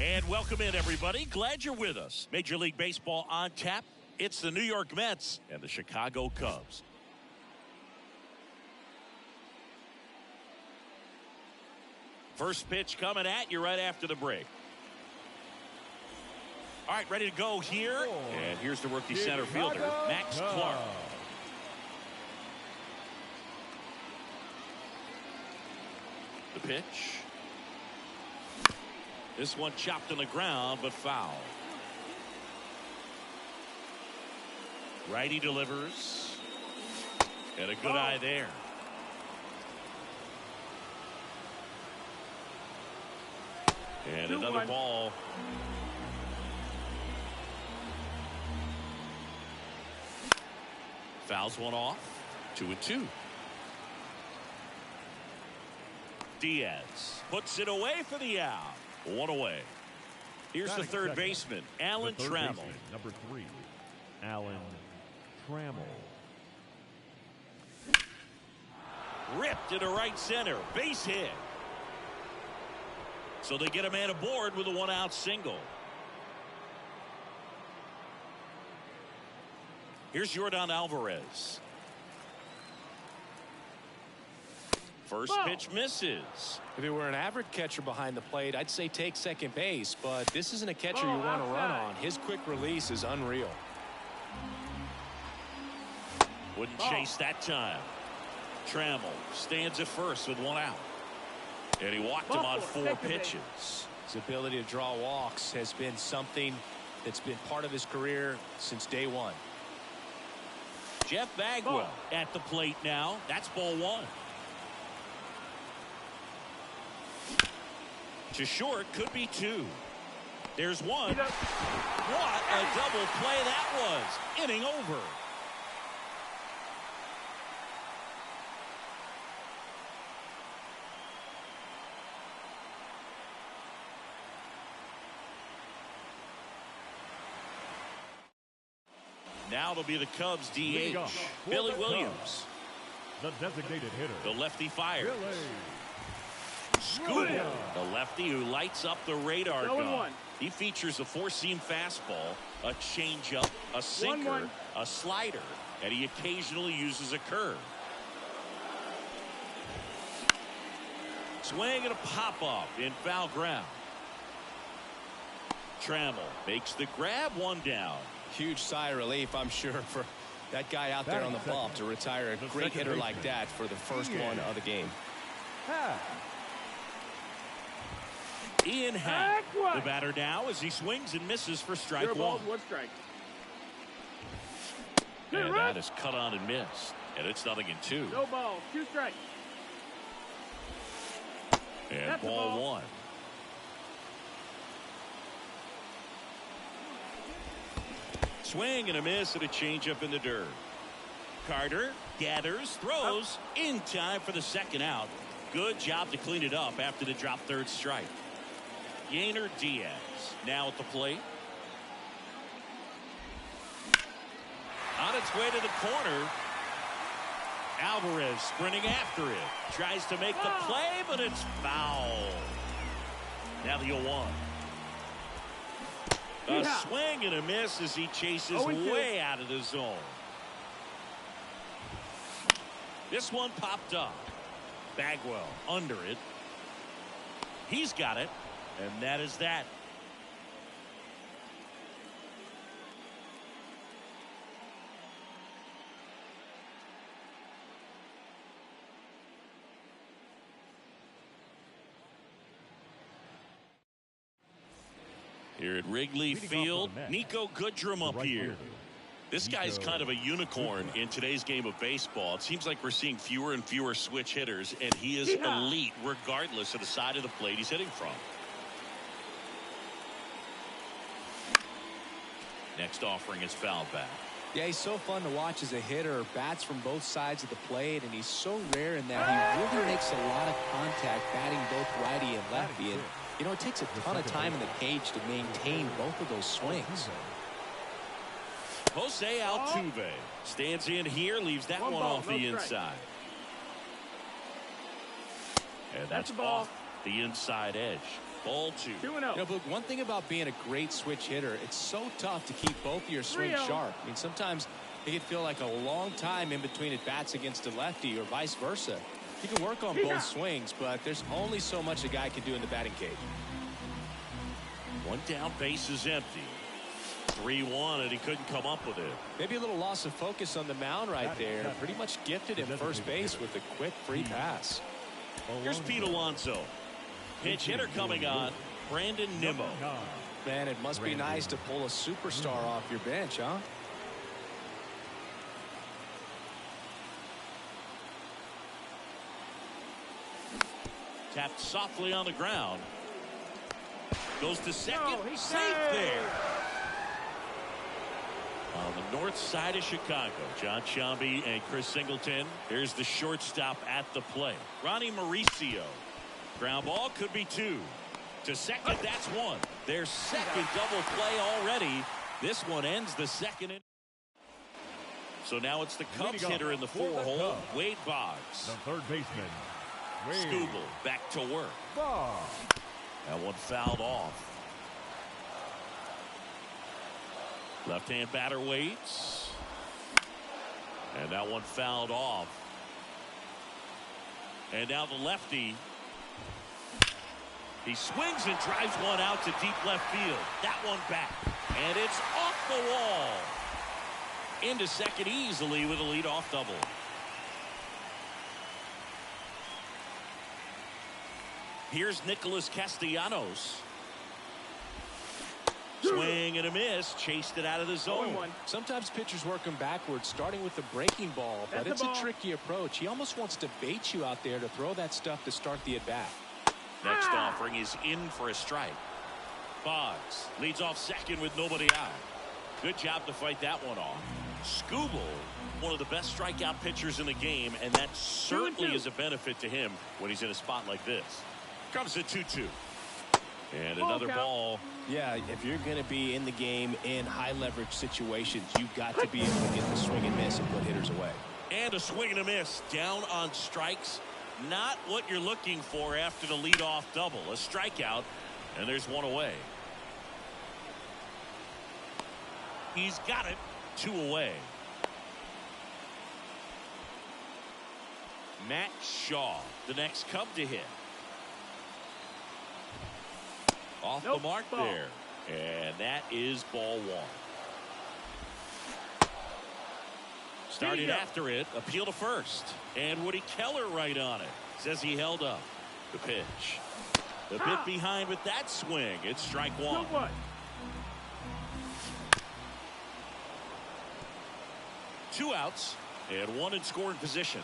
And welcome in, everybody. Glad you're with us. Major League Baseball on tap. It's the New York Mets and the Chicago Cubs. First pitch coming at you right after the break. All right, ready to go here. And here's the rookie center fielder, Max Clark. The pitch. This one chopped on the ground, but foul. Righty delivers. And a good eye there. And another ball. Fouls one off. 2-2. Diaz puts it away for the out. One away. Here's the third baseman, Alan Trammell. Number 3, Alan Trammell. Ripped into right center. Base hit. So they get a man aboard with a one-out single. Here's Yordan Alvarez. First pitch misses. If it were an average catcher behind the plate, I'd say take second base, but this isn't a catcher you want to run on. His quick release is unreal. Wouldn't chase that time. Trammell stands at first with one out. And he walked him on 4 pitches. His ability to draw walks has been something that's been part of his career since day one. Jeff Bagwell at the plate now. That's ball 1. To short, could be 2. There's 1. What a double play that was. Inning over. Now it'll be the Cubs DH, Billy Williams. The designated hitter. The lefty fires. Scooter, the lefty who lights up the radar gun. He features a 4-seam fastball, a changeup, a sinker, a slider, and he occasionally uses a curve. Swing and a pop-up in foul ground. Trammell makes the grab, 1 down. Huge sigh of relief, I'm sure, for that guy out there on the bump to retire a great hitter like that for the first one of the game. Ian Hack, the batter now as he swings and misses for strike 1. And that is cut on and missed. And it's 0-2. No ball, 2 strikes. And That's ball 1. Swing and a miss and a changeup in the dirt. Carter gathers, throws in time for the second out. Good job to clean it up after the drop third strike. Yainer Diaz now at the plate. On its way to the corner. Alvarez sprinting after it. Tries to make the play, but it's foul. Now the 0-1. A swing and a miss as he chases way out of the zone. This one popped up. Bagwell under it. He's got it. And that is that. Here at Wrigley Field, Nico Goodrum up here. This guy's kind of a unicorn in today's game of baseball. It seems like we're seeing fewer and fewer switch hitters, and he is elite regardless of the side of the plate he's hitting from. Next offering is foul back. Yeah, he's so fun to watch as a hitter. Bats from both sides of the plate, and he's so rare in that he really makes a lot of contact batting both righty and lefty. And, you know, it takes a ton of time in the cage to maintain both of those swings. Jose Altuve stands in here, leaves that one off the inside. And that's off the inside edge. Ball 2. You know, but one thing about being a great switch hitter, it's so tough to keep both of your swings sharp. I mean, sometimes it can feel like a long time in between at bats against a lefty or vice versa. You can work on both swings, but there's only so much a guy can do in the batting cage. One down, base is empty. 3-1, and he couldn't come up with it. Maybe a little loss of focus on the mound right there. Pretty much gifted him first base with a quick free pass. Here's Pete Alonso. Pinch hitter coming on, Brandon Nimmo. Man, it must be nice to pull a superstar off your bench, huh? Tapped softly on the ground. Goes to second. Safe there. On the north side of Chicago, John Sciambi and Chris Singleton. Here's the shortstop at the plate, Ronnie Mauricio. Ground ball could be 2. To second, that's 1. Their second double play already. This one ends the second inning. So now it's the Cubs hitter in the 4-hole, Wade Boggs. The third baseman, Scooble back to work. That one fouled off. Left-hand batter waits. And that one fouled off. And now the lefty. He swings and drives one out to deep left field. That one back. And it's off the wall. Into second easily with a leadoff double. Here's Nicholas Castellanos. Swing and a miss. Chased it out of the zone. Sometimes pitchers work him backwards, starting with the breaking ball, but it's a tricky approach. He almost wants to bait you out there to throw that stuff to start the at-bat. Next offering is in for a strike. Boggs leads off second with nobody out. Good job to fight that one off. Scooble, one of the best strikeout pitchers in the game, and that certainly is a benefit to him when he's in a spot like this. Comes a 2-2. And another ball. Yeah, if you're going to be in the game in high leverage situations, you've got to be able to get the swing and miss and put hitters away. And a swing and a miss. Down on strikes. Not what you're looking for after the leadoff double. A strikeout, and there's one away. He's got it. 2 away. Matt Shaw, the next Cub to hit. Off the mark there. And that is ball 1. Started after it. Appeal to first. And Woody Keller right on it. Says he held up. The pitch. A bit behind with that swing. It's strike 1. 2 outs. And 1 in scoring position.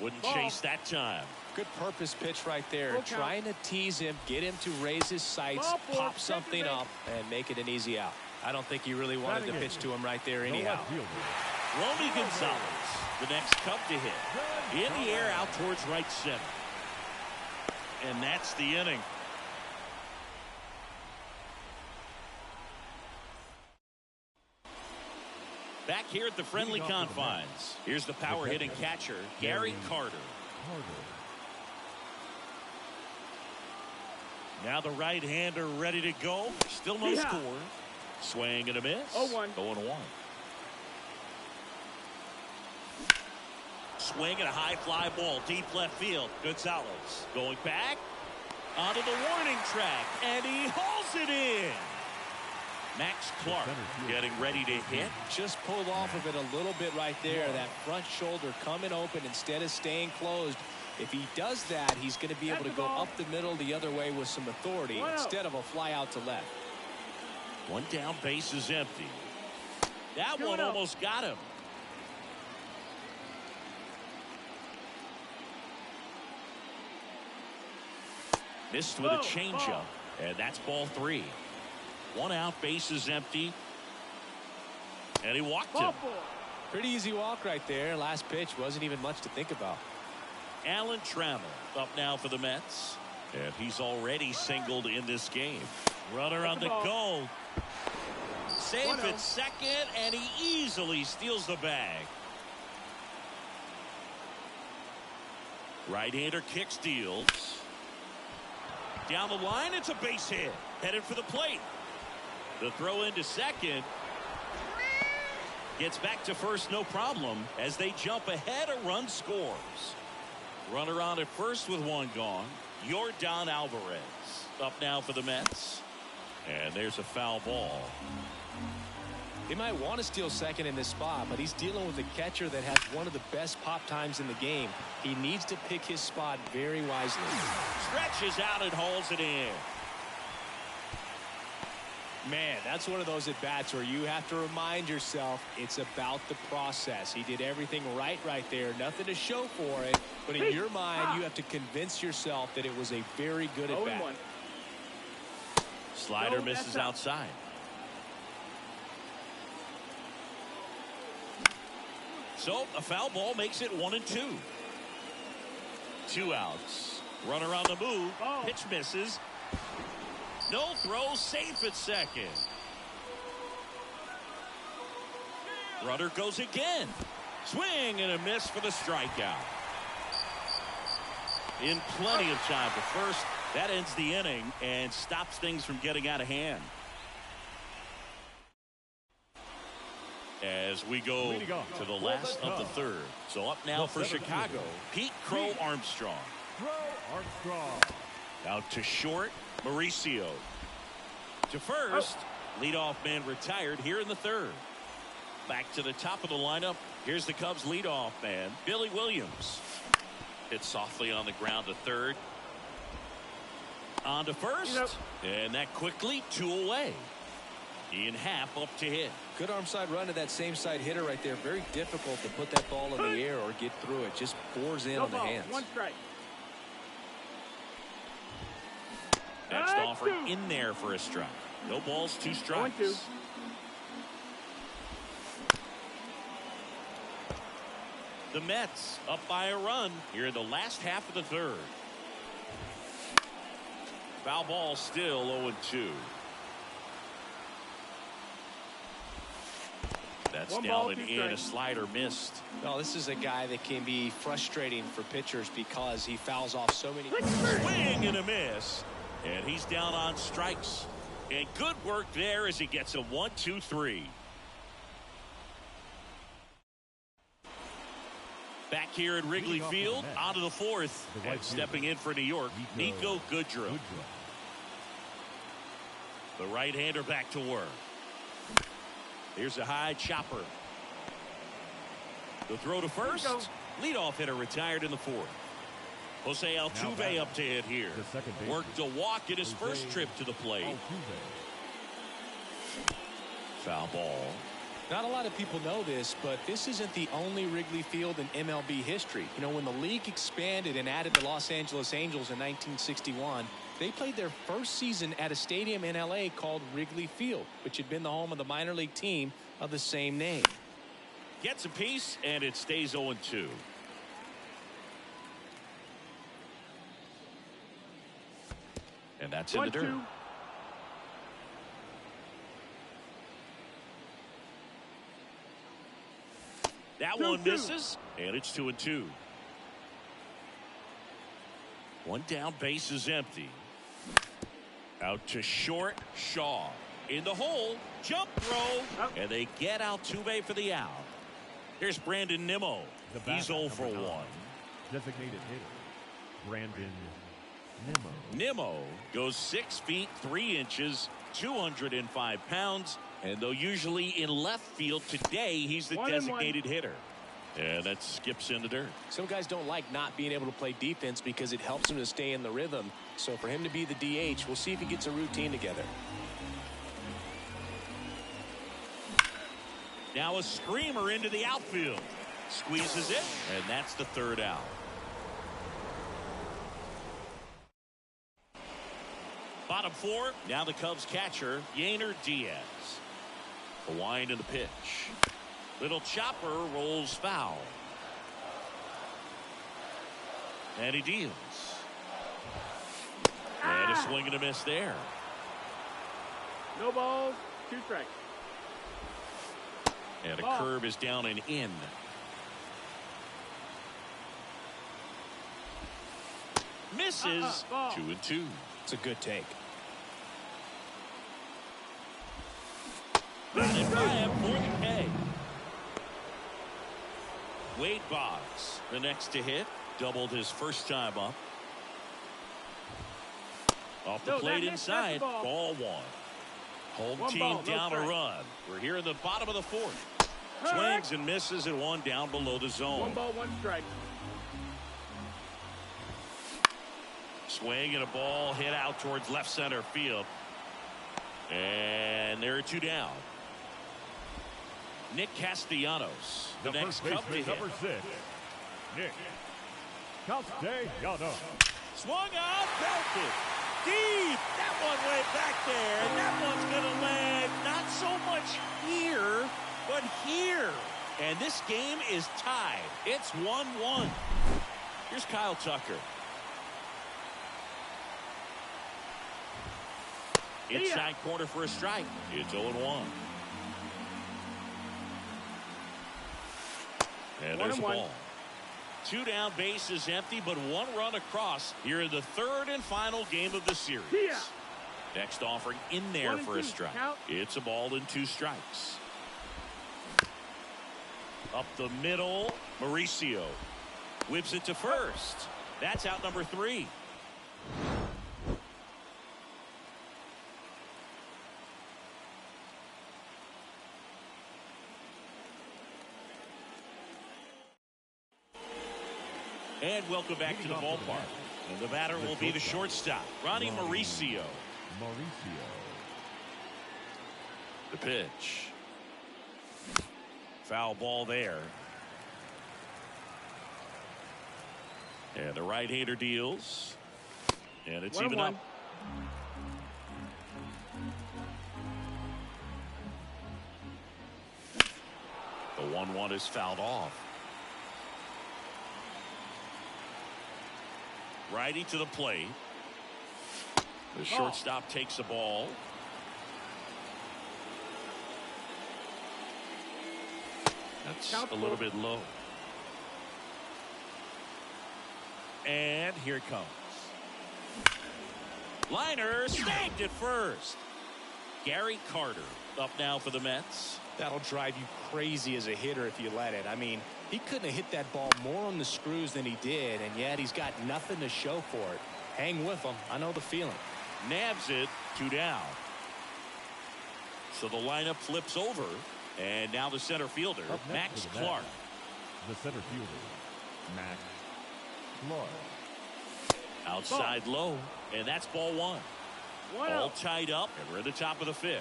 Wouldn't chase that time. Good purpose pitch right there. Trying to tease him, get him to raise his sights, pop something up, and make it an easy out. I don't think he really wanted to pitch to him right there anyhow. Romy Gonzalez, the next Cub to hit. In the air out towards right center. And that's the inning. Back here at the friendly confines. Here's the power hitting catcher, Gary Carter. Now the right-hander ready to go. Still no score. Swing and a miss. 0-1. 0-1. Swing and a high fly ball deep left field. Gonzalez going back onto the warning track, and he hauls it in. Max Clark getting ready to hit. Just pulled off of it a little bit right there. That front shoulder coming open instead of staying closed. If he does that, he's going to be able to go up the middle the other way with some authority instead of a fly out to left. One down, base is empty. That one almost got him. Missed with a changeup, and that's ball 3. 1 out, base is empty, and he walked him. Pretty easy walk right there. Last pitch wasn't even much to think about. Alan Trammell up now for the Mets, and he's already singled in this game. Runner on the go. Safe at second, and he easily steals the bag. Right-hander kicks, deals. Down the line, it's a base hit. Headed for the plate. The throw into second. Gets back to first, no problem, as they jump ahead. A run scores. Runner on at first with 1 gone. Yordan Alvarez up now for the Mets. And there's a foul ball. He might want to steal second in this spot, but he's dealing with a catcher that has one of the best pop times in the game. He needs to pick his spot very wisely. Stretches out and hauls it in. Man, that's one of those at-bats where you have to remind yourself it's about the process. He did everything right there. Nothing to show for it, but in your mind, you have to convince yourself that it was a very good at-bat. Slider misses outside. So a foul ball makes it 1-2. 2 outs. Runner on the move. Pitch misses. No throw, safe at second. Runner goes again. Swing and a miss for the strikeout. In plenty of time for first. That ends the inning and stops things from getting out of hand. As we go to the last of the third. So up now for Chicago, Pete Crow Armstrong. Out to short, Mauricio. To first, leadoff man retired here in the third. Back to the top of the lineup. Here's the Cubs leadoff man, Billy Williams. Hit softly on the ground to third. On to first, and that quickly 2 away. Ian Happ up to hit. Good arm side run to that same side hitter right there. Very difficult to put that ball in the air or get through it. Just bores in on the hands. 1 strike. Next offer in there for a strike. No balls, 2 strikes. 1-2. The Mets up by a run here in the last half of the third. Foul ball still 0-2. That's down and in. A slider missed. Well, this is a guy that can be frustrating for pitchers because he fouls off so many. Swing and a miss. And he's down on strikes. And good work there as he gets a 1-2-3. Back here at Wrigley Field, on to the fourth. And stepping in for New York, Nico Goodrum. The right-hander back to work. Here's a high chopper. The throw to first. Leadoff hitter retired in the fourth. Jose Altuve up to hit here. Worked a walk in his first trip to the plate. Foul ball. Not a lot of people know this, but this isn't the only Wrigley Field in MLB history. You know, when the league expanded and added the Los Angeles Angels in 1961, they played their first season at a stadium in LA called Wrigley Field, which had been the home of the minor league team of the same name. Gets a piece, and it stays 0-2. And that's in the dirt. That one misses, and it's 2-2. One down, base is empty. Out to short. Shaw in the hole. Jump throw. And they get Altuve for the out. Here's Brandon Nimmo. He's 0 for 1. Designated hitter, Brandon Nimmo. Nimmo goes 6 feet 3 inches, 205 pounds. And though usually in left field, today he's the designated hitter. And that skips in the dirt. Some guys don't like not being able to play defense because it helps them to stay in the rhythm. So for him to be the DH, we'll see if he gets a routine together. Now a screamer into the outfield. Squeezes it, and that's the third out. Bottom 4, now the Cubs catcher, Yainer Diaz. A wind in the pitch. Little chopper rolls foul. And he deals. And a swing and a miss there. No balls, 2 strikes. And a curve is down and in. Misses. 2-2. It's a good take. Running by him for the K. Wade Boggs, the next to hit, doubled his first time up. Off the plate inside, ball 1. Home team down a run. We're here in the bottom of the 4th. Swings and misses and 1 down below the zone. 1 ball, 1 strike. Swing and a ball hit out towards left center field. And there are 2 down. Nick Castellanos, the next Cub to hit. Number 6, Nick Castellanos. Swung on, belted. Deep. That one way back there. And that one's going to land not so much here, but here. And this game is tied. It's 1-1. Here's Kyle Tucker. Inside corner for a strike. It's 0-1. And there's a ball. 2 down, base is empty, but 1 run across here in the 3rd and final game of the series. Next offering in there for a strike. It's a ball and 2 strikes. Up the middle, Mauricio whips it to first. That's out number 3. And welcome back to the ballpark. And the batter will be the shortstop, Ronnie Mauricio. The pitch. Foul ball there. And the right-hander deals. And it's even up. The 1-1 is fouled off. Righty to the plate. The shortstop takes the ball. That's a little bit low. And here it comes. Liner snagged at first. Gary Carter up now for the Mets. That'll drive you crazy as a hitter if you let it. I mean, he couldn't have hit that ball more on the screws than he did, and yet he's got nothing to show for it. Hang with him. I know the feeling. Nabs it, 2 down. So the lineup flips over, and now the center fielder, Max Clark. The center fielder, Max Clark. Outside low, and that's ball 1. All tied up, and we're at the top of the 5th.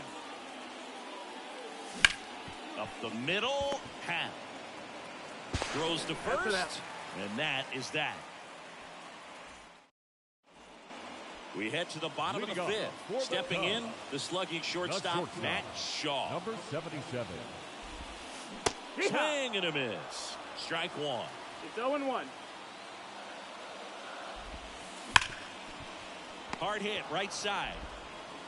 Up the middle, Pat. Throws to first, and that is that. We head to the bottom of the 5th. Stepping in, the slugging shortstop, Matt Shaw. Number 77. Swing and a miss. Strike 1. It's 0-1. Hard hit, right side.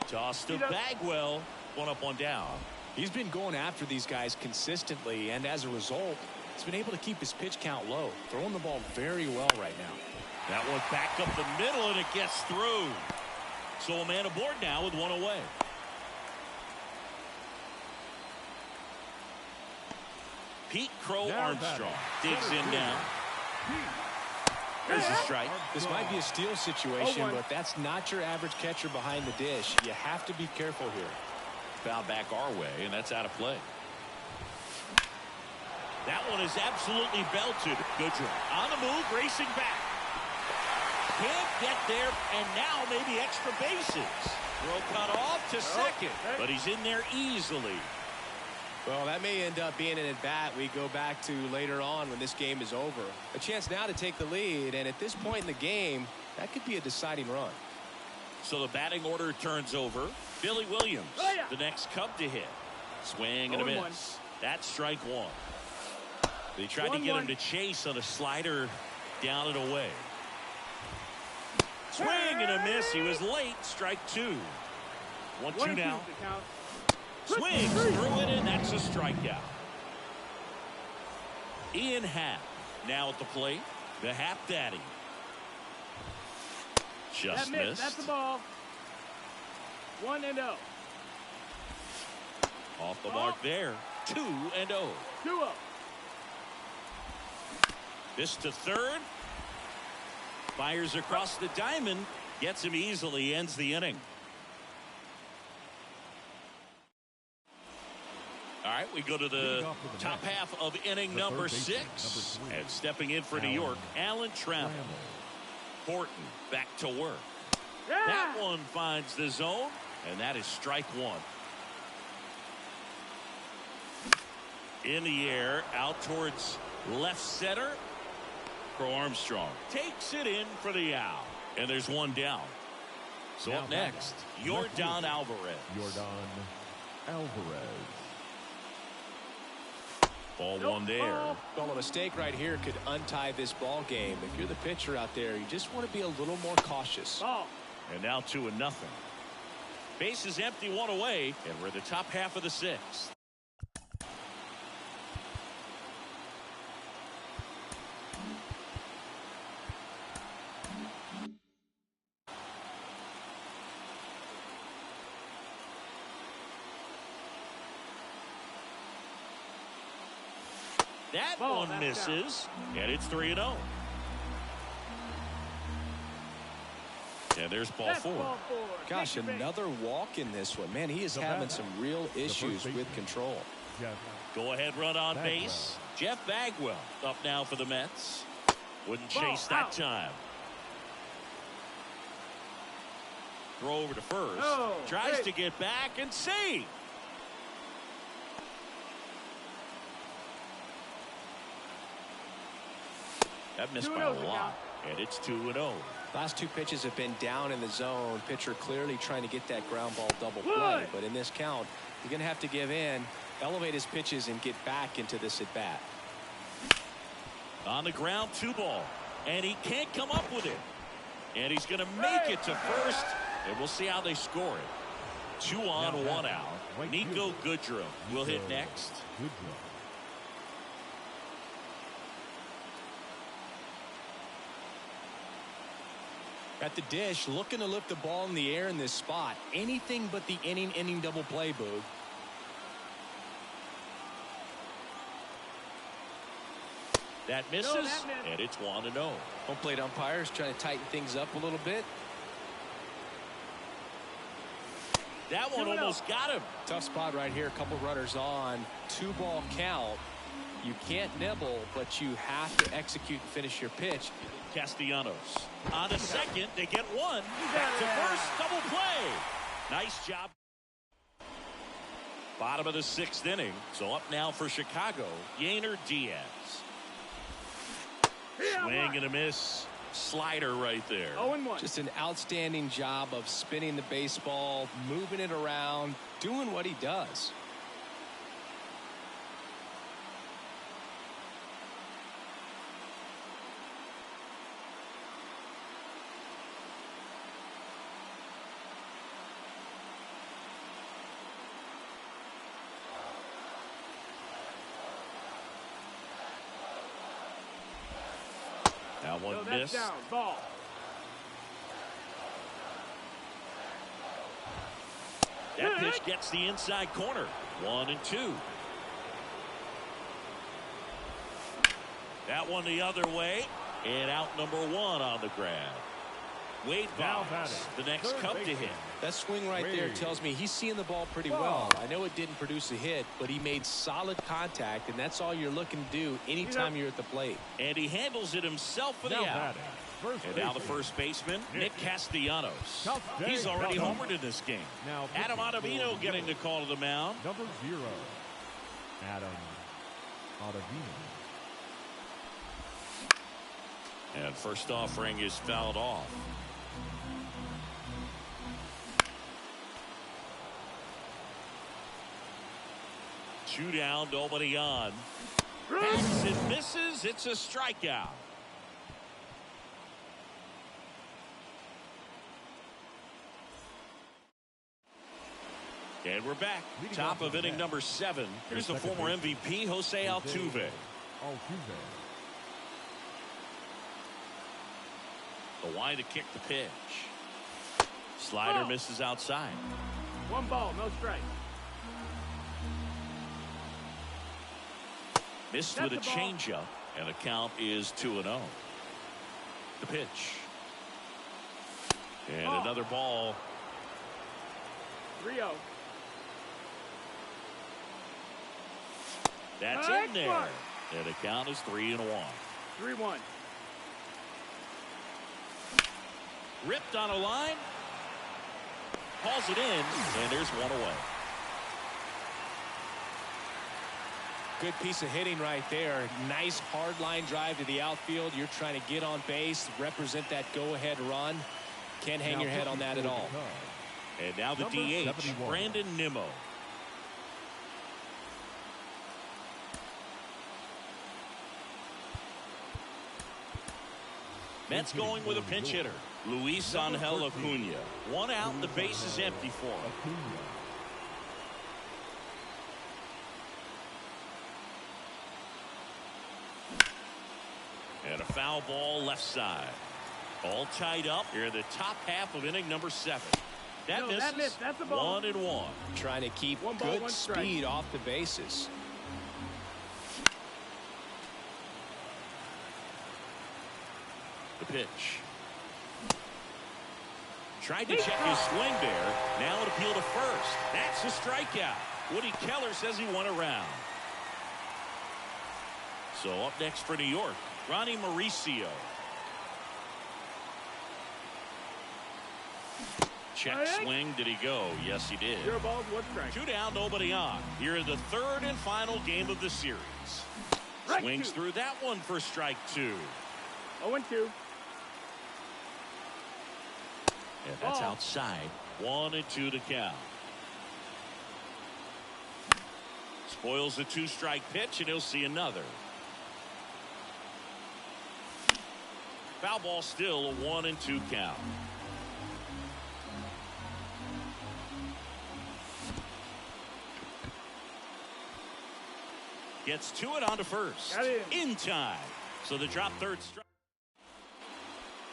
Toss to Bagwell. 1 up, 1 down. He's been going after these guys consistently, and as a result, he's been able to keep his pitch count low. Throwing the ball very well right now. That one back up the middle, and it gets through. So a man aboard now with one away. Pete Crow Armstrong digs in now. There's a strike. This might be a steal situation, but that's not your average catcher behind the dish. You have to be careful here. Foul back our way, and that's out of play. That one is absolutely belted. Goodrum on the move, racing back. Can't get there, and now maybe extra bases. Throw cut off to second, but he's in there easily. Well, that may end up being an at-bat we go back to later on when this game is over. A chance now to take the lead, and at this point in the game, that could be a deciding run. So the batting order turns over. Billy Williams, the next Cub to hit. Swing and a miss. That's strike one. They tried to get him to chase on a slider down and away. Swing and a miss. He was late. Strike two. 1-2 now. Swings through it, and that's a strikeout. Ian Happ now at the plate. The Happ Daddy. Just missed. That's the ball. 1-0. Off the mark there. 2-0. 2-0. This to third. Fires across the diamond. Gets him easily. Ends the inning. All right, we go to the top half of inning number 6. And stepping in for New York, Alan Trammell. Horton back to work. That one finds the zone, and that is strike one. In the air, out towards left center. Crow Armstrong takes it in for the out. And there's one down. So up next, Yordan Alvarez. Ball one there. Well, a mistake right here could untie this ball game. If you're the pitcher out there, you just want to be a little more cautious. And now 2-0. Base is empty, one away, and we're the top half of the 6th. That one misses, and it's 3-0. And there's ball four. Gosh, another walk in this one. Man, he is having some real issues with control. Go ahead run on base. Jeff Bagwell up now for the Mets. Wouldn't chase that time. Throw over to first. Tries to get back and save. That missed by a lot, and it's 2-0. Last two pitches have been down in the zone. Pitcher clearly trying to get that ground ball double play, but in this count, you're going to have to give in, elevate his pitches, and get back into this at bat. On the ground, 2-ball, and he can't come up with it. And he's going to make it to first, and we'll see how they score it. 2 on, 1 out. Nico Goodrum will hit next. At the dish, looking to lift the ball in the air in this spot. Anything but the inning double play, Boog. That misses, and it's 1-0. Home plate umpires trying to tighten things up a little bit. That one almost got him. Tough spot right here. A couple runners on. 2-ball count. You can't nibble, but you have to execute and finish your pitch. Castellanos on to second. They get one. Back to first. Double play. Nice job. Bottom of the 6th inning. So up now for Chicago, Yainer Diaz. Swing and a miss. Slider right there. 0-1. Just an outstanding job of spinning the baseball, moving it around, doing what he does. That one missed. Down. Ball. That pitch gets the inside corner. 1-2. That one the other way. And out number 1 on the grab. Wade Boggs, the next Cub to hit. That swing right there tells me he's seeing the ball pretty well. I know it didn't produce a hit, but he made solid contact, and that's all you're looking to do anytime you're at the plate. And he handles it himself for the out. And now the first baseman, Nick Castellanos. He's already homered in this game. Adam Ottavino getting the call to the mound. Number 0, Adam Ottavino. And first offering is fouled off. Two down, nobody on. Passes and misses. It's a strikeout. And we're back. Top of inning number 7. Here's the former MVP, Jose Altuve. The line to kick the pitch. Slider misses outside. 1 ball, no strike. Missed with a changeup, and the count is 2-0. The pitch. And another ball. 3-0. That's in there. And the count is 3-1. 3-1. Ripped on a line. Hauls it in, and there's one away. Good piece of hitting right there. Nice hard line drive to the outfield. You're trying to get on base, represent that go-ahead run. Can't hang your head on that at all. And now the DH, Brandon Nimmo. Mets going with a pinch hitter, Luis Angel Acuna. 1 out, and the base is empty for him. And a foul ball left side. All tied up here in the top half of inning number 7. That misses. That's a ball. 1-1. Trying to keep One ball, good one strike. speed off the bases. The pitch. Tried to check his swing there. Now an appeal to first. That's a strikeout. Woody Keller says he won a round. So up next for New York, Ronnie Mauricio. Check swing. Did he go? Yes, he did. 0 balls, 1 strike. 2 down, nobody on. Here in the 3rd and final game of the series. Swings through that one for strike 2. 0-2. And that's outside. 1-2 to count. Spoils the 2-strike pitch, and he'll see another. Foul ball, still a 1-2 count. Gets to it onto first. In time. So the drop 3rd strike.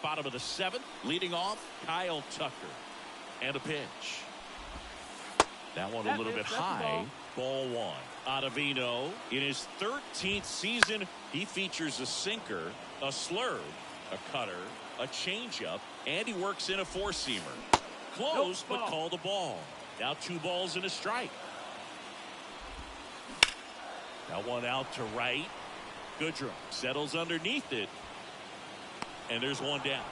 Bottom of the 7th, leading off Kyle Tucker. And a pitch. That one a little bit high. Ball 1. Ottavino, in his 13th season, he features a sinker, a slurve, a cutter, a changeup, and he works in a 4-seamer. Close, but called a ball. Now 2 balls and a strike. That one out to right. Goodrum settles underneath it. And there's 1 down.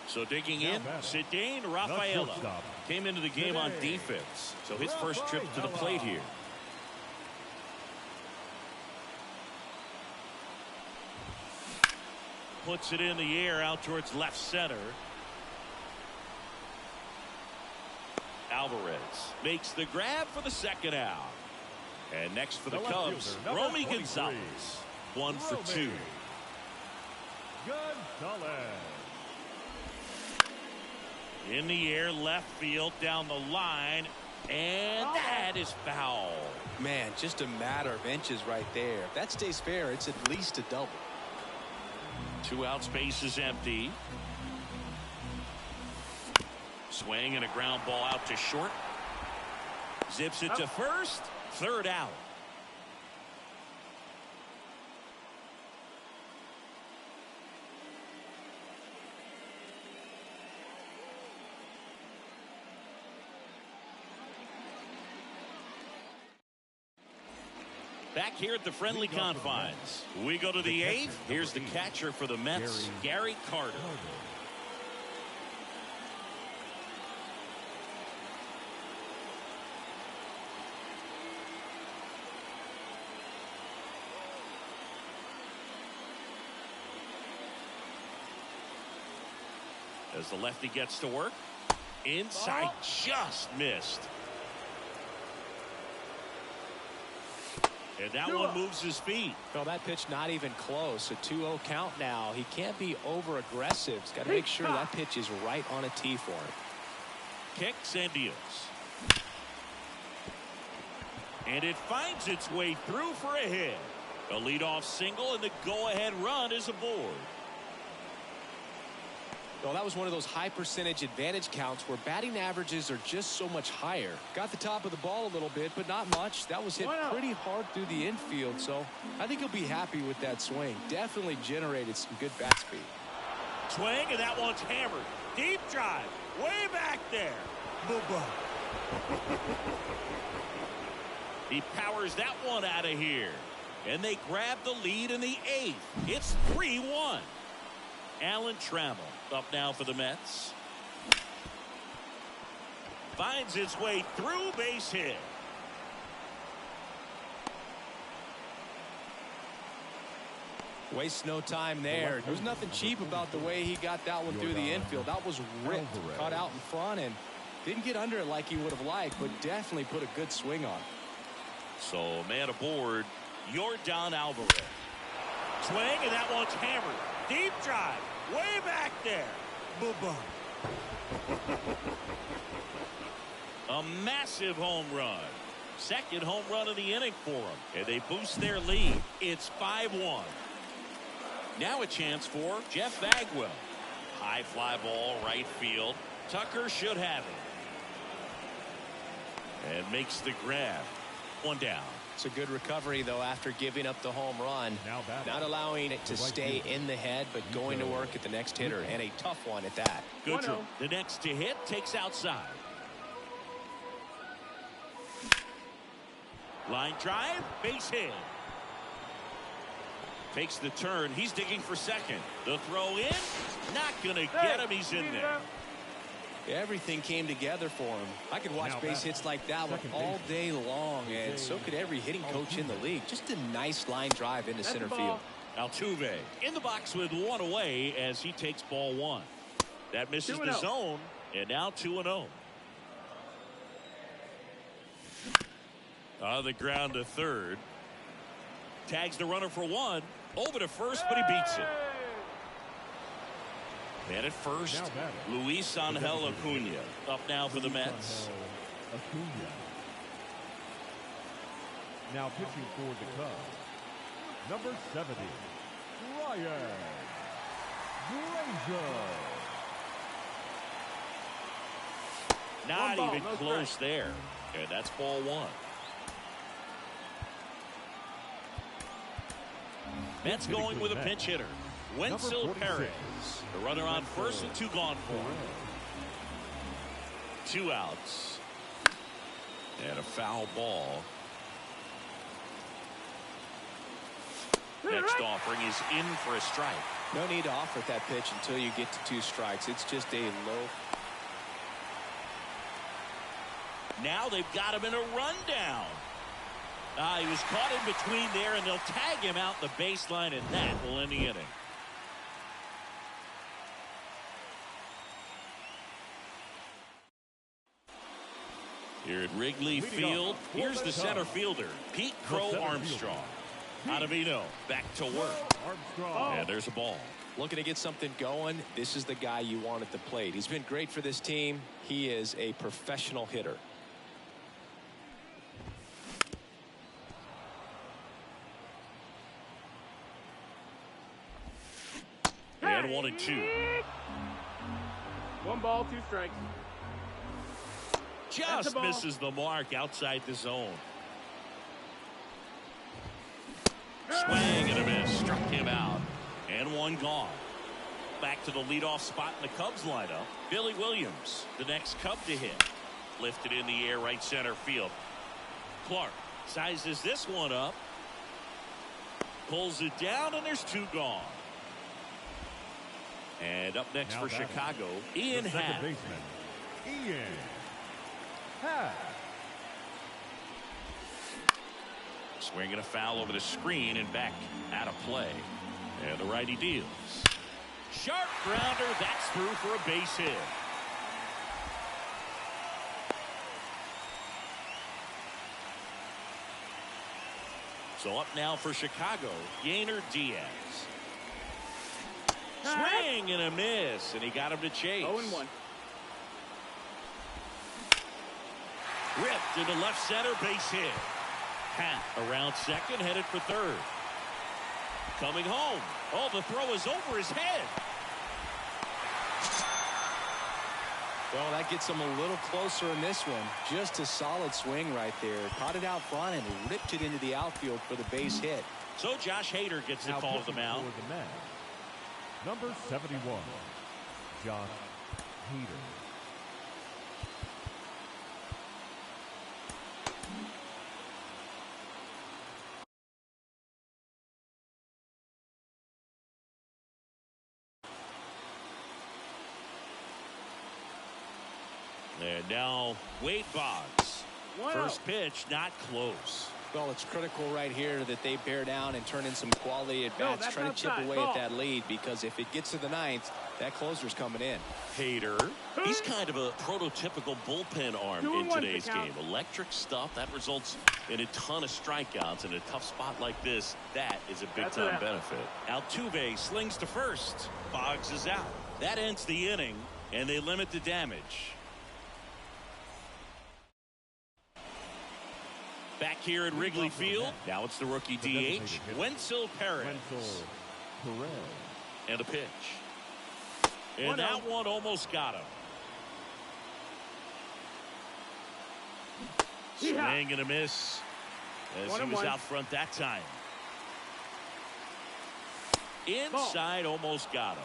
So digging in, Cedane Rafaela came into the game on defense. So his first trip to the plate here. Puts it in the air out towards left center. Alvarez makes the grab for the 2nd out. And next for the Cubs, Romy Gonzalez. 1 for 2. In the air, left field, down the line, and that is foul. Man, just a matter of inches right there. If that stays fair, it's at least a double. 2 out, space is empty. Swing and a ground ball out to short. Zips it to first. Third out. Back here at the friendly confines. We go to the eighth. Here's the catcher for the Mets, Gary Carter. As the lefty gets to work. Inside, just missed. And that one moves his feet. Well, that pitch not even close. A 2-0 count now. He can't be over aggressive. He's got to make sure that pitch is right on a tee for him. Kicks and deals. And it finds its way through for a hit. A leadoff single, and the go-ahead run is aboard. Well, that was one of those high percentage advantage counts where batting averages are just so much higher. Got the top of the ball a little bit, but not much. That was hit pretty hard through the infield, so I think he'll be happy with that swing. Definitely generated some good bat speed. Swing, and that one's hammered. Deep drive, way back there. He powers that one out of here. And they grab the lead in the eighth. It's 3-1. Alan Trammell up now for the Mets. Finds its way through, base hit. Wastes no time there. There was nothing cheap about the way he got that one through the infield. That was ripped, caught out in front, and didn't get under it like he would have liked, but definitely put a good swing on. So man aboard, Yordan Alvarez. Swing, and that one's hammered. Deep drive, way back there. A massive home run. Second home run of the inning for them. And they boost their lead. It's 5-1. Now a chance for Jeff Bagwell. High fly ball, right field. Tucker should have it. And makes the grab. One down. It's a good recovery, though, after giving up the home run. Not allowing it to stay in the head, but going to work at the next hitter, and a tough one at that. Goodrum, the next to hit, takes outside. Line drive, base hit. Takes the turn. He's digging for second. The throw in, not going to get him. He's in there. Everything came together for him. I could watch base hits like that one all day long, and so could every hitting coach in the league. Just a nice line drive into center field. Altuve in the box with one away as he takes ball one. That misses the zone, and now 2-0. On the ground to third. Tags the runner for one. Over to first, but he beats it. Man at first, Luis Angel Acuna up now for the Mets. Now pitching for the Cubs, number 70, Ryan Brazier. Not even close there. And that's ball one. Mets going with a pinch hitter. Wenzel Perez. The runner on first and two gone for him. 2 outs. And a foul ball. Next offering is in for a strike. No need to offer that pitch until you get to 2 strikes. It's just a low. Now they've got him in a rundown. He was caught in between there, and they'll tag him out the baseline, and that will end the inning. Here at Wrigley Field, here's the center fielder, Pete Crow Armstrong. Ottavino back to work. And there's a ball. Looking to get something going. This is the guy you want at the plate. He's been great for this team. He is a professional hitter. And 1-2. 1 ball, 2 strikes. Just misses the mark outside the zone. Swing and a miss. Struck him out. And one gone. Back to the leadoff spot in the Cubs lineup. Billy Williams, the next Cub to hit. Lifted in the air, right center field. Clark sizes this one up. Pulls it down, and there's two gone. And up next for Chicago, Ian Happ. Second baseman, Ian Happ. Swinging a foul over the screen and back out of play. And the righty deals. Sharp grounder. That's through for a base hit. So up now for Chicago, Yainer Diaz. Swing and a miss, and he got him to chase. 0-1. Ripped into left center, base hit. Happ around second, headed for third. Coming home. Oh, the throw is over his head. Well, that gets him a little closer in this one. Just a solid swing right there. Caught it out front and ripped it into the outfield for the base hit. So Josh Hader gets the call to the mound. For the Mets, number 71, Josh Hader. And now Wade Boggs. First pitch not close. Well, it's critical right here that they bear down and turn in some quality at bats, try to chip away at that lead, because if it gets to the ninth, that closer's coming in. Hader, he's kind of a prototypical bullpen arm in today's game. Electric stuff that results in a ton of strikeouts. In a tough spot like this, that is a big-time benefit. Altuve slings to first. Boggs is out. That ends the inning, and they limit the damage. Back here at Wrigley Field, now it's the rookie DH, Wenzel Perez. And a pitch. And that one almost got him. Swing and a miss as he was out front that time. Inside, almost got him.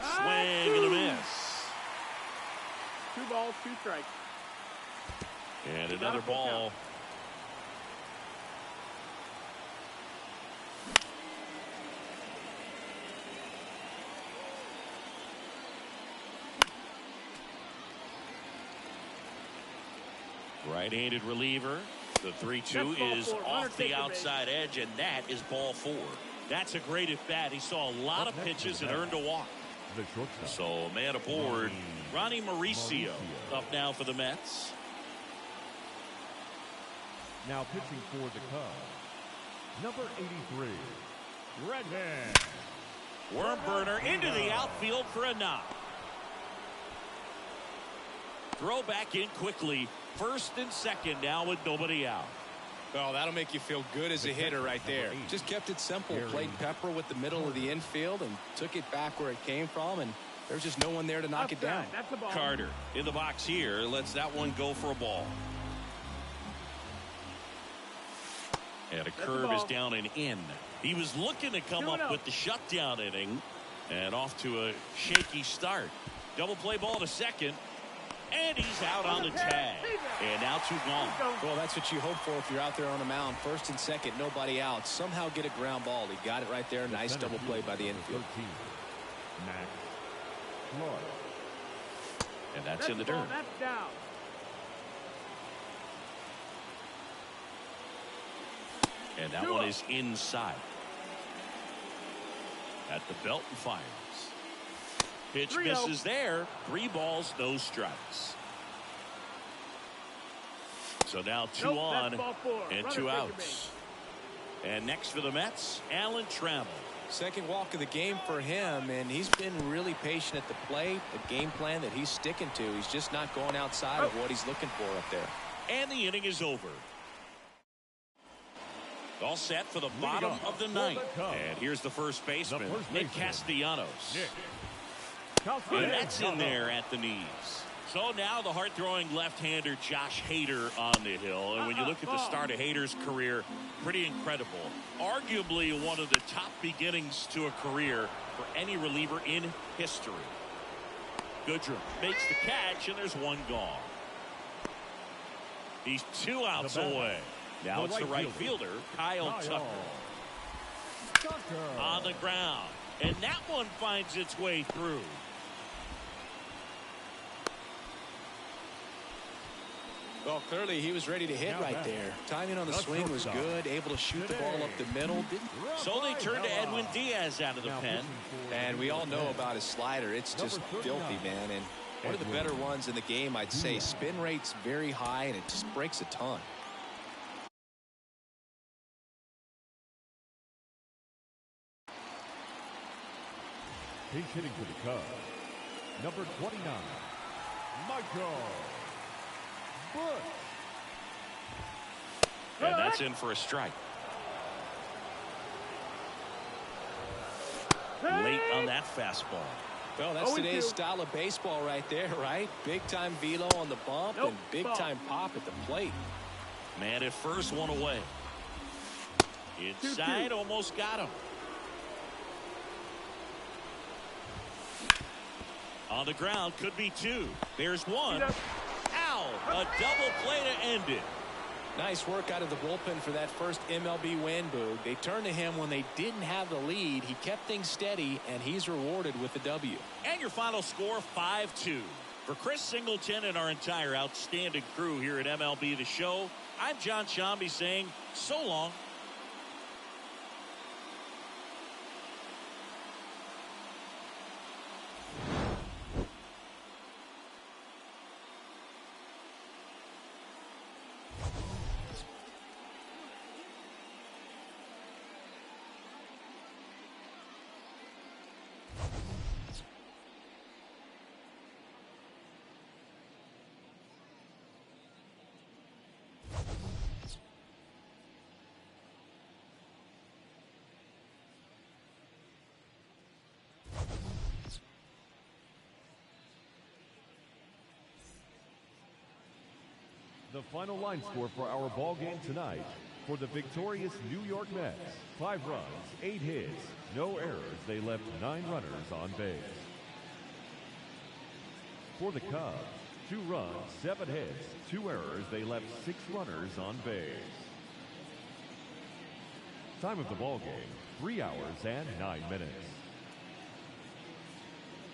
Swing and a miss. 2 balls, 2 strikes. And another ball. Right-handed reliever. The 3-2 is off the outside edge, and that is ball 4. That's a great at bat. He saw a lot of pitches and earned a walk. So man aboard, Ronnie Mauricio up now for the Mets. Now pitching for the Cubs, number 83, Redman. Worm burner into the outfield for a knock. Throw back in quickly. First and second now with nobody out. Well, that'll make you feel good as a hitter right there. Just kept it simple. Played pepper with the middle of the infield and took it back where it came from, and there's just no one there to knock it down. Carter in the box here lets that one go for a ball. And a curve is down and in. He was looking to come up with the shutdown inning, and off to a shaky start. Double play ball to second. And he's out on the tag. And now 2 gone. Well, that's what you hope for if you're out there on the mound. First and second, nobody out. Somehow get a ground ball. He got it right there. Nice double play by the infield. And that's in the dirt. That's down. And that one is inside. At the belt and fires. Pitch misses there. 3 balls, no strikes. So now 2 on and 2 outs. And next for the Mets, Alan Trammell. Second walk of the game for him, and he's been really patient at the plate. The game plan that he's sticking to. He's just not going outside of what he's looking for up there. And the inning is over. All set for the bottom of the 9th. And here's the first baseman, Nick Castellanos. And that's in there at the knees. So now the hard-throwing left-hander Josh Hader on the hill. And when you look at the start of Hader's career, pretty incredible. Arguably one of the top beginnings to a career for any reliever in history. Goodrum makes the catch, and there's one gone. He's 2 outs away. Now it's the right fielder, Kyle Tucker. On the ground. And that one finds its way through. Well, clearly he was ready to hit right there. Timing on the swing was good. Able to shoot the ball up the middle. So they turn to Edwin Diaz out of the pen. And we all know about his slider. It's just filthy, man. And one of the better ones in the game, I'd say. Spin rate's very high, and it just breaks a ton. He's hitting for the Cubs. Number 29, Michael Bush. And that's in for a strike. Late on that fastball. Well, that's today's style of baseball right there, right? Big-time velo on the bump and big-time pop at the plate. Man at first, one away. Inside, almost got him. On the ground, could be 2. There's 1. Ow! A double play to end it. Nice work out of the bullpen for that first MLB win, Boog. They turned to him when they didn't have the lead. He kept things steady, and he's rewarded with the W. And your final score, 5-2. For Chris Singleton and our entire outstanding crew here at MLB The Show, I'm John Shambi saying so long. The final line score for our ball game tonight: for the victorious New York Mets, 5 runs, 8 hits, no errors. They left 9 runners on base. For the Cubs, 2 runs, 7 hits, 2 errors. They left 6 runners on base. Time of the ball game, 3 hours and 9 minutes.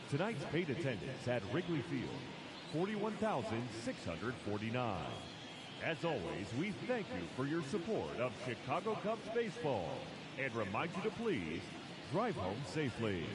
Tonight's paid attendance at Wrigley Field, 41,649. As always, we thank you for your support of Chicago Cubs baseball and remind you to please drive home safely.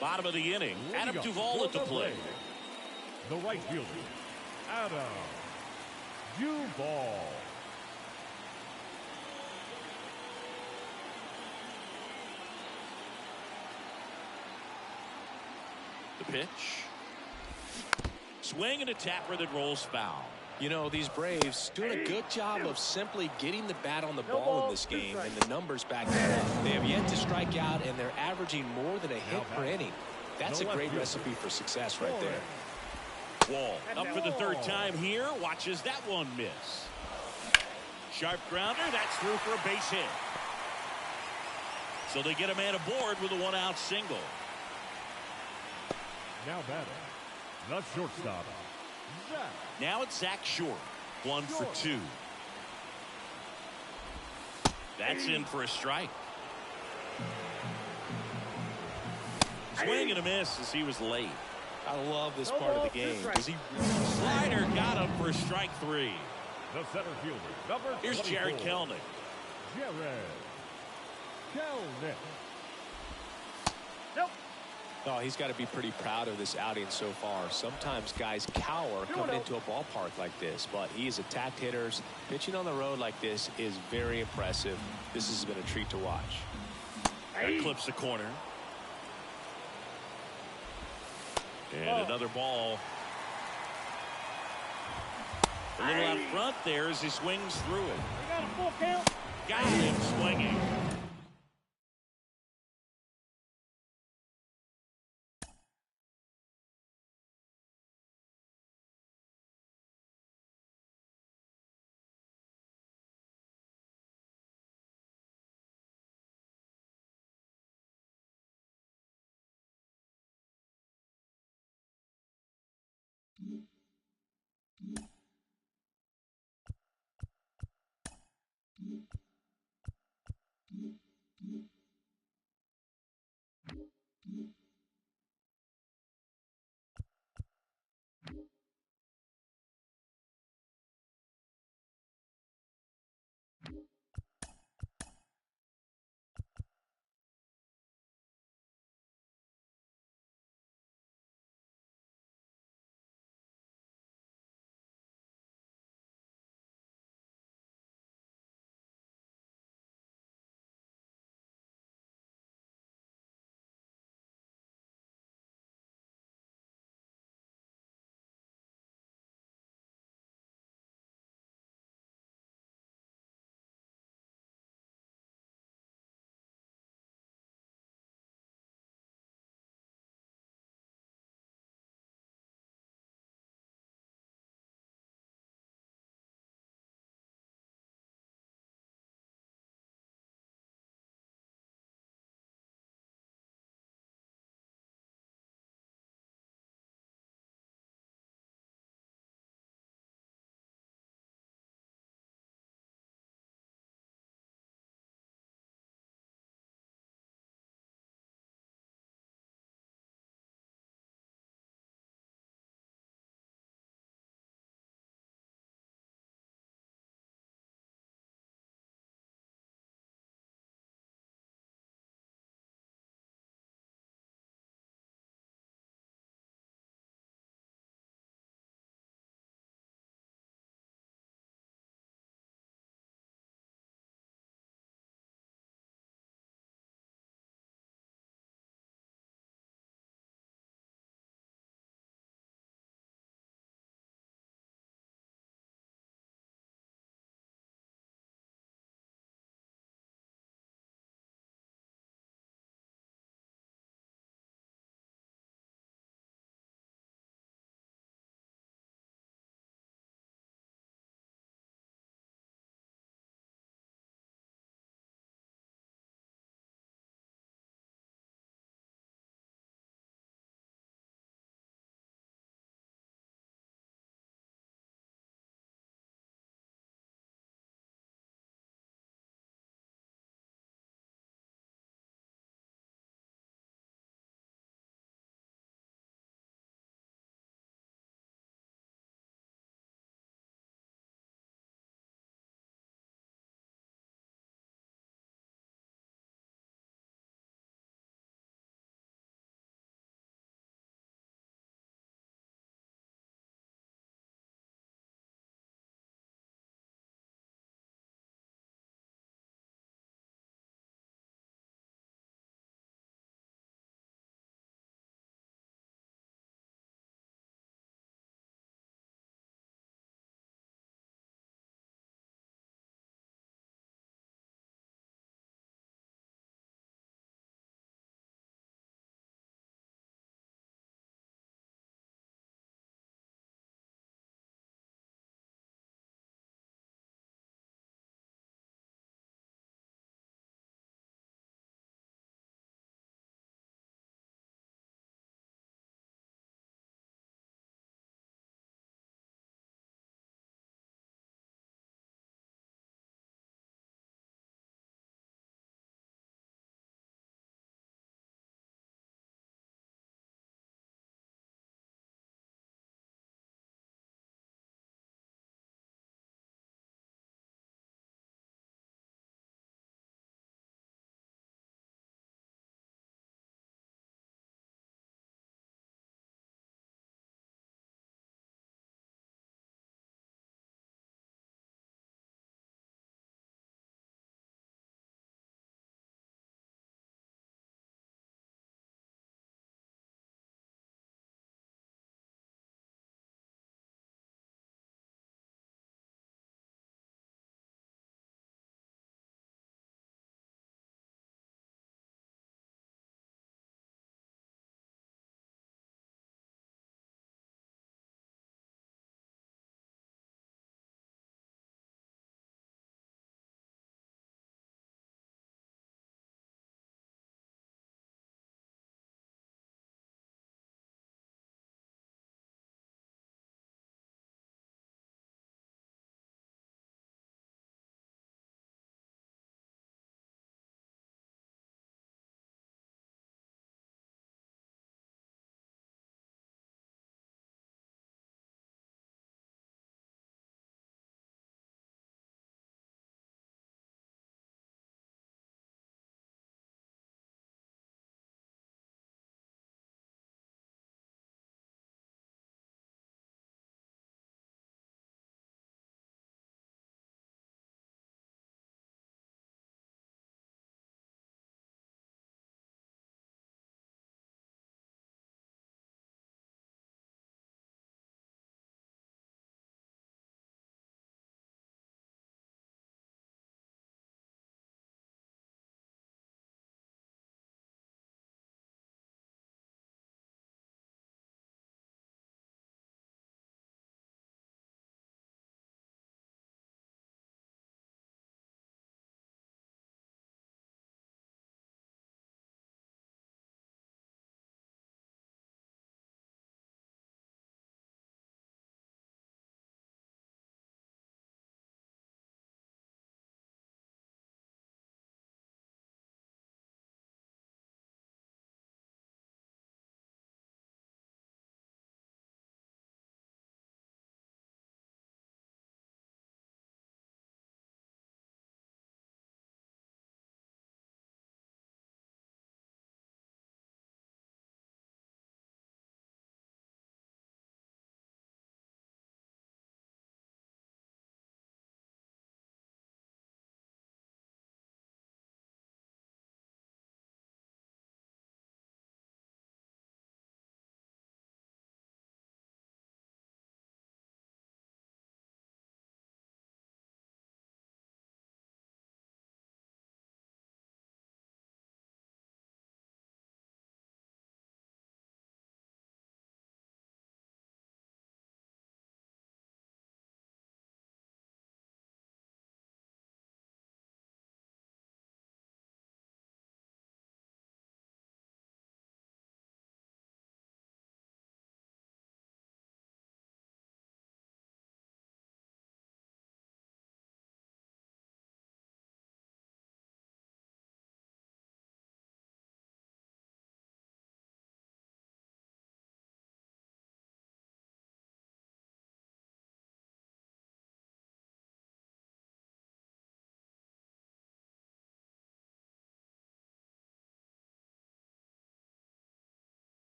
Bottom of the inning, Adam Duvall at the plate. The right fielder, Adam Duvall. The pitch. Swing and a tapper that rolls foul. You know, these Braves doing a good job of simply getting the bat on the ball in this game, and the numbers back that up. They have yet to strike out, and they're averaging more than a hit per inning. That's a great recipe for success right there. Wall up for the third time here. Watches that one miss. Sharp grounder. That's through for a base hit. So they get a man aboard with a one-out single. Now batting, the shortstop, Zach. Now it's Zach Short. 1 for 2. That's in for a strike. Swing and a miss as he was late. I love this part of the game because he Slider got him for strike 3. The center fielder, number Here's 24, Jared Kelnick. Jared Kelnick. Oh, he's got to be pretty proud of this outing so far. Sometimes guys cower coming into a ballpark like this, but he has attacked hitters. Pitching on the road like this is very impressive. This has been a treat to watch. That clips the corner. And another ball. A little out front there as he swings through it. Got a full count. Got him swinging.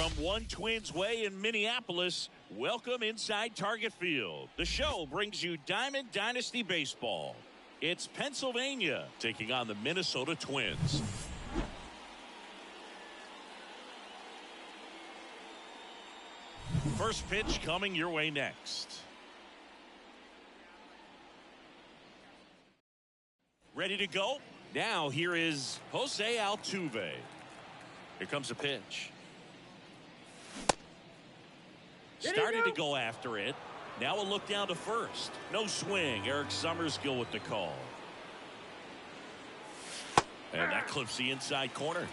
From one Twins way in Minneapolis, welcome inside Target Field. The show brings you Diamond Dynasty Baseball. It's Pennsylvania taking on the Minnesota Twins. First pitch coming your way next. Ready to go? Now here is Jose Altuve. Here comes a pitch. Started to go after it. Now a look down to first. No swing. Eric Summerskill with the call. And that clips the inside corner.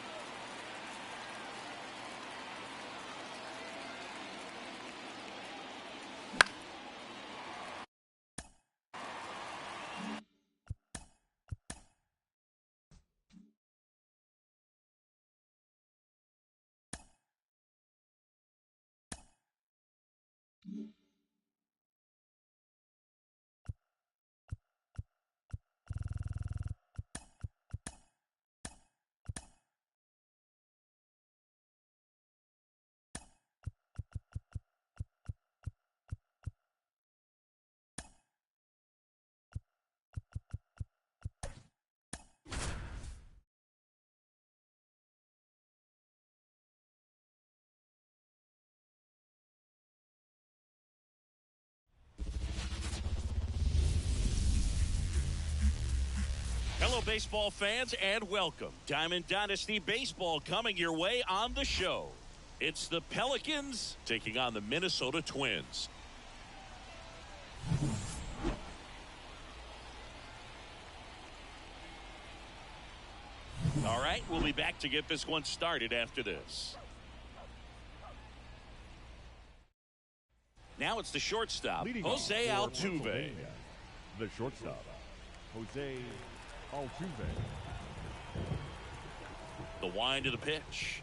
Hello, baseball fans, and welcome. Diamond Dynasty Baseball coming your way on the show. It's the Pelicans taking on the Minnesota Twins. All right, we'll be back to get this one started after this. Now it's the shortstop, Jose Altuve. The shortstop, Jose Altuve. The wind of the pitch.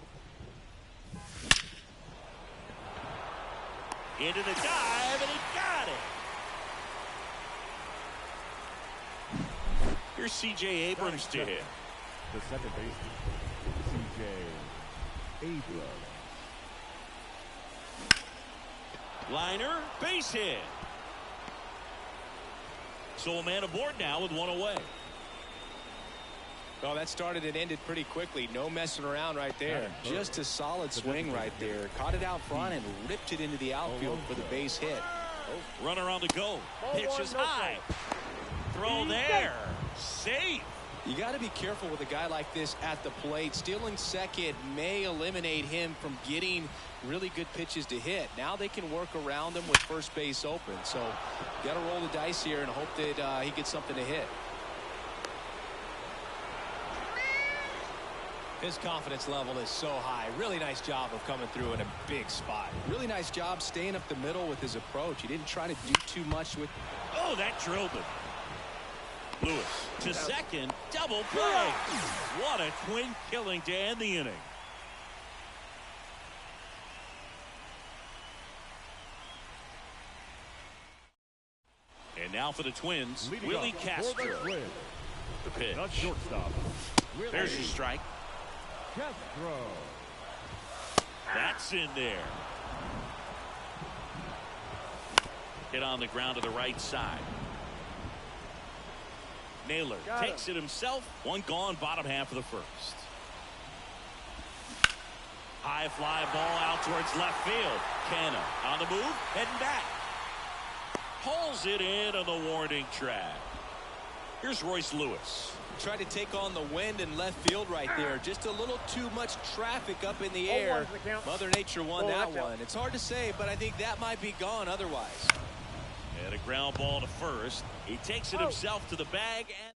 Into the dive, and he got it. Here's C.J. Abrams to hit. The second baseman, C.J. Abrams. Liner, base hit. So a man aboard now with one away. Well, that started and ended pretty quickly. No messing around right there. Just a solid swing right there. Caught it out front and ripped it into the outfield for the base hit. Runner on the go. Pitch is high. Throw there. Safe. You got to be careful with a guy like this at the plate. Stealing second may eliminate him from getting really good pitches to hit. Now they can work around him with first base open. So you got to roll the dice here and hope that he gets something to hit. His confidence level is so high. Really nice job of coming through in a big spot. Really nice job staying up the middle with his approach. He didn't try to do too much with. Oh, that drilled him. Lewis to second. Double play. What a twin killing to end the inning. And now for the Twins, Willie Castro. The pitch. The shortstop, There's your strike. Castro. That's in there. Hit on the ground to the right side. Naylor takes it himself. One gone, bottom half of the first. High fly ball out towards left field. Canna on the move, heading back. Pulls it in on the warning track. Here's Royce Lewis. Tried to take on the wind in left field right there. Just a little too much traffic up in the air. Mother Nature won that one. It's hard to say, but I think that might be gone otherwise. And a ground ball to first. He takes it himself to the bag. And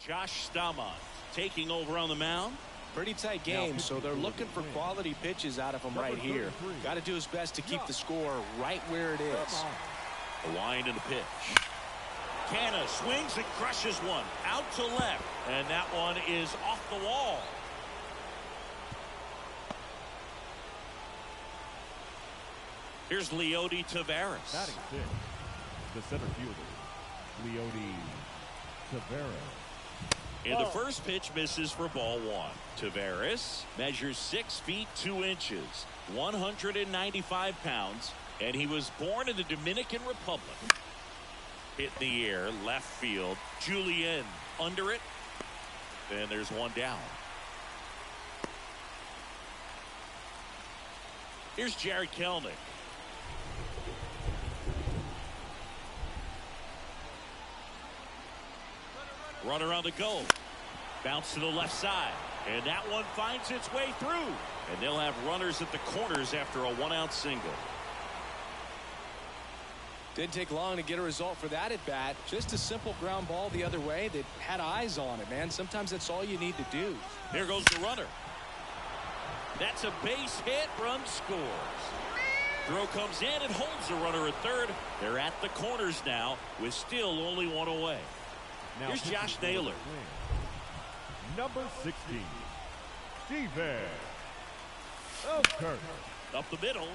Josh Staumont taking over on the mound. Pretty tight game, so they're looking for quality pitches out of him right here. Got to do his best to keep the score right where it is. The wind and the pitch. Canna swings and crushes one out to left, and that one is off the wall. Here's Leody Taveras. Batting fifth, the center fielder, Leody Taveras. And the first pitch misses for ball one. Taveras measures 6 feet 2 inches, 195 pounds, and he was born in the Dominican Republic. Hit in the air, left field. Julien under it. And there's one down. Here's Jared Kelnick. Runner on the go. Bounce to the left side. And that one finds its way through. And they'll have runners at the corners after a 1-out single. Didn't take long to get a result for that at bat. Just a simple ground ball the other way that had eyes on it, man. Sometimes that's all you need to do. Here goes the runner. That's a base hit. Run scores. Throw comes in and holds the runner at third. They're at the corners now with still only one away. Now here's Josh Naylor. Number 16, Steven Elkert. Up the middle.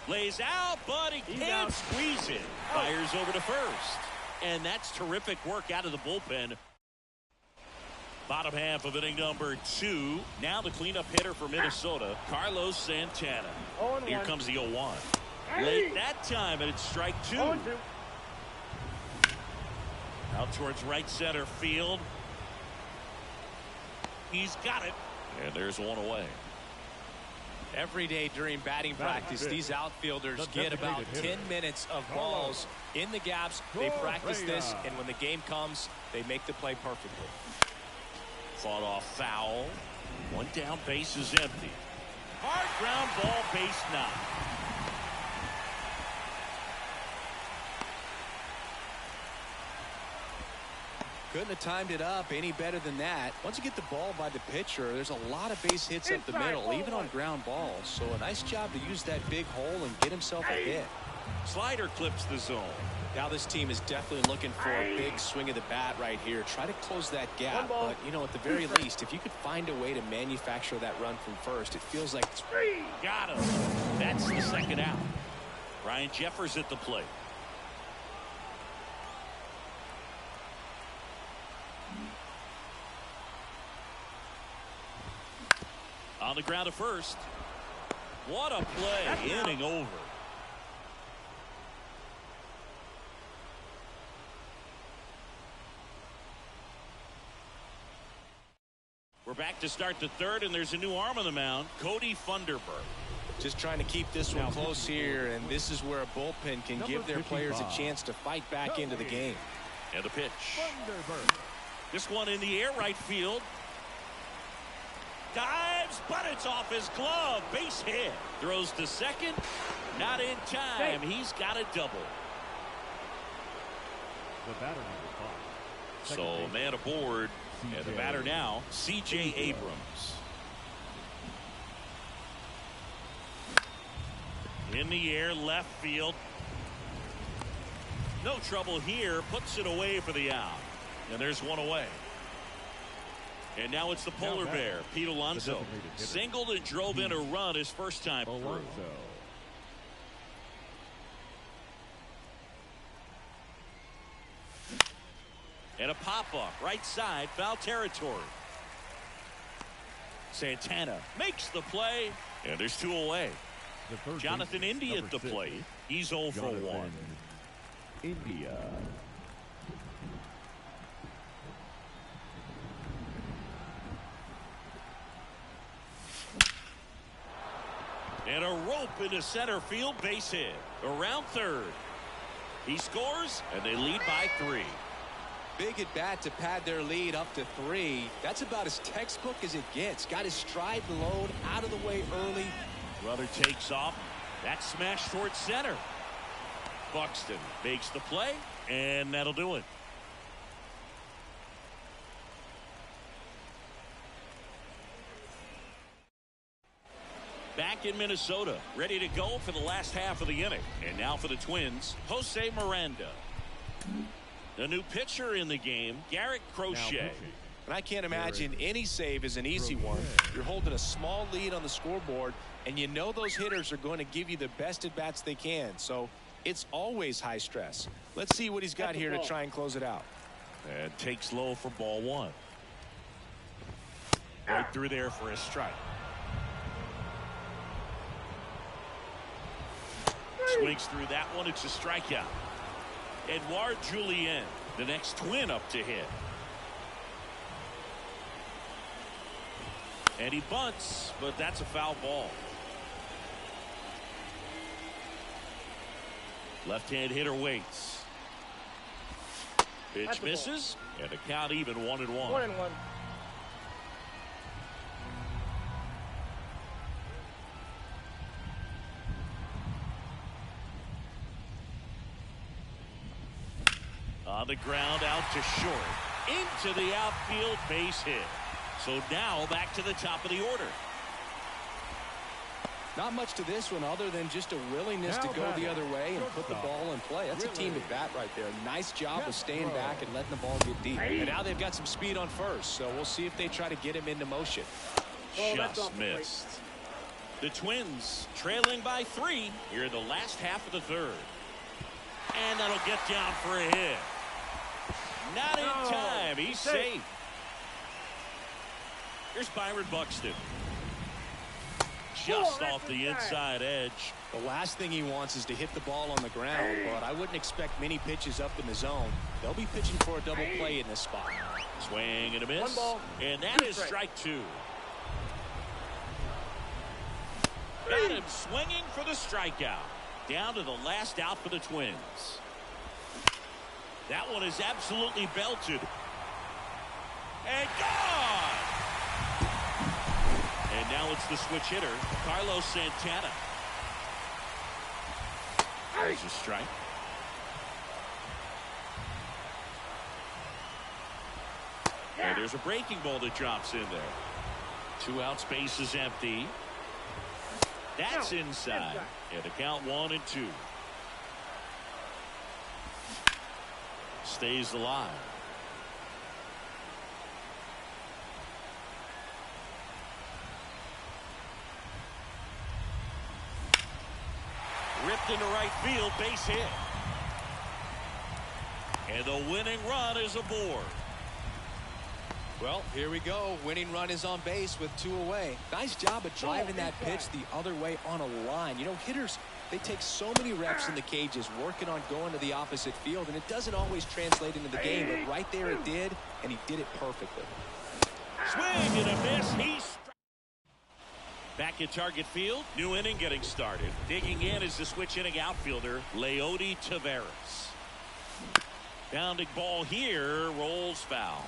Lays out, but he can't squeeze it. Fires over to first. And that's terrific work out of the bullpen. Bottom half of inning number 2. Now the cleanup hitter for Minnesota, Carlos Santana. Here comes the 0-1. Late that time, and it's strike 2. Out towards right center field. He's got it. And there's one away. Every day during batting practice, these outfielders get about 10 minutes of balls in the gaps. They practice this, and when the game comes, they make the play perfectly. Fought off foul. One down, base is empty. Hard ground ball, base knock. Couldn't have timed it up any better than that. Once you get the ball by the pitcher, there's a lot of base hits up the middle, even on ground balls. So a nice job to use that big hole and get himself a hit. Slider clips the zone. Now this team is definitely looking for a big swing of the bat right here. Try to close that gap. But, you know, at the very least, if you could find a way to manufacture that run from first, it feels like it's... Got him. That's the second out. Ryan Jeffers at the plate. On the ground to first. What a play. Inning over. We're back to start the third, and there's a new arm on the mound, Cody Funderburk. Just trying to keep this one close here, and this is where a bullpen can give their players a chance to fight back into the game. And the pitch. This one in the air, right field. Dives, but it's off his glove. Base hit. Throws to second. Not in time. He's got a double. The batter number 5. So man aboard. And the batter now, C.J. Abrams. In the air, left field. No trouble here. Puts it away for the out. And there's one away. And now it's the polar bear, Pete Alonso. Singled and drove in a run his first time through. And a pop-up, right side, foul territory. Santana makes the play, and there's 2 away. Jonathan India at the plate. He's 0 for 1. India. And a rope into center field, base hit. Around third. He scores, and they lead by 3. Big at bat to pad their lead up to 3. That's about as textbook as it gets. Got his stride and load out of the way early. Brother takes off. That smash towards center. Buxton makes the play, and that'll do it. Back in Minnesota, ready to go for the last half of the inning. And now for the Twins, Jose Miranda. The new pitcher in the game, Garrett Crochet. And I can't imagine any save is an easy one. You're holding a small lead on the scoreboard, and you know those hitters are going to give you the best at-bats they can. So it's always high stress. Let's see what he's got here to try and close it out. And takes low for ball 1. Right through there for a strike. Swings through that one. It's a strikeout. Edouard Julien, the next Twin up to hit. And he bunts, but that's a foul ball. Left-hand hitter waits. Pitch misses, and the count even 1-1. 1-1. On the ground, out to short. Into the outfield, base hit. So now back to the top of the order. Not much to this one other than just a willingness to go the other way and put the ball in play. That's a team at bat right there. Nice job of staying back and letting the ball get deep. And now they've got some speed on first, so we'll see if they try to get him into motion. Just missed. The Twins trailing by 3 here in the last half of the third. And that'll get down for a hit. Not in time. He's safe. Here's Byron Buxton. Just off the inside edge. The last thing he wants is to hit the ball on the ground, but I wouldn't expect many pitches up in the zone. They'll be pitching for a double play in this spot. Swing and a miss. And that is strike 2. Got him swinging for the strikeout. Down to the last out for the Twins. That one is absolutely belted. And gone! And now it's the switch hitter, Carlos Santana. There's a strike. And there's a breaking ball that drops in there. 2 outs, base is empty. That's inside. And the count 1-2. Stays alive. Ripped into right field, base hit. And the winning run is aboard. Well, here we go. Winning run is on base with 2 away. Nice job of driving that pitch the other way on a line. You know, hitters, they take so many reps in the cages working on going to the opposite field, and it doesn't always translate into the game, but right there it did, and he did it perfectly. Swing and a miss. He's back at target field. New inning getting started. Digging in is the switch inning outfielder, Leody Taveras. Bounding ball here, rolls foul.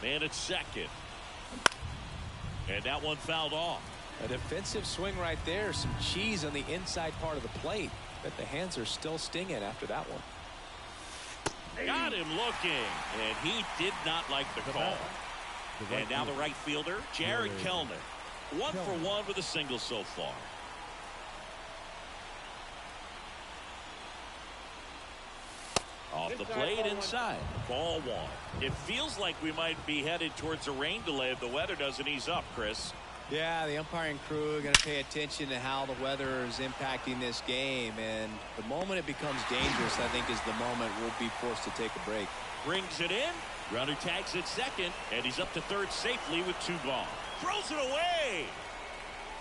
Man at second. And that one fouled off. A defensive swing right there. Some cheese on the inside part of the plate. But the hands are still stinging after that one. Got him looking. And he did not like the call. And now the right fielder, Jared Kelenic. 1 for 1 with a single so far. Off the plate inside. Ball 1. It feels like we might be headed towards a rain delay if the weather doesn't ease up, Chris. Yeah, the umpiring crew are going to pay attention to how the weather is impacting this game. And the moment it becomes dangerous, I think, is the moment we'll be forced to take a break. Brings it in. Runner tags at second. And he's up to third safely with 2 gone. Throws it away.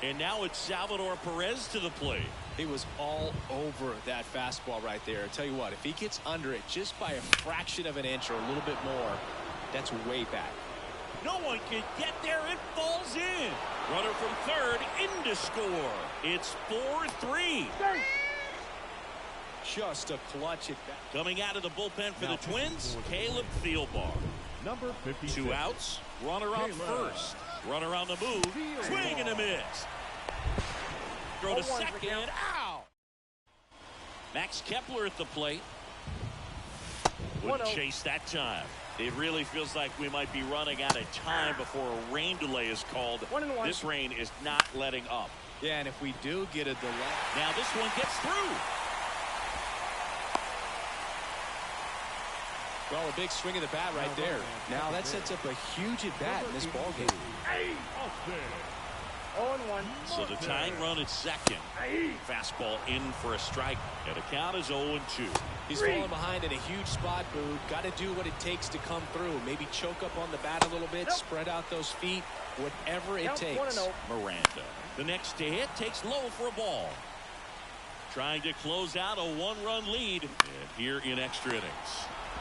And now it's Salvador Perez to the plate. He was all over that fastball right there. I tell you what, if he gets under it just by a fraction of an inch or a little bit more, that's way back. No one can get there. It falls in. Runner from third in to score. It's 4-3. Just a clutch at bat. Coming out of the bullpen for the Twins, Caleb Thielbar. Number 56. 2 outs. Runner on first. Runner on the move. Swing and a miss. Throw to second. Ow! Max Kepler at the plate. Wouldn't chase that time. It really feels like we might be running out of time before a rain delay is called. This rain is not letting up. Yeah, and if we do get a delay. Now this one gets through. Well, a big swing of the bat right there. Now that sets up a huge at bat in this ballgame. 0-1. So the tying run at second. Fastball in for a strike. And the count is 0-2. He's falling behind in a huge spot, Boog. Got to do what it takes to come through. Maybe choke up on the bat a little bit, spread out those feet, whatever it takes. 1-0. Miranda, the next to hit, takes low for a ball. Trying to close out a 1-run lead. And here in extra innings.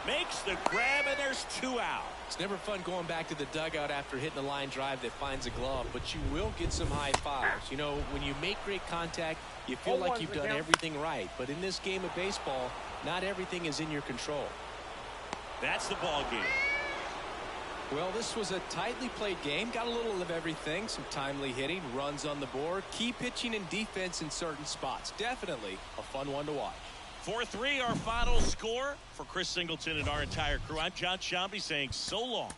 Makes the grab, and there's 2 out. It's never fun going back to the dugout after hitting a line drive that finds a glove, but you will get some high fives. You know, when you make great contact, you feel like you've done everything right. But in this game of baseball, not everything is in your control. That's the ball game. Well, this was a tightly played game. Got a little of everything. Some timely hitting, runs on the board, key pitching and defense in certain spots. Definitely a fun one to watch. 4-3 our final score. For Chris Singleton and our entire crew, I'm John Shambi saying so long.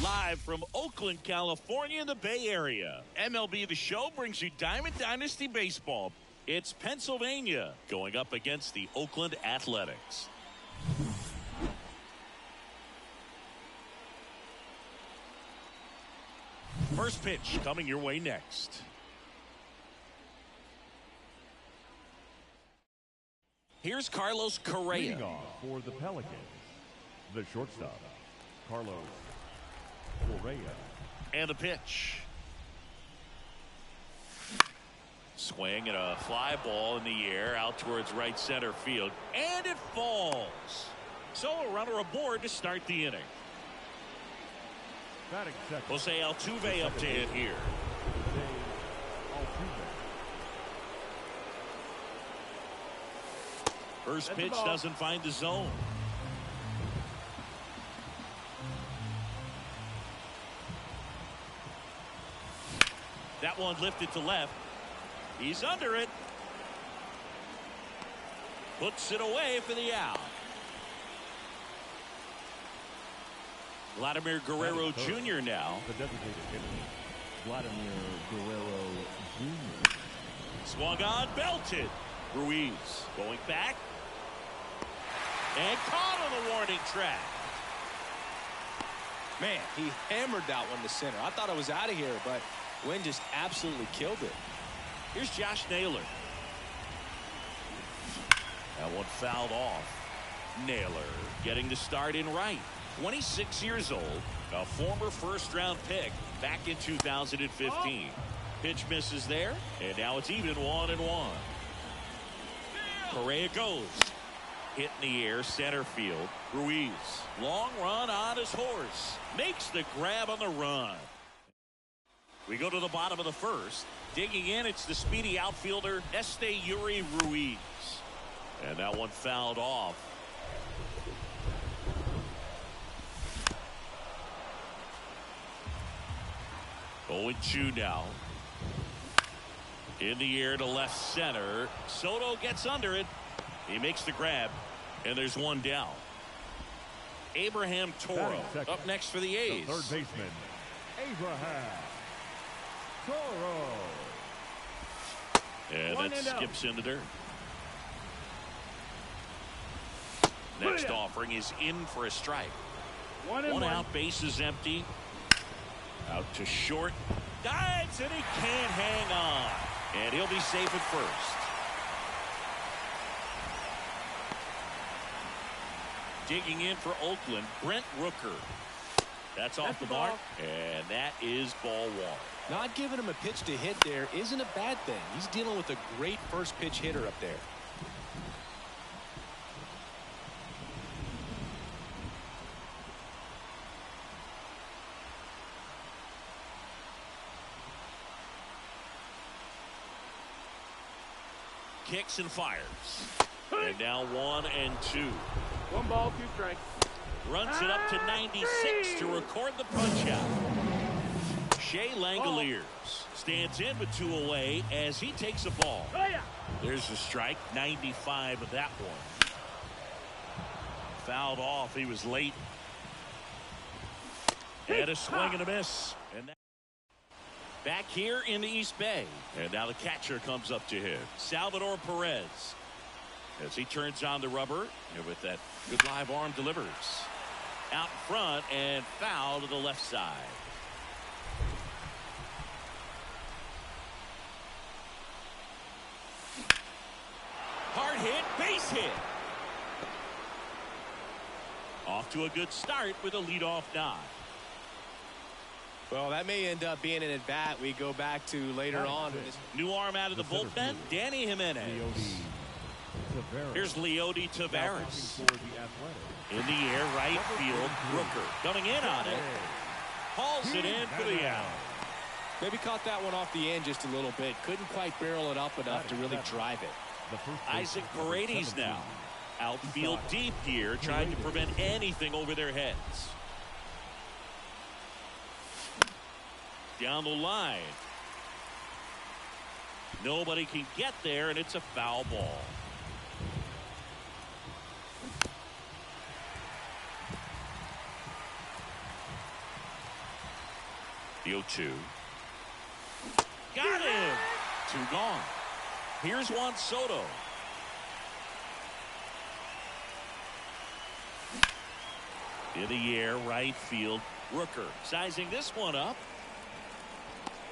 Live from Oakland, California in the Bay Area, MLB The Show brings you Diamond Dynasty Baseball. It's Pennsylvania going up against the Oakland Athletics. First pitch coming your way next. Here's Carlos Correa. Leading off for the Pelicans, the shortstop, Carlos Correa. And a pitch. Swing and a fly ball in the air out towards right center field. And it falls. So a runner aboard to start the inning. Batting second, Jose Altuve up to hit here. First pitch doesn't find the zone. That one lifted to left. He's under it. Puts it away for the out. Vladimir Guerrero Jr. now. The designated hitter, Vladimir Guerrero Jr. Swung on, belted. Ruiz going back. And caught on the warning track. Man, he hammered that one to center. I thought it was out of here, but Wynn just absolutely killed it. Here's Josh Naylor. That one fouled off. Naylor getting the start in right. 26 years old, a former first-round pick back in 2015. Pitch misses there, and now it's even 1-1. Correa goes. Hit in the air, center field. Ruiz, long run on his horse. Makes the grab on the run. We go to the bottom of the first. Digging in, it's the speedy outfielder, Yuri Ruiz. And that one fouled off. Oh, 0-2 now. In the air to left center. Soto gets under it. He makes the grab. And there's one down. Abraham Toro up next for the A's. The third baseman, Abraham Toro. And that skips in the dirt. Next offering is in for a strike. One out, base is empty. Out to short. Dives, and he can't hang on. And he'll be safe at first. Digging in for Oakland, Brent Rooker. That's off the mark, and that is ball one. Not giving him a pitch to hit there isn't a bad thing. He's dealing with a great first pitch hitter up there. Kicks and fires. And now 1-2. 1 ball, 2 strikes. Runs it up to 96 to record the punch out. Shea Langoliers stands in with 2 away as he takes a ball. There's a strike, 95 of that one. Fouled off, he was late. And a swing and a miss. And back here in the East Bay. And now the catcher comes up to him, Salvador Perez. As he turns on the rubber, and with that good live arm delivers. Out front and foul to the left side. Hard hit, base hit. Off to a good start with a leadoff nod. Well, that may end up being an at-bat we go back to later on. New arm out of the bullpen, Danny Jimenez. Here's Leody Taveras. In the air, right field, Rooker coming in on it. Hauls it in for the out. Maybe caught that one off the end just a little bit. Couldn't quite barrel it up enough to really drive it. Isaac Paredes now. Outfield deep here, trying to prevent anything over their heads. Down the line. Nobody can get there, and it's a foul ball. The 0-2. Got him. 2 gone. Here's Juan Soto. In the air, right field. Rooker sizing this one up.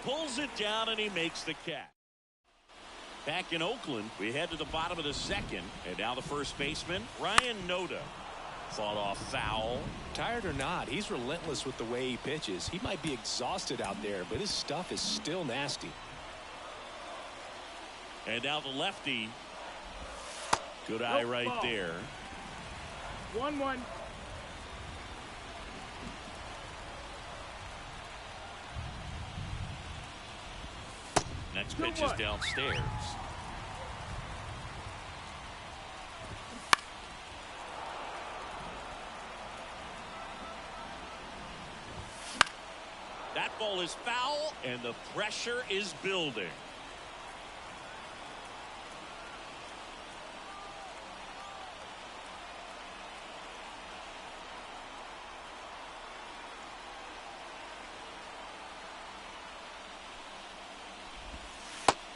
Pulls it down, and he makes the catch. Back in Oakland, we head to the bottom of the second. And now the first baseman, Ryan Noda. Fought off foul. Tired or not, he's relentless with the way he pitches. He might be exhausted out there, but his stuff is still nasty. And now the lefty. Good eye right there. 1-1. Next pitch is downstairs. That ball is foul, and the pressure is building.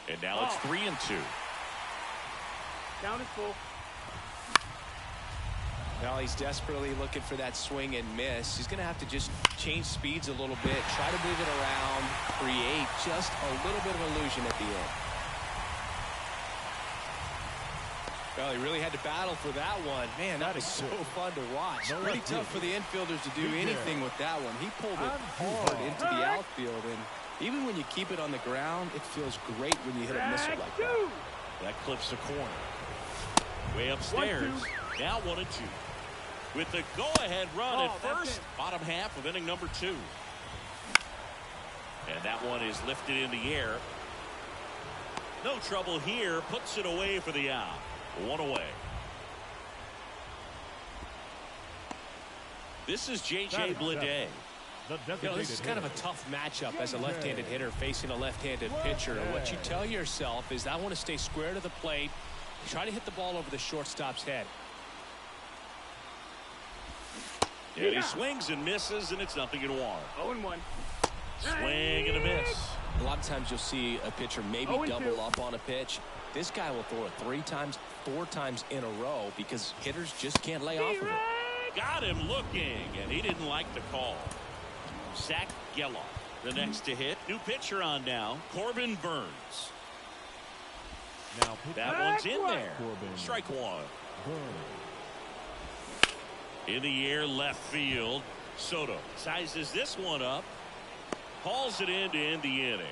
And now it's 3-2. Down is full. Now he's desperately looking for that swing and miss. He's going to have to just change speeds a little bit, try to move it around, create just a little bit of illusion at the end. Well, he really had to battle for that one. Man, that was so fun to watch. Pretty tough for the infielders to do anything with that one. He pulled it hard into the outfield, and even when you keep it on the ground, it feels great when you hit a missile like that. That clips the corner. Way upstairs. Now 1-2. With the go-ahead run at first, bottom half of inning number 2. And that one is lifted in the air. No trouble here. Puts it away for the out. One away. This is J.J. Bleday. This is kind of a tough matchup as a left-handed hitter facing a left-handed pitcher. And what you tell yourself is, I want to stay square to the plate, try to hit the ball over the shortstop's head. And he swings and misses, and it's 0-1. 0-1. Swing and a miss. A lot of times you'll see a pitcher maybe double up on a pitch. This guy will throw it 3 times, 4 times in a row because hitters just can't lay off of it. Got him looking, and he didn't like the call. Zach Geloff, the next to hit. New pitcher on now, Corbin Burns. Now that one's in there. Strike one. In the air, left field. Soto sizes this one up. Hauls it in to end the inning.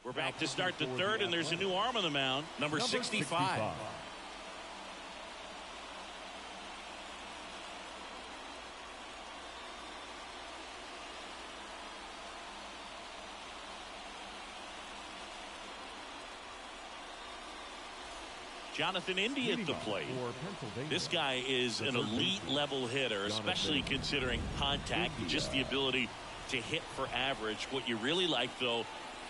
We're back to start the third, and there's a new arm on the mound, number 65. Jonathan India at the plate. This guy is an elite level hitter, especially considering contact and just the ability to hit for average. What you really like, though,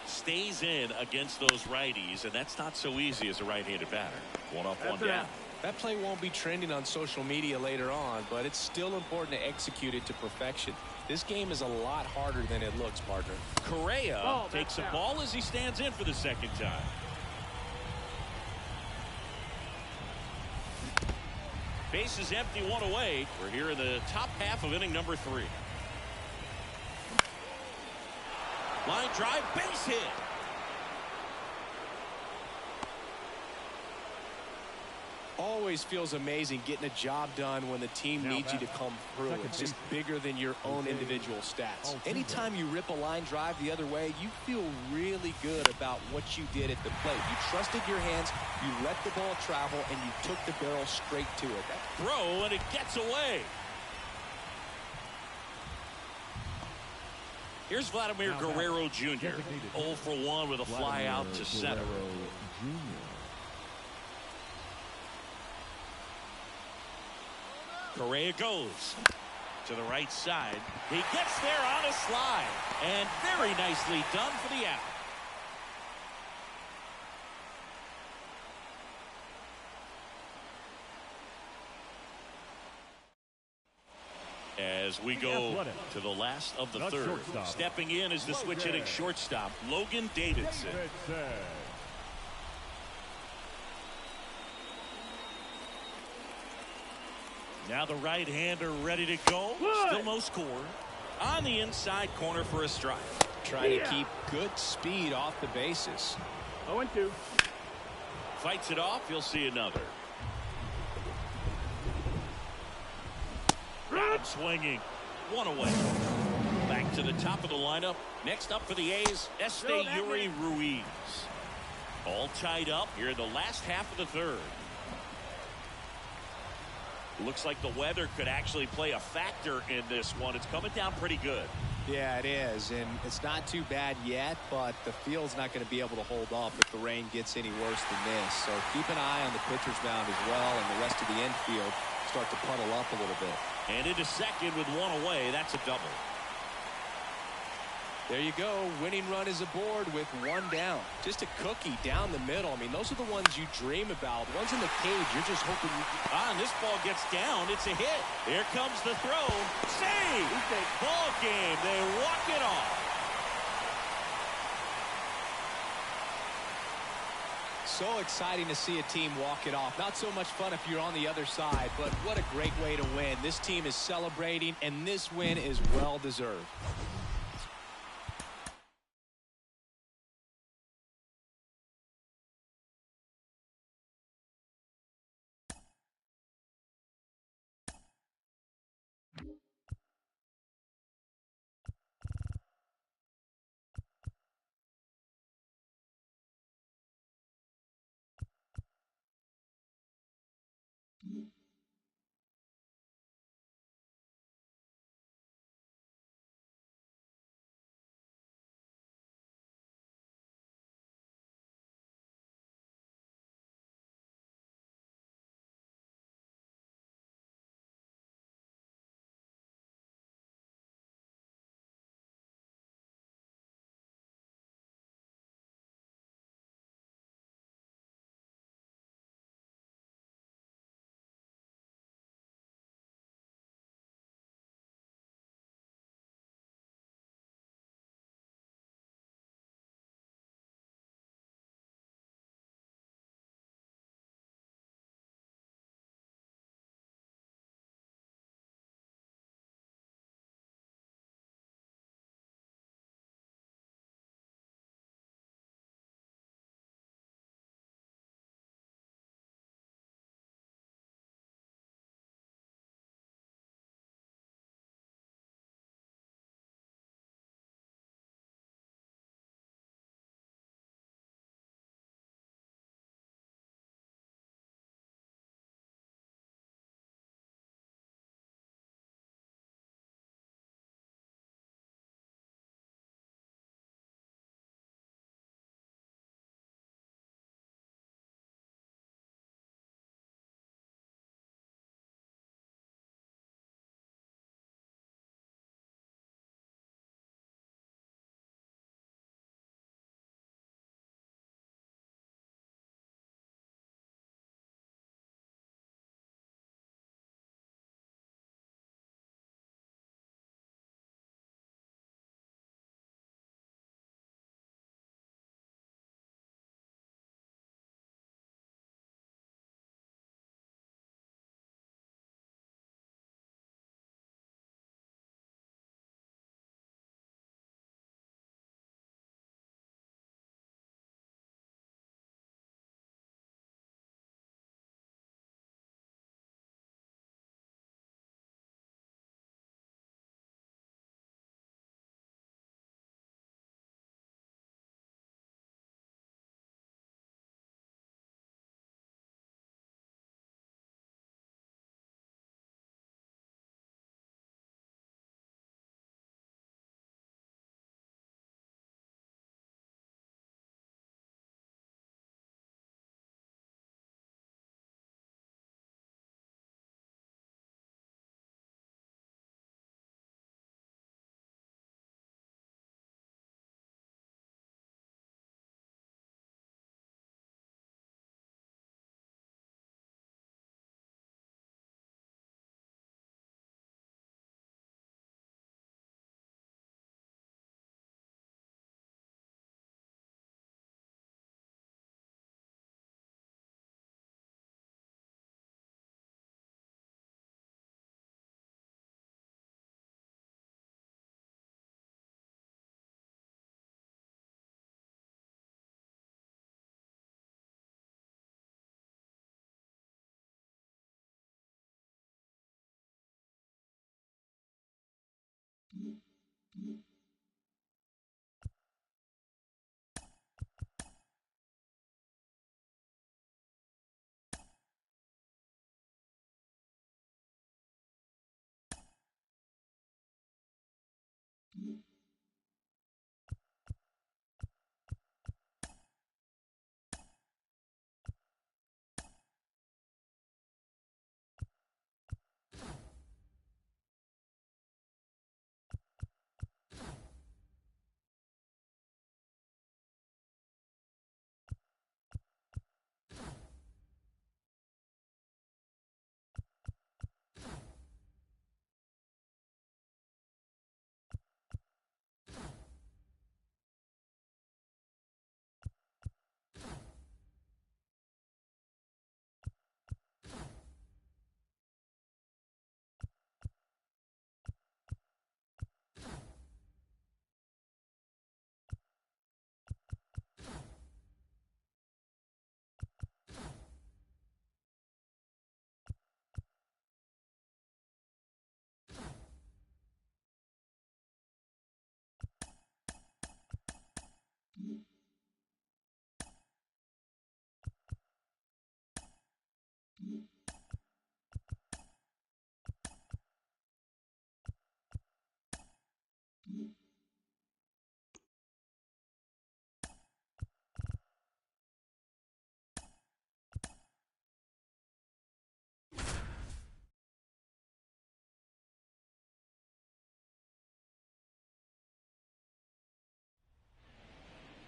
stays in against those righties, and that's not so easy as a right-handed batter. One up, one down. That play won't be trending on social media later on, but it's still important to execute it to perfection. This game is a lot harder than it looks, partner. Correa takes a ball as he stands in for the second time. Base is empty, one away. We're here in the top half of inning number 3. Line drive, base hit. Always feels amazing getting a job done when the team needs you to come through. It's just bigger than your own individual stats. Anytime you rip a line drive the other way, you feel really good about what you did at the plate. You trusted your hands, you let the ball travel, and you took the barrel straight to it. Throw, and it gets away. Here's Vladimir Guerrero Jr. 0 for 1 with a fly out to center. Correa goes to the right side. He gets there on a slide, and very nicely done for the out. As we go to the last of the third, stepping in is the switch hitting shortstop, Logan Davidson. Now the right-hander ready to go. Still no score. On the inside corner for a strike. Trying to keep good speed off the bases. 0-2. Fights it off. You'll see another. Got him swinging. One away. Back to the top of the lineup. Next up for the A's, Yuri Ruiz. All tied up here in the last half of the third. Looks like the weather could actually play a factor in this one. It's coming down pretty good. Yeah, it is, and it's not too bad yet, but the field's not going to be able to hold up if the rain gets any worse than this. So keep an eye on the pitcher's mound as well, and the rest of the infield start to puddle up a little bit. And into second with one away. That's a double. There you go. Winning run is aboard with one down. Just a cookie down the middle. I mean, those are the ones you dream about. The ones in the cage, you're just hoping you... And this ball gets down. It's a hit. Here comes the throw. Save! Ball game. They walk it off. So exciting to see a team walk it off. Not so much fun if you're on the other side, but what a great way to win. This team is celebrating, and this win is well deserved.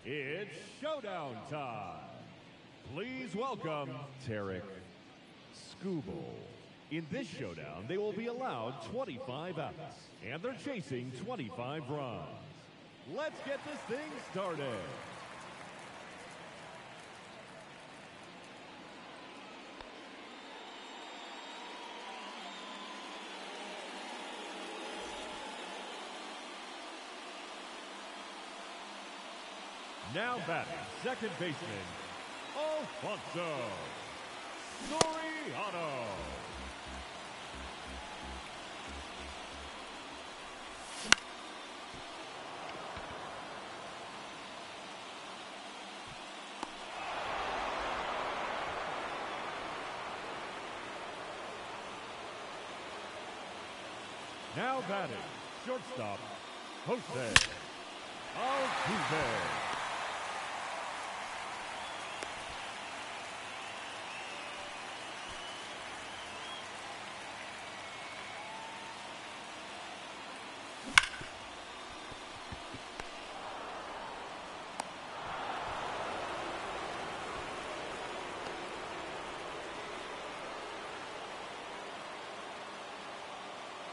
It's showdown time. Please welcome Tarek Skubal. In this showdown, they will be allowed 25 outs, and they're chasing 25 runs. Let's get this thing started. Now batting, second baseman, Alfonso Soriano. Now batting, shortstop, Jose Altuve.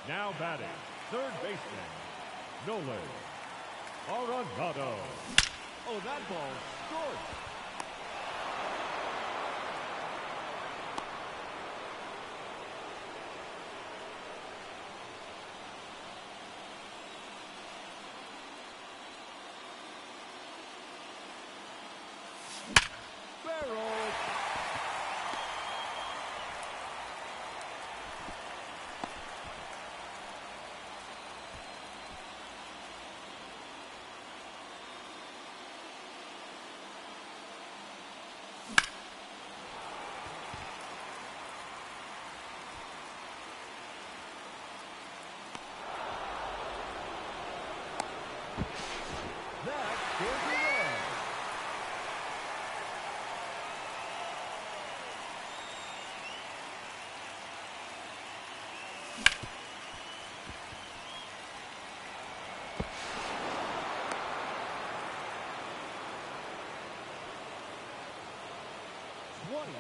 Now batting, third baseman, Nolan Arenado. Oh, that ball scored. Barrel. That scores a run.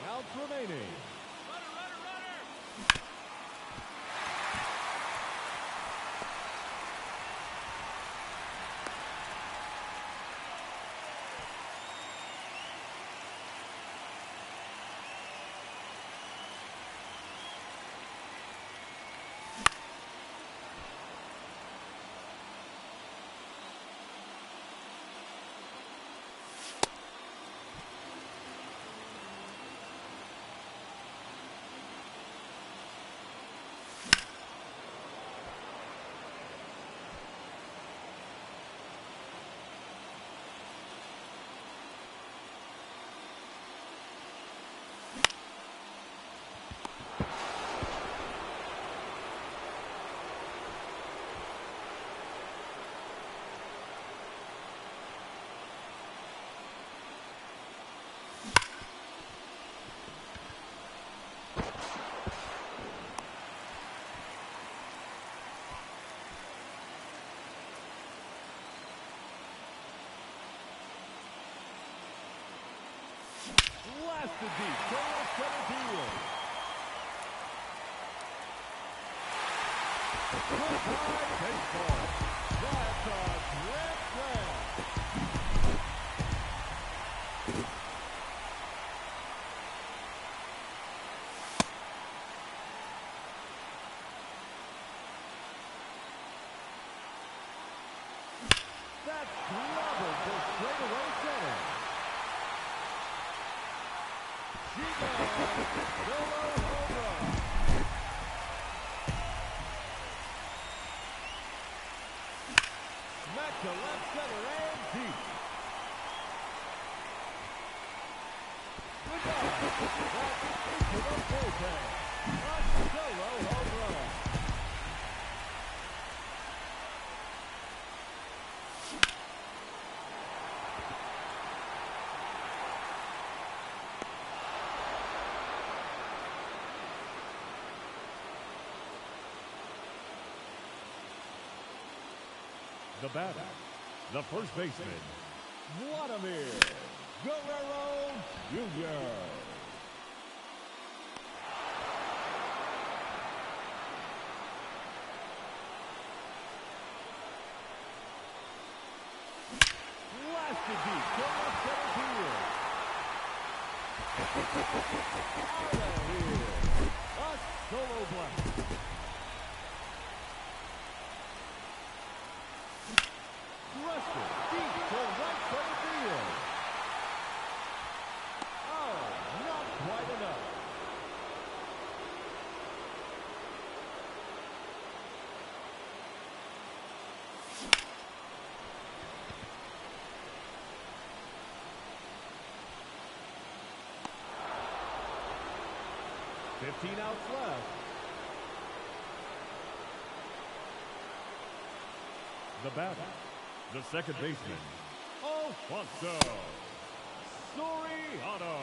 Outs remaining. Blasted deep to left center field. Goodbye baseball. That's a grand slam. That's clobbered for straightaway center. She goes. Solo home run. Smack to left center and deep. Goodbye. That's into the bullpen. A solo home run. The batter, the first baseman, Vladimir Guerrero Jr. Blasted deep to left center field. Out of here. A solo blast. Thrusted deep to right center field. Oh, not quite enough. Fifteen outs left. The batter, the second baseman, Alfonso Soriano.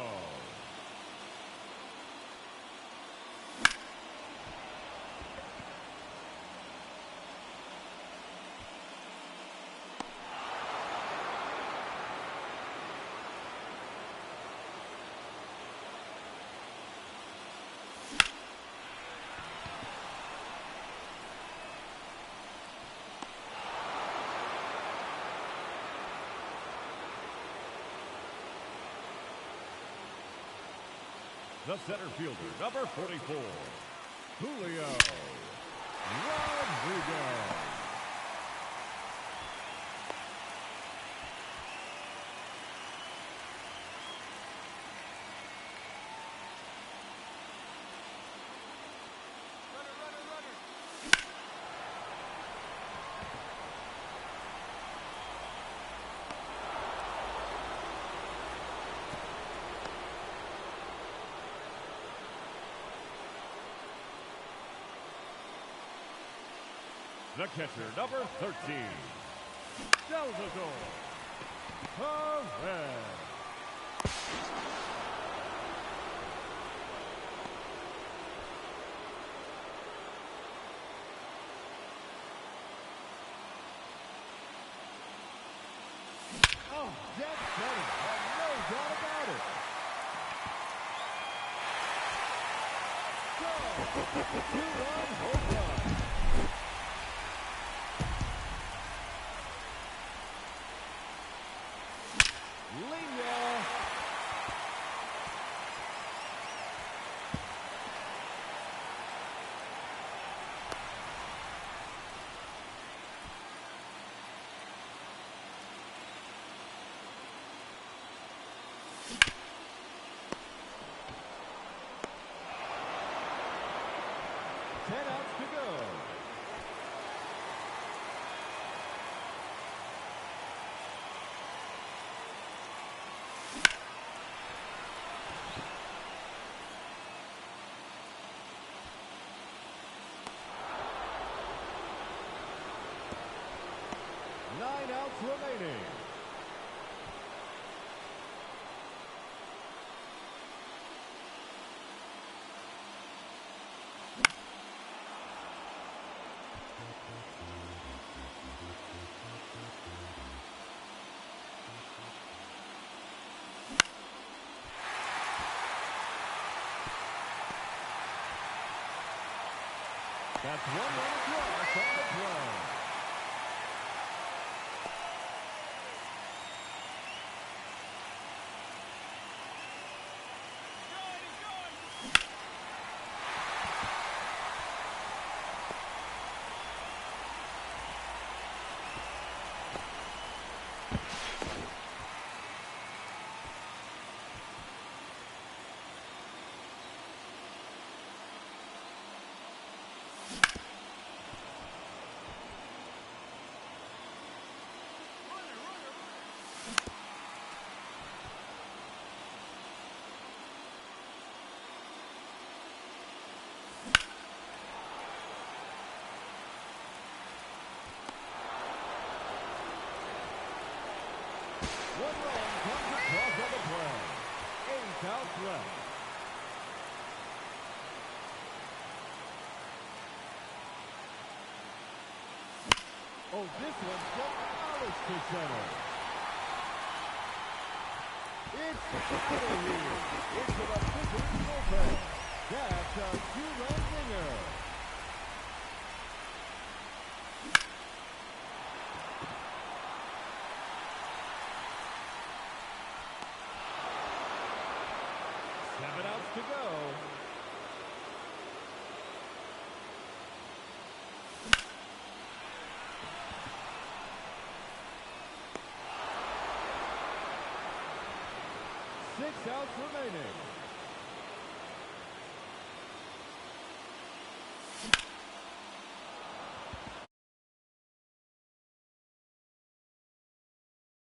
The center fielder, number 44, Julio Rodriguez. The catcher, number 13, Salvador Perez. Oh, dead center, and no doubt about it. Go! 2-run home run. Remaining. That's one run across on the play. One run comes across on the play. 8 outs left. Oh, this one demolished to center. It's out of here. Into the visiting bullpen. That's a 2-run dinger. To go. 6 outs remaining.